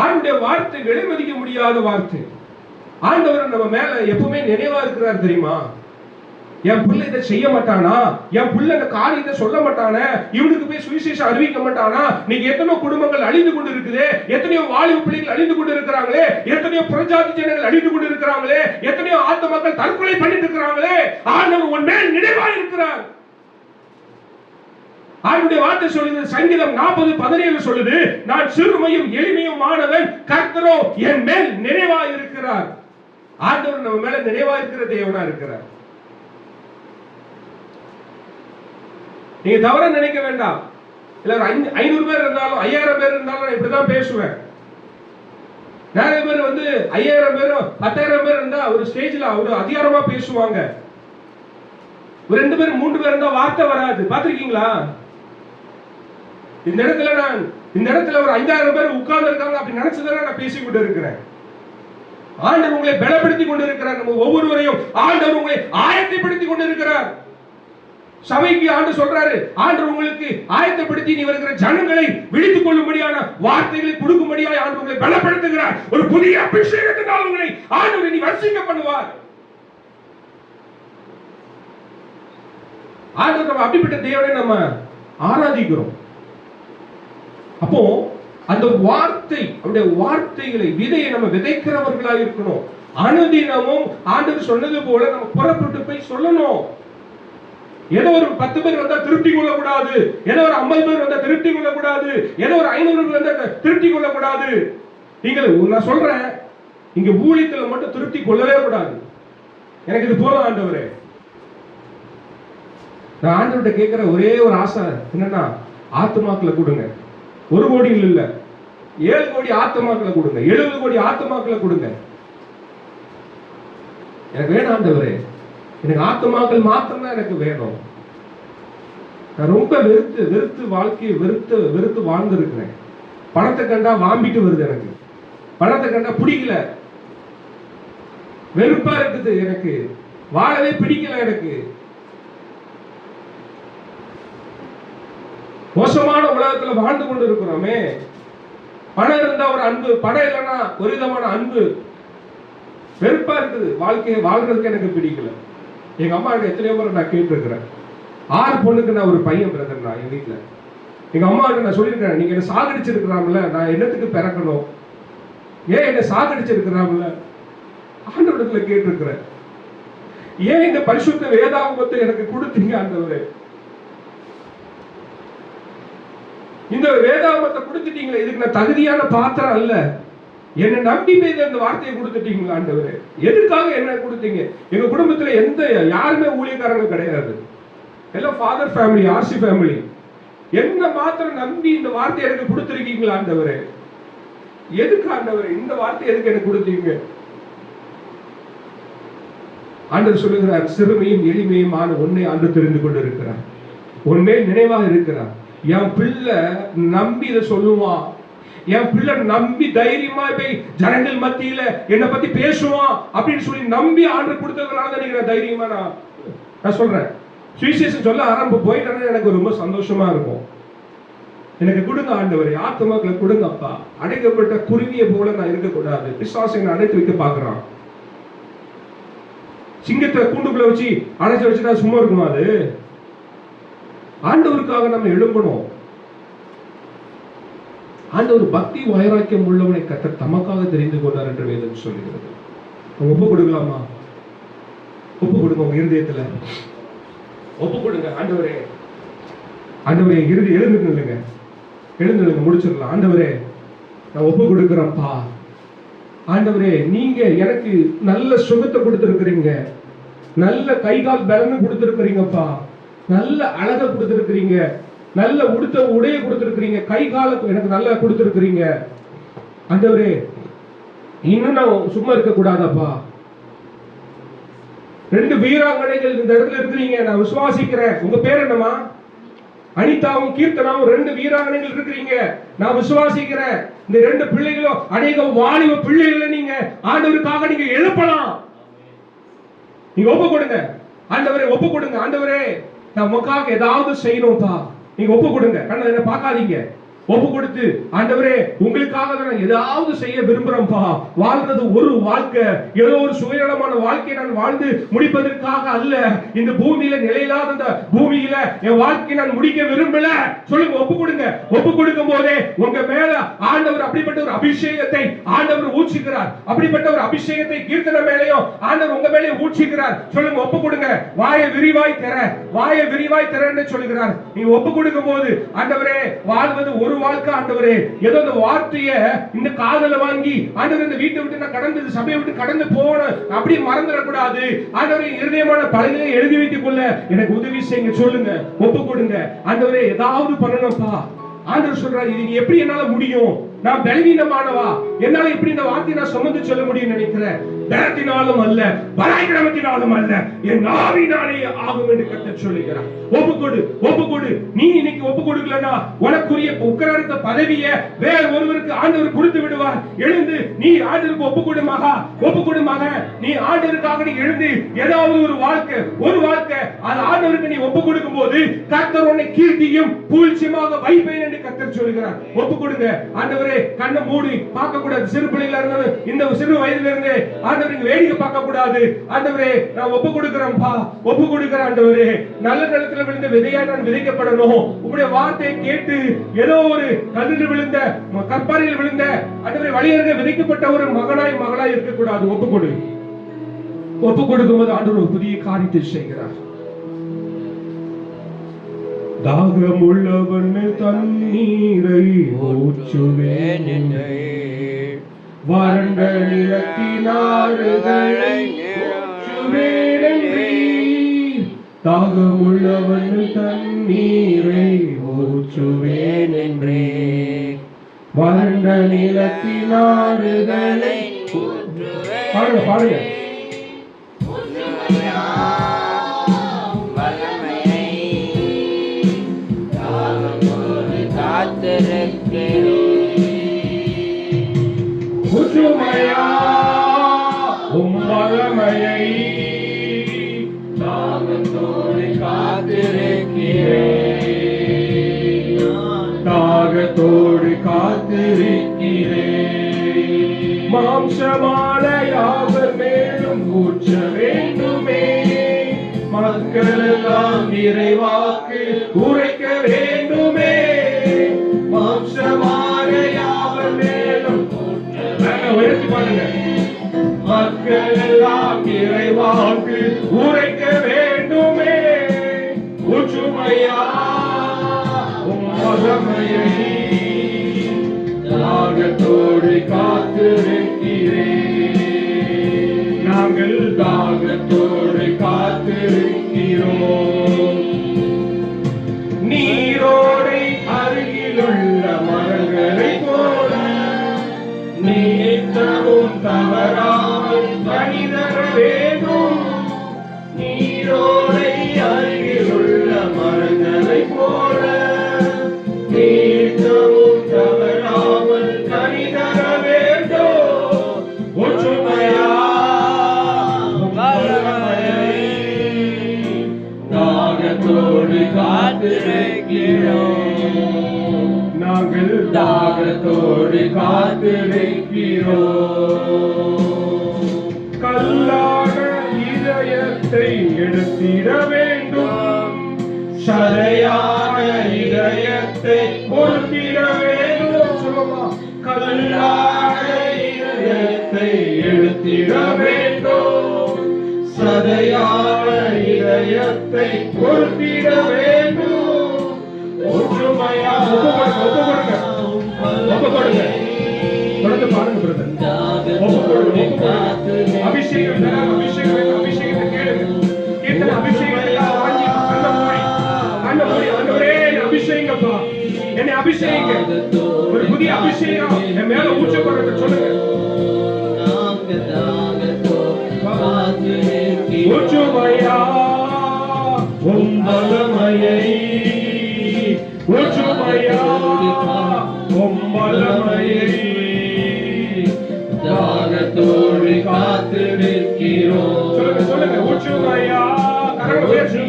ஆண்டவருடைய வார்த்தை விலை மதிக்க முடியாத வார்த்தை. ஆண்டவர் நம்ம மேல எப்பவுமே நினைவா இருக்கிறார் தெரியுமா? என் பிள்ளை இதை செய்ய மாட்டானா, என் பிள்ளை இந்த காரியத்தை சொல்ல மாட்டானே, இவனுக்கு போய் சுவிசேஷம் அறிவிக்க மாட்டானா. நீங்க எத்தனையோ குடும்பங்கள் அழிந்து கொண்டு இருக்குது, எத்தனையோ வாலிப பிள்ளைகள் அழிந்து கொண்டு இருக்கிறாங்களே, எத்தனையோ பிரஜாதி ஜனங்கள் அழிந்து கொண்டு இருக்கிறாங்களே, எத்தனையோ ஆத்த மக்கள் தற்கொலை பண்ணிட்டு இருக்கிறாங்களே. ஆண்டவர் உன் மேல் நினைவா இருக்கிறார். ஆண்டவருடைய வார்த்தை சொல்லுது, சங்கீதம் 40:17 சொல்லுது, நான் சிறுமையும் எளிமையும் ஆனவன், கர்த்தரோ என் மேல் நினைவா இருக்கிறார். ஆண்டவர் நம்ம மேல நினைவா இருக்கிற தேவனா இருக்கிறார். நீங்க தவறா நினைக்க வேண்டாம். இல்ல 500 பேர் இருந்தாலும் 5000 பேர் இருந்தாலும் நான் இப்படிதான் பேசுவேன். நிறைய பேர் 5000 பேரும் 10,000 பேர் இருந்தா ஒரு ஸ்டேஜ்ல ஒரு அதிகாரமா பேசுவாங்க. ஒரு 2 பேர் 3 பேர் இருந்தா வார்த்தை வராது. பாத்திருக்கீங்களா? இந்த இடத்துல ஒரு 5000 பேர் உட்கார்ந்து இருக்காங்க அப்படி நினைச்சதுதான் நான் பேசிக்கிட்டு இருக்கிறேன். ஆண்டவர் உங்களை பலப்படுத்தி கொண்டு இருக்கிறார். நம்ம ஒவ்வொருவரையும் ஆண்டவர் உங்களை ஆயத்தப்படுத்தி கொண்டு இருக்கிறார். சபைக்கு ஆண்டவர் சொல்றாரு, ஆண்டவர் உங்களுக்கு ஆயத்தப்படுத்தி நீ வருகிற ஜனங்களை விழித்துக் கொள்ளும்படியான வார்த்தைகளை கொடுக்கும்படியாக ஆண்டவர் உங்களை பலப்படுத்துகிறார். ஒரு புதிய அபிஷேகத்தினால் உங்களை ஆண்டவர் நீ வர்ஷிக்க பண்ணுவார். ஆண்டவர் நம்ம அப்படிப்பட்ட தேவனை நம்ம ஆராதிக்கிறோம். அப்போ அந்த வார்த்தை, அவருடைய வார்த்தைகளை விதையை நம்ம விதைக்கிறவர்களா இருக்கணும். அனுதினமும் ஆண்டவர் சொன்னது போல நம்ம புறப்பட்டு போய் சொல்லணும். ஏதோ ஒரு 10 பேர் வந்தா திருப்தி கொள்ளக்கூடாது, ஏதோ ஒரு 50 பேர் வந்தா திருப்தி கொள்ளக்கூடாது, ஏதோ ஒரு 500 பேர் வந்தா திருப்தி கொள்ளக்கூடாது. நான் சொல்றேன், இங்க ஊழியத்துல மட்டும் திருப்தி கொள்ளவே கூடாது. எனக்கு இது போதும் ஆண்டவரே. நான் ஆண்டவர்கிட்ட கேட்கிற ஒரே ஒரு ஆசை என்னன்னா, ஆத்துமாக்களை கொடுங்க. 1 கோடி இல்ல, 7 கோடி ஆத்துமாக்களை கொடுங்க, 70 கோடி ஆத்துமாக்களை கொடுங்க. எனக்கு வேணும் ஆண்டவரே, எனக்கு ஆத்துமாக்கள் மாத்திரம் தான் எனக்கு வேணும். நான் ரொம்ப வெறுத்து வாழ்க்கையை வெறுத்து வாழ்ந்திருக்கிறேன். பணத்தை கண்டா வாம்பிட்டு வருது, எனக்கு பணத்தை கண்டா பிடிக்கல, வெறுப்பா இருக்குது, எனக்கு வாழவே பிடிக்கல. எனக்கு மோசமான உலகத்துல வாழ்ந்து கொண்டு இருக்கிறோமே. பணம் இருந்தா ஒரு அன்பு, பணம் இல்லைன்னா ஒரு விதமான அன்பு. வெறுப்பா இருக்குது, வாழ்க்கையை வாழ்றதுக்கு எனக்கு பிடிக்கல. எங்க அம்மா கிட்ட எத்தனையோ முறை நான் கேட்டிருக்கிறேன். 6 பொண்ணுக்கு நான் ஒரு பையன் பிரதர். நான் என் வீட்டுல எங்க அம்மா கிட்ட நான் சொல்லியிருக்கேன், நீங்க என்ன சாகடிச்சிருக்கிறாங்கல்ல, நான் என்னத்துக்கு பிறக்கணும், ஏன் என்ன சாகடிச்சிருக்கிறாங்கல்ல, ஆண்டவரிடத்துல கேட்டிருக்கிறேன். ஏன் இந்த பரிசுத்த வேதாகமத்தை எனக்கு கொடுத்தீங்க ஆண்டவரே, இந்த வேதாகமத்தை கொடுத்துட்டீங்களே, இதுக்கு நான் தகுதியான பாத்திரம் அல்ல, என்ன நம்பி இந்த வார்த்தையை கொடுத்துட்டீங்களா ஆண்டவரே, எதுக்காக என்ன கொடுத்தீங்க? எங்க குடும்பத்துல யாருமே ஊழியக்காரங்க கிடையாது, எல்லாம் ஃபாதர் ஃபேமிலி, ஆர்சி ஃபேமிலி. என்ன மாத்திரம் நம்பி இந்த வார்த்தையை எனக்கு கொடுத்திருக்கீங்களா ஆண்டவரே, எதுக்கு ஆண்டவரே இந்த வார்த்தை எதுக்கு எனக்கு கொடுத்தீங்க? ஆண்டவர் சொல்லுகிறார், சிறுமையும் எளிமையுமான உன்னை ஆண்டு தெரிந்து கொண்டு இருக்கிறார், உன்மே நினைவாக இருக்கிறார். என் பிள்ளை நம்பி இதை சொல்லுவான், என் பிள்ளை நம்பி தைரியமா போய் ஜனங்கள் மத்தியில என்னை பத்தி பேசுவான் அப்படின்னு சொல்லி நம்பி ஆண்டு கொடுத்ததுனால தான் தைரியமா நான் சொல்றேன். சுவிசேஷம் சொல்ல ஆரம்பம் போயிட்டேன்னா எனக்கு ரொம்ப சந்தோஷமா இருக்கும். எனக்கு கொடுங்க ஆண்டவரே, ஆத்துமாக்களை கொடுங்க அப்பா. அடைக்கப்பட்ட குருவியை போல நான் இருக்கக்கூடாது. பிசாசை அடைத்து வைக்க பாக்குறான். சிங்கத்தை கூண்டுக்குள்ள வச்சு அடைச்சு வச்சுட்டா சும்மா இருக்குமா? அது ஆண்டவருக்காக நம்ம எழும்பணும். ஆண்டவர் பக்தி வைராக்கியம் உள்ளவனை கர்த்தர் தமக்காக தெரிந்து கொண்டார் என்று வேதம் சொல்கிறது. ஒப்பு கொடுக்கலாமா? ஒப்பு கொடுங்க, உங்க இருதயத்துல ஒப்பு கொடுங்க. ஆண்டவரே, ஆண்டவரே, எழுந்துருங்க, முடிச்சிடலாம். ஆண்டவரே, நான் ஒப்பு கொடுக்கிறேன்ப்பா. ஆண்டவரே, நீங்க எனக்கு நல்ல சுகத்தை கொடுத்திருக்கிறீங்க, நல்ல கைகால் பலன்னு கொடுத்திருக்கிறீங்கப்பா, நல்ல அழகை கொடுத்திருக்கிறீங்க, நல்ல உடுத்த உடைய கொடுத்திருக்கிறீங்க, கை கால எனக்கு நல்லா கொடுத்திருக்கிறீங்க. ஆண்டவரே, இன்னும் நான் சும்மா இருக்க கூடாதப்பா. 2 வீராங்கனைகள் இந்த இடத்துல இருக்கிறீங்க, நான் விசுவாசிக்கிறேன். உங்க பேர் என்னமா? அனிதாவும் கீர்த்தனாவும் 2 வீராங்கனைகள் இருக்கிறீங்க, நான் விசுவாசிக்கிறேன். இந்த 2 பிள்ளைகளும் அநேக வாலிப பிள்ளைகளை நீங்க ஆண்டவருக்காக நீங்க எழுப்பலாம். நீங்க ஒப்பு கொடுங்க ஆண்டவரே, ஒப்பு கொடுங்க. ஆண்டவரே, நான் உங்களுக்காக ஏதாவது செய்யணும்ப்பா. நீங்க ஒப்பு கொடுங்க, கண்ணை என்ன பார்க்காதீங்க. ஒப்பு கொடுத்து, ஆண்டவரே, உங்களுக்காக நான் ஏதாவது செய்ய விரும்புறேன்ப்பா. வாழ்றது ஒரு வாழ்க்கை, ஏதோ ஒரு சுயநலமான வாழ்க்கையை நான் வாழ்ந்து முடிப்பதற்காக அல்ல. இந்த பூமியில நிலையில்லாத இந்த பூமியில என் வாழ்க்கையை நான் முடிக்க விரும்பல. சொல்லுங்க, ஒப்பு கொடுங்க. ஒப்பு கொடுக்கும் போதே உங்க மேல ஆண்டவர் அப்படிப்பட்ட ஒரு அபிஷேகத்தை ஆண்டவர் ஊற்றுகிறார். அப்படிப்பட்ட ஒரு அபிஷேகத்தை கீர்த்தனை மேலையும் ஆண்டவர் உங்க மேலே ஊற்றுகிறார். சொல்லுங்க, ஒப்பு கொடுங்க. வாயை விரிவாய் தர, வாயை விரிவாய் தரன்னு சொல்லுகிறார். நீங்க ஒப்பு கொடுக்கும் போது, ஆண்டவரே, வாழ்வது ஒரு வாழ்க்கை ஆண்டவரே, ஏதோ இந்த வார்த்தையை இந்த காதல வாங்கி ஆண்டவரே இந்த வீட்டை விட்டு நான் கடந்து சபையை விட்டு கடந்து போகணும் அப்படி மறந்துடக்கூடாது. ஆண்டவரே, இருதயமான பலகையை எழுதி வைத்துக் கொள்ள எனக்கு உதவி செய்யுங்க. சொல்லுங்க, ஒப்பு கொடுங்க. ஆண்டவரே, ஏதாவது பண்ணணும்ப்பா. ஆண்டவர் சொல்றாரு, இது எப்படி என்னால முடியும்? நான் பலவீனமானவா, என்னால எப்படி இந்த வார்த்தையை நான் சுமந்து சொல்ல முடியும் நினைக்கிறேன்? பலத்தினாலும் அல்ல, பராக்கிரமத்தினாலும் அல்ல, என் ஆவியினாலே ஆகும் என்று கர்த்தர் சொல்லுகிறார். ஒப்பு கொடு, ஒப்பு கொடு. நீ இன்னைக்கு ஒப்பு கொடுக்கலனா உனக்குரிய உக்கரார்த்த பதவியை வேற ஒருவருக்கு ஆண்டவர் கொடுத்து விடுவார். எழுந்து நீ ஆண்டவருக்கு ஒப்பு கொடு மகா, ஒப்பு கொடு மகன். நீ ஆண்டவருக்காக நீ எழுந்து ஏதாவது ஒரு வாழ்க்கை அது ஆண்டவருக்கு நீ ஒப்பு கொடுக்கும் போது கர்த்தர் உன்னை கீர்த்தியும் புகழ்ச்சியுமாக வைப்பேன் என்று கர்த்தர் சொல்கிறார். ஒப்பு கொடுங்க. ஆண்டவரே, கண்ணை மூடி பார்க்க கூடாது. சிறு பிள்ளைகளா இருந்தாலும் இந்த சிறு வயதுல இருந்து ஆண்டவருக்கு வேடிக்கை பார்க்க கூடாது. ஆண்டவரே, நான் ஒப்பு கொடுக்கிறேன்ப்பா, ஒப்பு கொடுக்கிறேன். ஆண்டவரே, நல்ல நிலத்துல விழுந்த விதையா நான் விதைக்கப்படணும். உங்களுடைய வார்த்தையை கேட்டு ஏதோ ஒரு கல்லில் விழுந்த கற்பாறையில் விழுந்த ஆண்டவரே வழியருகே விதைக்கப்பட்ட ஒரு மகளாய் இருக்க கூடாது. ஒப்பு கொடு. ஒப்பு கொடுக்கும் போது ஆண்டவர் ஒரு புதிய காரியத்தை செய்கிறார். தாகமுள்ளவன் தண்ணீரை ஊற்றுவேன், வறண்ட நிலத்தினாறுகளை ஊற்றுவேன் என்றீர். தாகமுள்ளவன் தண்ணீரை ஊற்றுவேன் என்றீர். வறண்ட நிலத்தினாறுகளை பாருங்க பாருங்க. ஊற்றுமையா உம் வல்லமையை தாகத்தோடு காத்திருக்கிறேன். தாகத்தோடு காத்திருக்கிறேன். மாம்சமாலையாக மேலும் ஊற்ற வேண்டுமே. மக்களெல்லாம் இறைவாக்கு உரைக்க வேண்டுமே. மாம்சமாலையாக மேலும் உயர்த்தி பாருங்க. மக்கள் எல்லாம் இறைவாக்கு உரைக்க வேண்டுமே. ஊற்றுமையா உம் வல்லமையை தாகத்தோடு காத்திருக்கிறேன். நாங்கள் தாகத்தோடு காத்திருக்கிறோம். நீரோடை அருகிலுள்ள மரங்களை போல நீத்தவும் தவறாமல் பணிதர வேண்டும். நீரோடை அருகிலுள்ள மரங்களை போல நீத்தவும் தவறாமல் பணிதர வேண்டும். ஒற்றுமையா வல்லமையை தாகத்தோடு காத்திருக்கிறோம். நாங்கள் தாகத்தோடு காத்திருக்கிறோம். கல்லான இதயத்தை எடுத்திட வேண்டும். சதையான இதயத்தை பொறுத்திட வேண்டும். சொல்லுமா, கல்லான இதயத்தை எடுத்திட வேண்டும். சதையான இதயத்தை பொறுத்திட வேண்டும். ஒற்றுமையா ஒப்புக்கொடுங்க. தொடர்ந்து பாருங்க பிரதர். ஒப்புக்கொடுங்க. அபிஷேகம் அபிஷேகத்தை கேளுங்க. கீர்த்தனை அபிஷேகத்தை வாங்கி கண்ண மூடி ஆண்டவரே அபிஷேகப்பா, என்னை அபிஷேகிங்க. ஒரு புதிய அபிஷேகம் என் மேல ஊற்றப்படுறது சொல்லுங்க. ஊற்றுமையா உம் வல்லமையை ஊற்றுமையா உம் வல்லமையை தாகத்தோடு காத்திருக்கிறோம். சொல்லுங்க சொல்லுங்க. ஊற்றுமையா கரங்களை உயர்த்தி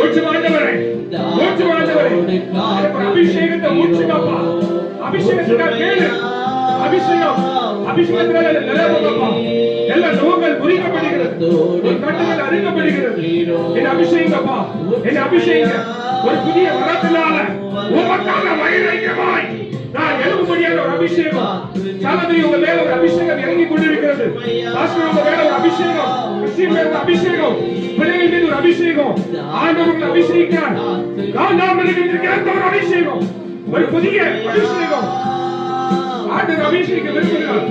ஊற்றுமாண்டவரே ஊற்றுமாண்டவரே அபிஷேகத்தை ஊற்றுங்கப்பா. அபிஷேகத்துக்காக கேளு. அபிஷேகத்தினால நிலவுங்கப்பா. எல்லா நோய்கள் முறிக்கப்படுகிறது. ஒரு கட்டுகள் அறுக்கப்படுகிறது. என்னை அபிஷேகப்பா, என்னை அபிஷேக. ஒரு புதிய வரத்தினால உமக்காக வைராக்கியமாய் நான் எழும்படியான ஒரு அபிஷேகம். சாலமி உங்க மேல ஒரு அபிஷேகம் இறங்கி கொண்டிருக்கிறது. பாஸ்டர் உங்க மேல ஒரு அபிஷேகம், கிறிஸ்டியன் மேல ஒரு அபிஷேகம், பிள்ளைகள் மீது ஒரு அபிஷேகம். ஆண்டவர்கள் அபிஷேகிக்கிறார். நான் இருக்கிறேன் ஒரு அபிஷேகம், ஒரு புதிய அபிஷேகம். ஆண்டவர் அபிஷேக விரும்புகிறார்.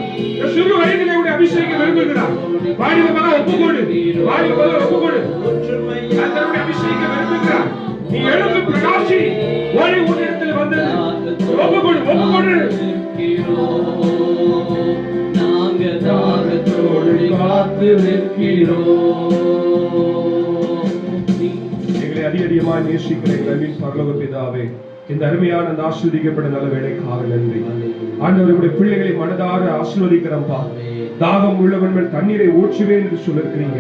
சிறு வயதிலே உடைய அபிஷேக விரும்புகிறார். வாலிபமாக ஒப்புக்கொடு, வாலிபமாக ஒப்புக்கொடு. கர்த்தருடைய அபிஷேக விரும்புகிறார். நீ எழுந்து பிரகாசி. ஒளி உன்னிடத்தில் வந்தது. ஒப்புக்கொடு ஒப்புக்கொடு. நாங்கள் தாகத்தோடு காத்திருக்கிறோம். எங்களை அதிகமாய் நேசிக்கிற எங்களின் பரலோக பிதாவே, இந்த அருமையான அந்த ஆசீர்வதிக்கப்பட்ட நல்ல வேலைக்காக நன்றி. ஆண்டவருடைய பிள்ளைகளை மனதார ஆசீர்வதிக்கிறோம்ப்பா. தாகம் உள்ளவன் மேல் தண்ணீரை ஊற்றுவேன் என்று சொல்லிருக்கிறீங்க.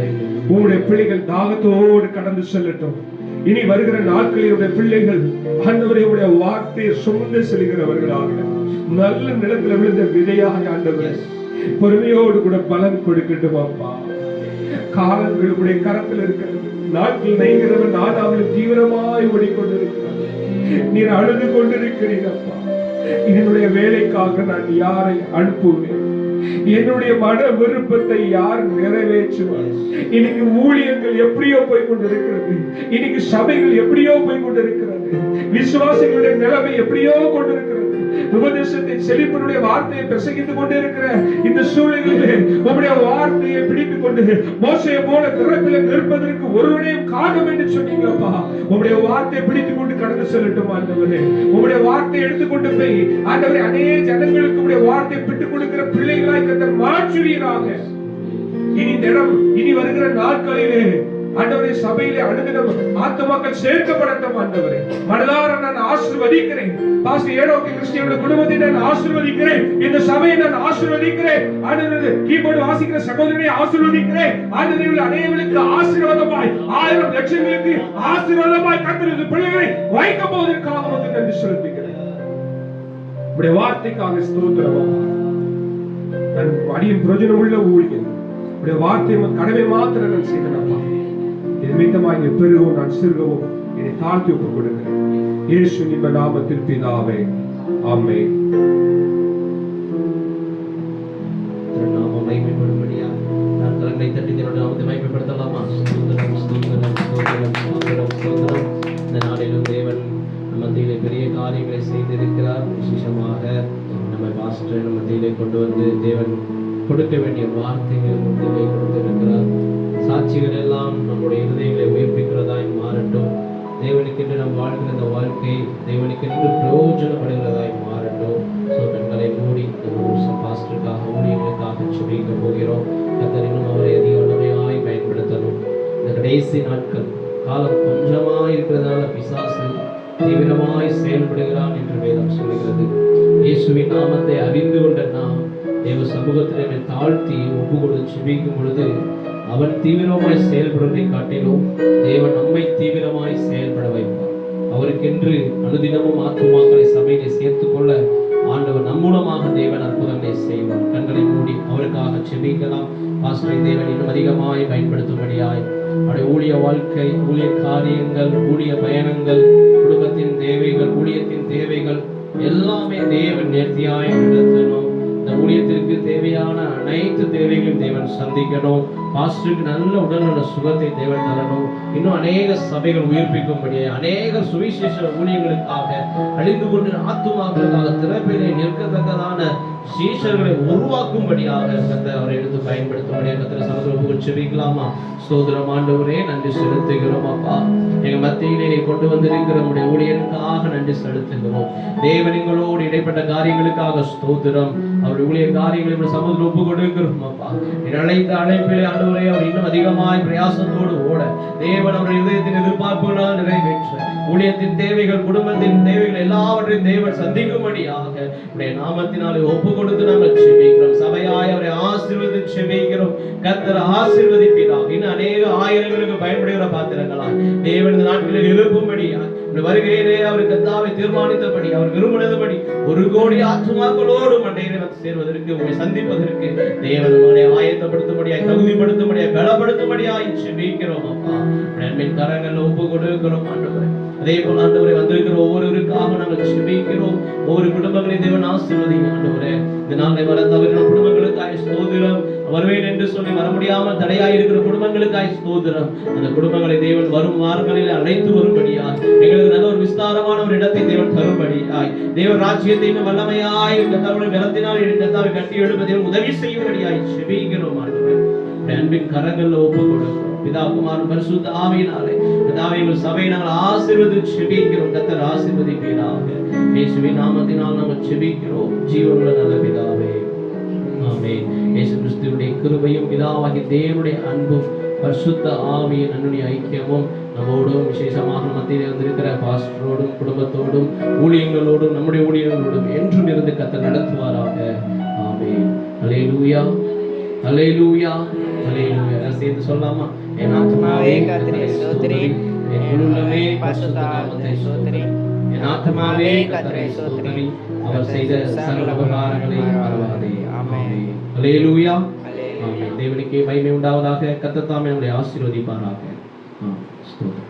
உங்களுடைய பிள்ளைகள் தாகத்தோடு கடந்து செல்லட்டும். இனி வருகிற நாட்களில் பிள்ளைகள் ஆண்டவரை உடைய வார்த்தையை சுமந்து செல்கிறவர்களாக நல்ல நிலத்தில் விழுந்த விதையாக ஆண்டவரே பொறுமையோடு கூட பலன் கொடுக்கட்டும் அப்பா. காலங்கள் உடைய கரத்தில் இருக்கிறது. நாட்கள் நெய்கிறவன் நாடாவில் தீவிரமாய் ஓடிக்கொண்டிருக்கிறார். நீர் அழுது கொண்டிருக்கிறீரப்பா. என்னுடைய வேலைக்காக நான் யாரை அனுப்புவேன்? என்னுடைய மன விருப்பத்தை யார் நிறைவேற்றுவார்? இன்னைக்கு ஊழியர்கள் எப்படியோ போய் கொண்டிருக்கிறது. இன்னைக்கு சபைகள் எப்படியோ போய் கொண்டிருக்கிறது. விசுவாசிகளுடைய நிலைமை எப்படியோ கொண்டிருக்கிறது. உபதேசத்தை செழிப்பினுடைய வார்த்தையை பிரசங்கித்துக் கொண்டு இருக்கிற இந்த சூழ்நிலையிலே உம்முடைய வார்த்தையை பிடித்துக் கொண்டு மோசேயை போல திறப்பில் நிற்பதற்கு ஒருவனையும் காணும் என்று சொன்னீங்களப்பா. உம்முடைய வார்த்தையை பிடித்துக் கொண்டு கடந்து செல்லட்டும் ஆண்டவரே. உம்முடைய வார்த்தையை எடுத்துக்கொண்டு போய் ஆண்டவரே அநேக ஜனங்களுக்கு உம்முடைய வார்த்தையை பிட்டுக் கொடுக்கிற பிள்ளைகளாய் கர்த்தர் மாற்றுவீராக. இனி இந்த இடம் இனி வருகிற நாட்களிலே ஆண்டவரே சபையிலே அனுதினம் ஆத்துமாக்கள் சேர்க்கப்படட்டும் ஆண்டவரே. மனதார நான் ஆசீர்வதிக்கிறேன். பாஸ்டர் ஏனோக்கு கிறிஸ்டியனுடைய குடும்பத்தை நான் ஆசீர்வதிக்கிறேன். இந்த சபையை நான் ஆசீர்வதிக்கிறேன். ஆண்டவரே கீபோர்டு வாசிக்கிற சகோதரனை ஆசீர்வதிக்கிறேன். ஆண்டவரே அநேகருக்கு ஆசீர்வாதமாய் 1000 லட்சங்களுக்கு ஆசீர்வாதமாய் கர்த்தர் இந்த பிள்ளைகளை வைக்க போவதற்காக வந்து நன்றி செலுத்துகிறேன். உம்முடைய வார்த்தைக்காக ஸ்தோத்திரம். நான் அடியின் பிரயோஜனம் உள்ள ஊழியன். உம்முடைய வார்த்தை கடமை மாத்திரம் நான் செய்தேனப்பா. இது நிமித்தமாக இங்கே பெருகவும் நான் சிறுகவும் என்னை தாழ்த்தி ஒப்புக் கொடுக்கிறேன். இயேசுவின் நாமத்தில் பிதாவே, ஆமென். நாம மகிமைப்படும்படியா நான் கரங்களை தட்டி தன்னுடைய நாமத்தை மகிமைப்படுத்தலாமா? ஸ்தோத்திரம், ஸ்தோத்திரம், ஸ்தோத்திரம், ஸ்தோத்திரம், ஸ்தோத்திரம். இந்த நாளிலும் தேவன் நம்ம மத்தியிலே பெரிய காரியங்களை செய்திருக்கிறார். விசேஷமாக நம்ம பாஸ்டர் நம்ம மத்தியிலே கொண்டு வந்து தேவன் கொடுக்க வேண்டிய வார்த்தைகள் மத்தியிலே கொடுத்திருக்கிறார். சாட்சிகள் எல்லாம் நம்முடைய இருதயங்களை உயிர்ப்பிக்கிறதாய் மாறட்டும். தேவனுக்கென்று நாம் வாழ்கிற இந்த வாழ்க்கை தேவனுக்கென்று பிரயோஜனப்படுகிறதாய் மாறட்டும். கண்களை மூடி நம்ம பாஸ்டருக்காக ஊழியர்களுக்காக ஜெபிக்க போகிறோம். கர்த்தர் இன்னும் அவரை அதிக வல்லமையாய் பயன்படுத்தணும். இந்த கடைசி நாட்கள் காலம் கொஞ்சமாய் இருக்கிறதுனால பிசாசு தீவிரமாய் செயல்படுகிறான் என்று வேதம் சொல்கிறது. இயேசுவின் நாமத்தை அறிந்து கொண்ட நாம் தேவ சமூகத்தில் தாழ்த்தி ஒப்பு கொடுத்து ஜெபிக்கும் பொழுது அவன் தீவிரமாய் செயல்படுவதை காட்டிலும் தேவன் நம்மை தீவிரமாய் செயல்பட வைப்பார். அவருக்கென்று அனுதினமும் ஆத்துமாக்களை சபையிலே சேர்த்துக் கொள்ள ஆண்டவர் நம் மூலமாக தேவன் அற்புதங்களை செய்வார். கண்களை மூடி அவருக்காக ஜெபிக்கலாம். பாஸ்டரை தேவன் இன்னும் அதிகமாய் பயன்படுத்தும்படியாய் அவருடைய ஊழிய வாழ்க்கை, ஊழிய காரியங்கள், ஊழிய பயணங்கள், குடும்பத்தின் தேவைகள், ஊழியத்தின் தேவைகள் எல்லாமே தேவன் நேர்த்தியாய் நடத்தணும். இந்த ஊழியத்திற்கு தேவையான அனைத்து தேவைகளையும் தேவன் சந்திக்கணும். பாஸ்டருக்கு நல்ல உடல்நல சுகத்தை தேவன் தரணும். இன்னும் அநேக சபைகள் உயிர்ப்பிக்கும்படியே அநேக சுவிசேஷ ஊழியங்களுக்காக அழிந்து கொண்டு ஆத்துமாக்களுக்காக திறப்பிலே நிற்கத்தக்கதான சீஷர்களை உருவாக்கும்படியாக கர்த்தர் அவரை எடுத்து பயன்படுத்தும்படியாக கர்த்தர் சமூகத்துக்கு ஜெபிக்கலாமா? ஸ்தோத்திரம் ஆண்டவரே, நன்றி செலுத்துகிறோம் அப்பா. எங்க மத்தியிலே நீ கொண்டு வந்திருக்கிற நம்முடைய ஊழியருக்காக நன்றி செலுத்துகிறோம். தேவனிங்களோடு இடைப்பட்ட காரியங்களுக்காக ஸ்தோத்திரம். அவருடைய ஊழிய காரியங்களை சமூகத்தில் ஒப்பு கொடுக்கிறோம் அப்பா. அழைத்த அழைப்பிலே ஆண்டவரே அவர் இன்னும் அதிகமாய் பிரயாசத்தோடு ஓட தேவன் அவருடைய இதயத்தின் எதிர்பார்ப்புகளால் நிறைவேற்ற ஊழியத்தின் தேவைகள், குடும்பத்தின் தேவைகள் எல்லாவற்றையும் தேவன் சந்திக்கும்படியாக உடைய நாமத்தினாலே ஒப்பு கொடுத்து நாங்கள் ஜெபிக்கிறோம். சபையாய் அவரை ஆசீர்வதித்து ஜெபிக்கிறோம். கர்த்தர் ஆசீர்வதிப்பீராக. இன்னும் அநேக ஆயிரங்களுக்கு பயன்படுகிற பாத்திரங்களாய் தேவன் இந்த நாட்களில் எழுப்பும்படியாக வருகையிலே அவர் கர்த்தாவை தீர்மானித்தபடி அவர் விரும்பினதுபடி 1 கோடி ஆத்துமாக்களோடு மண்டையிலே வந்து சேர்வதற்கு உங்களை சந்திப்பதற்கு தேவன் உங்களை ஆயத்தப்படுத்தும்படியாய், தகுதிப்படுத்தும்படியாய், பலப்படுத்தும்படியாய் ஜெபிக்கிறோம் அப்பா. அன்பின் கரங்களில் ஒப்பு கொடுக்கிறோம் ஆண்டவரே. அதே போல ஆண்டவரே வந்திருக்கிற ஒவ்வொருவருக்காக நாங்கள் ஜெபிக்கிறோம். ஒவ்வொரு குடும்பங்களையும் தேவன் ஆசீர்வதிங்க ஆண்டவரே. இந்த நாளை வர தவறின குடும்பங்களுக்காய் ஸ்தோத்திரம். வருவேன் என்று சொல்லி வர முடியாமல் தடையாய் இருக்கிற குடும்பங்களுக்காய் ஸ்தோத்திரம். அந்த குடும்பங்களை தேவன் வரும் வாரங்களில் அழைத்து வரும்படியாய், எங்களுக்கு நல்ல ஒரு விஸ்தாரமான ஒரு இடத்தை தேவன் தரும்படியாய், தேவன் ராஜ்யத்தை இன்னும் வல்லமையாய் கர்த்தருடைய பலத்தினால் கர்த்தாவை கட்டி எழுப்ப உதவி செய்யும்படியாய் ஜெபிக்கிறோம் ஆண்டவரே. அன்பின் கரங்களில் ஒப்பு கொடுக்கிறோம். பிதா, குமாரன், பரிசுத்த ஆவியினாலே கர்த்தாவே எங்கள் சபையை நாங்கள் ஆசீர்வதித்து ஜெபிக்கிறோம். கர்த்தர் ஆசீர்வதிப்பீராக. இயேசுவின் நாமத்தினால் நாங்கள் ஜெபிக்கிறோம். ஜீவனுள்ள நல்ல பிதாவே, ஆமென். இயேசு கிறிஸ்துவின் கிருபையும் பிதாவாகிய தேவனுடைய அன்பும் பரிசுத்த ஆவியின் அன்னுடைய ஐக்கியமும் நம்மோடும் விசேஷமாக மத்தியிலே வந்திருக்கிற பாஸ்டரோடும் குடும்பத்தோடும் ஊழியங்களோடும் நம்முடைய ஊழியர்களோடும் என்றும் இருந்து கர்த்தர் நடத்துவாராக. ஆமென். அல்லேலூயா, அல்லேலூயா, அல்லேலூயா. சேர்ந்து சொல்லலாமா? என் ஆத்துமாவே கர்த்தரை ஸ்தோத்திரி, என் உள்ளமே பரிசுத்த நாமத்தை ஸ்தோத்திரி. என் ஆத்துமாவே கர்த்தரை ஸ்தோத்திரி, அவர் செய்த சகல உபகாரங்களை மறவாதே. ஆமென். அல்லேலூயா, ஆமென். தேவனுக்கே மகிமை உண்டாவதாக. கர்த்தர் தாமே நம்மை ஆசீர்வதிப்பாராக. ஸ்தோத்திரம்.